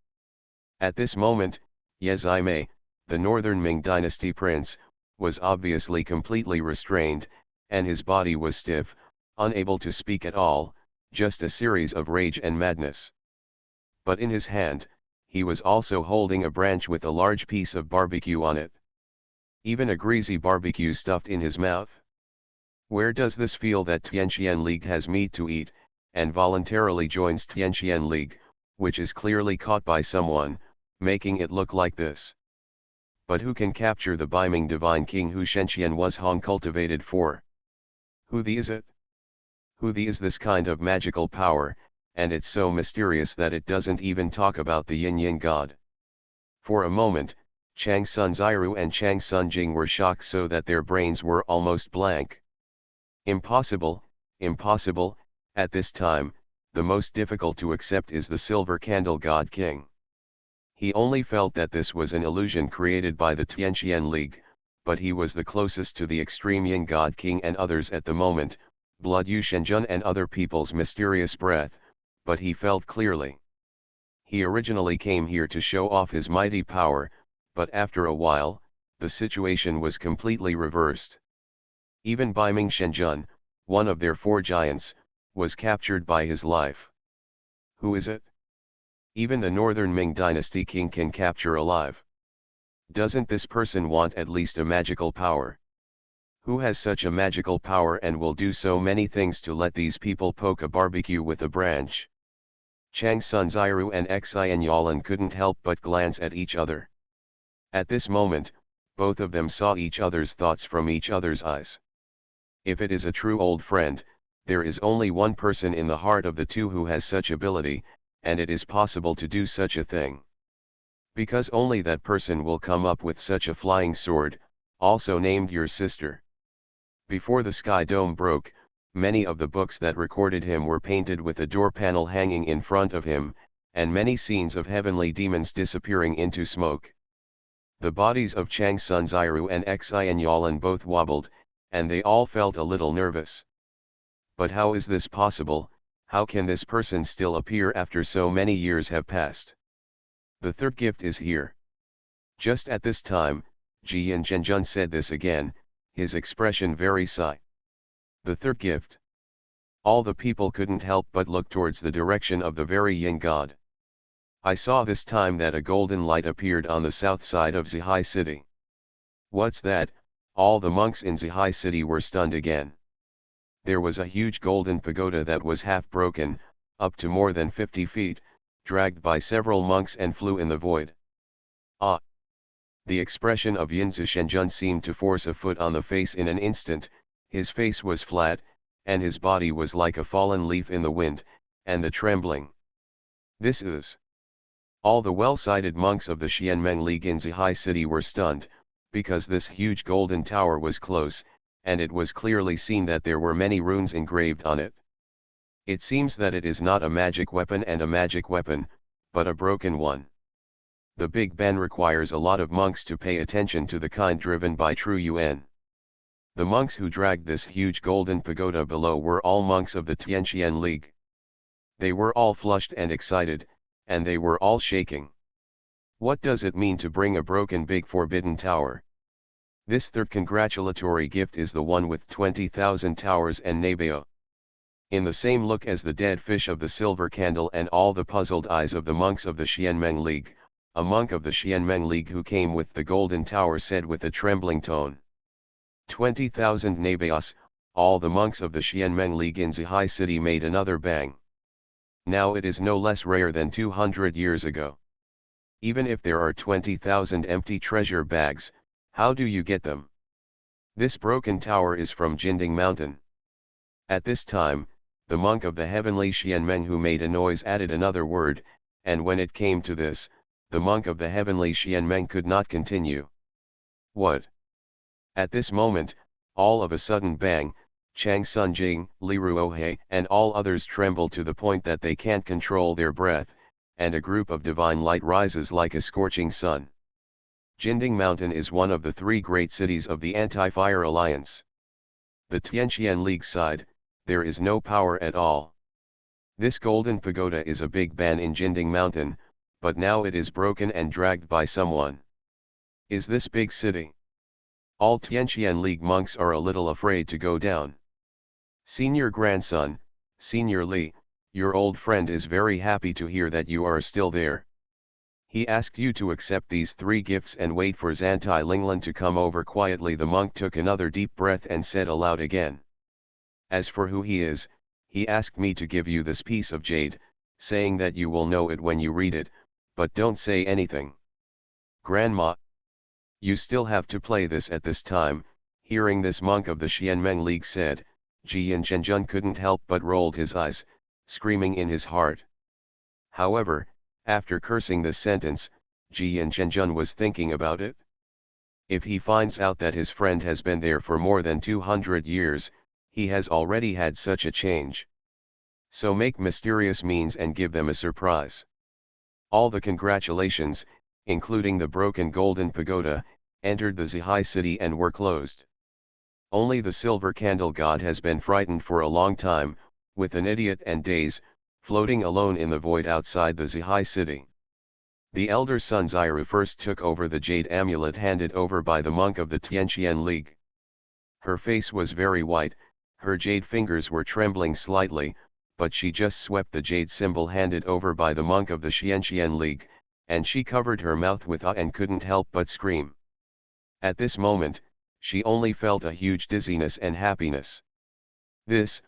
At this moment, Yezime, the northern Ming dynasty prince, was obviously completely restrained, and his body was stiff, unable to speak at all, just a series of rage and madness. But in his hand, he was also holding a branch with a large piece of barbecue on it. Even a greasy barbecue stuffed in his mouth. Where does this feel that Tianqian League has meat to eat, and voluntarily joins Tianqian League, which is clearly caught by someone, making it look like this. But who can capture the Beiming divine king who Shenqian was Hong cultivated for? Who the is it? Who the is this kind of magical power, and it's so mysterious that it doesn't even talk about the yin-yang god. For a moment, Chang Sun Ziru and Chang Sun Jing were shocked so that their brains were almost blank. Impossible, impossible, at this time, the most difficult to accept is the silver candle god king. He only felt that this was an illusion created by the Tianqian League, but he was the closest to the extreme yin god king and others at the moment, Blood Yu Shenjun and other people's mysterious breath, but he felt clearly. He originally came here to show off his mighty power, but after a while, the situation was completely reversed. Even Beiming Shenjun, one of their 4 giants, was captured by his life. Who is it? Even the northern Ming dynasty king can capture alive. Doesn't this person want at least a magical power? Who has such a magical power and will do so many things to let these people poke a barbecue with a branch? Chang Sun Ziru and Xian Yalan couldn't help but glance at each other. At this moment, both of them saw each other's thoughts from each other's eyes. If it is a true old friend, there is only one person in the heart of the two who has such ability, and it is possible to do such a thing. Because only that person will come up with such a flying sword, also named your sister. Before the sky dome broke, many of the books that recorded him were painted with a door panel hanging in front of him, and many scenes of heavenly demons disappearing into smoke. The bodies of Chang Sun Ziru and Xian Yalan both wobbled, and they all felt a little nervous. But how is this possible? How can this person still appear after so many years have passed? The third gift is here. Just at this time, Ji and Zhenjun said this again, his expression very sigh. The third gift. All the people couldn't help but look towards the direction of the very yin god. I saw this time that a golden light appeared on the south side of Zihai city. What's that? All the monks in Zihai city were stunned again. There was a huge golden pagoda that was half broken, up to more than 50 feet, dragged by several monks and flew in the void. Ah! The expression of Yinzi Shenjun seemed to force a foot on the face in an instant, his face was flat, and his body was like a fallen leaf in the wind, and the trembling. This is. All the well-sighted monks of the Xianmeng League in Zihai city were stunned, because this huge golden tower was close, and it was clearly seen that there were many runes engraved on it. It seems that it is not a magic weapon and a magic weapon, but a broken one. The Big Ben requires a lot of monks to pay attention to the kind driven by true Yuan. The monks who dragged this huge golden pagoda below were all monks of the Tianqian League. They were all flushed and excited, and they were all shaking. What does it mean to bring a broken big forbidden tower? This third congratulatory gift is the one with 20,000 towers and Nabeo. In the same look as the dead fish of the silver candle and all the puzzled eyes of the monks of the Xianmeng League, a monk of the Xianmeng League who came with the golden tower said with a trembling tone. 20,000 Nabeos, all the monks of the Xianmeng League in Zihai city made another bang. Now it is no less rare than 200 years ago. Even if there are 20,000 empty treasure bags, how do you get them? This broken tower is from Jinding Mountain. At this time, the monk of the heavenly Xianmeng who made a noise added another word, and when it came to this, the monk of the heavenly Xianmeng could not continue. What? At this moment, all of a sudden bang, Chang Sun Jing, Li Ruohe and all others tremble to the point that they can't control their breath, and a group of divine light rises like a scorching sun. Jinding Mountain is one of the 3 great cities of the Anti-Fire Alliance. The Tianqian League side, there is no power at all. This golden pagoda is a big ban in Jinding Mountain, but now it is broken and dragged by someone. is this big city. All Tianqian League monks are a little afraid to go down. Senior grandson, Senior Li, your old friend is very happy to hear that you are still there. He asked you to accept these 3 gifts and wait for Zantai Linglan to come over quietly. The monk took another deep breath and said aloud again. As for who he is, he asked me to give you this piece of jade, saying that you will know it when you read it, but don't say anything. Grandma, you still have to play this at this time. Hearing this, monk of the Xianmeng League said. Jian Zhenjun couldn't help but rolled his eyes, screaming in his heart. However, after cursing this sentence, Jian Zhenjun was thinking about it. If he finds out that his friend has been there for more than 200 years, he has already had such a change. So make mysterious means and give them a surprise. All the congratulations, including the broken golden pagoda, entered the Zihai city and were closed. Only the silver candle god has been frightened for a long time, with an idiot and Days, floating alone in the void outside the Zihai city. The elder son Zairu first took over the jade amulet handed over by the monk of the Tianqian League. Her face was very white, her jade fingers were trembling slightly, but she just swept the jade symbol handed over by the monk of the Xianqian League, and she covered her mouth with and couldn't help but scream. At this moment, she only felt a huge dizziness and happiness. This,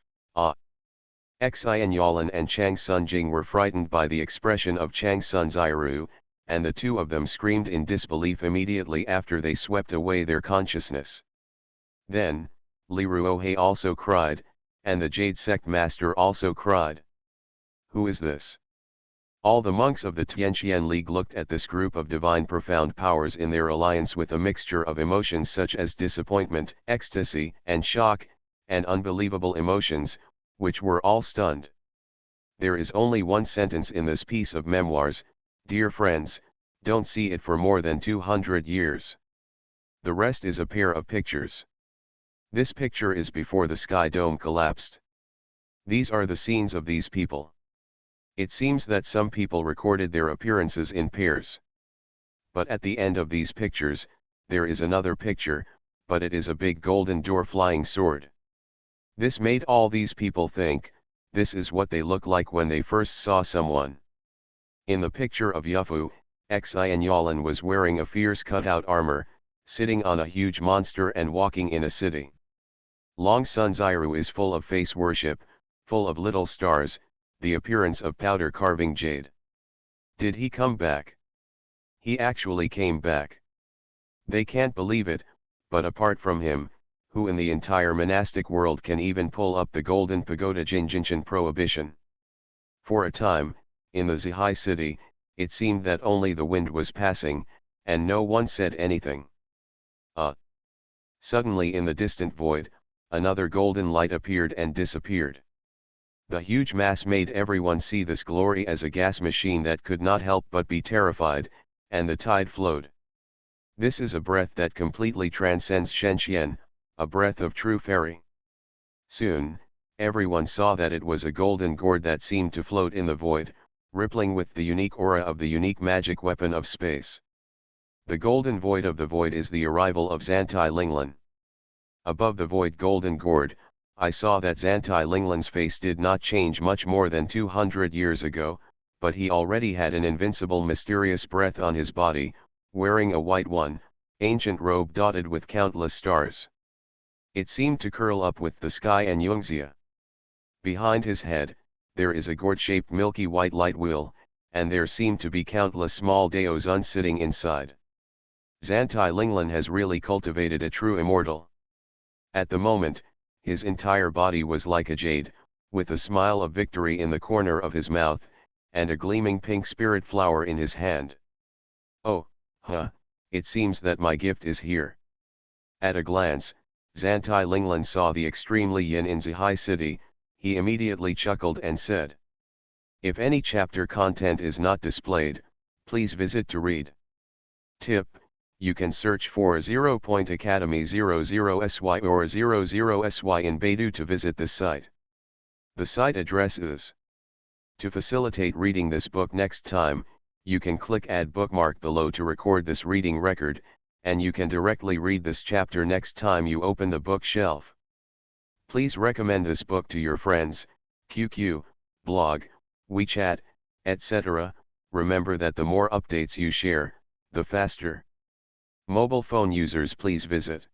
Xian Yalan and Chang Sun Jing were frightened by the expression of Chang Sun Zairu, and the two of them screamed in disbelief immediately after they swept away their consciousness. Then, Li Ruohei also cried, and the Jade Sect Master also cried. Who is this? All the monks of the Tianqian League looked at this group of divine profound powers in their alliance with a mixture of emotions such as disappointment, ecstasy, and shock, and unbelievable emotions, which were all stunned. There is only one sentence in this piece of memoirs, dear friends, don't see it for more than 200 years. The rest is a pair of pictures. This picture is before the sky dome collapsed. These are the scenes of these people. It seems that some people recorded their appearances in pairs. But at the end of these pictures, there is another picture, but it is a big golden door flying sword. This made all these people think, this is what they look like when they first saw someone. In the picture of Yufu, Xian Yalan was wearing a fierce cutout armor, sitting on a huge monster and walking in a city. Long Sun Zairu is full of face worship, full of little stars, the appearance of powder carving jade. Did he come back? He actually came back. They can't believe it, but apart from him, who in the entire monastic world can even pull up the golden pagoda Jinjinshan prohibition? For a time, in the Zihai city, it seemed that only the wind was passing, and no one said anything. Suddenly in the distant void, another golden light appeared and disappeared. The huge mass made everyone see this glory as a gas machine that could not help but be terrified, and the tide flowed. This is a breath that completely transcends Shenxian, a breath of true fairy. Soon, everyone saw that it was a golden gourd that seemed to float in the void, rippling with the unique aura of the unique magic weapon of space. The golden void of the void is the arrival of Zantai Linglan. Above the void golden gourd, I saw that Zantai Linglan's face did not change much more than 200 years ago, but he already had an invincible mysterious breath on his body, wearing a white one, ancient robe dotted with countless stars. It seemed to curl up with the sky and Yungxia. Behind his head, there is a gourd-shaped milky white light wheel, and there seem to be countless small Daozun sitting inside. Zantai Linglan has really cultivated a true immortal. At the moment, his entire body was like a jade, with a smile of victory in the corner of his mouth, and a gleaming pink spirit flower in his hand. Oh, it seems that my gift is here. At a glance, Zantai Linglan saw the extremely yin in Zihai city. He immediately chuckled and said, if any chapter content is not displayed, please visit to read. Tip: you can search for 0.academy00sy or 00sy in Baidu to visit this site. The site address is. To facilitate reading this book next time, you can click add bookmark below to record this reading record, and you can directly read this chapter next time you open the bookshelf. Please recommend this book to your friends, QQ, blog, WeChat, etc. Remember that the more updates you share, the faster. Mobile phone users, please visit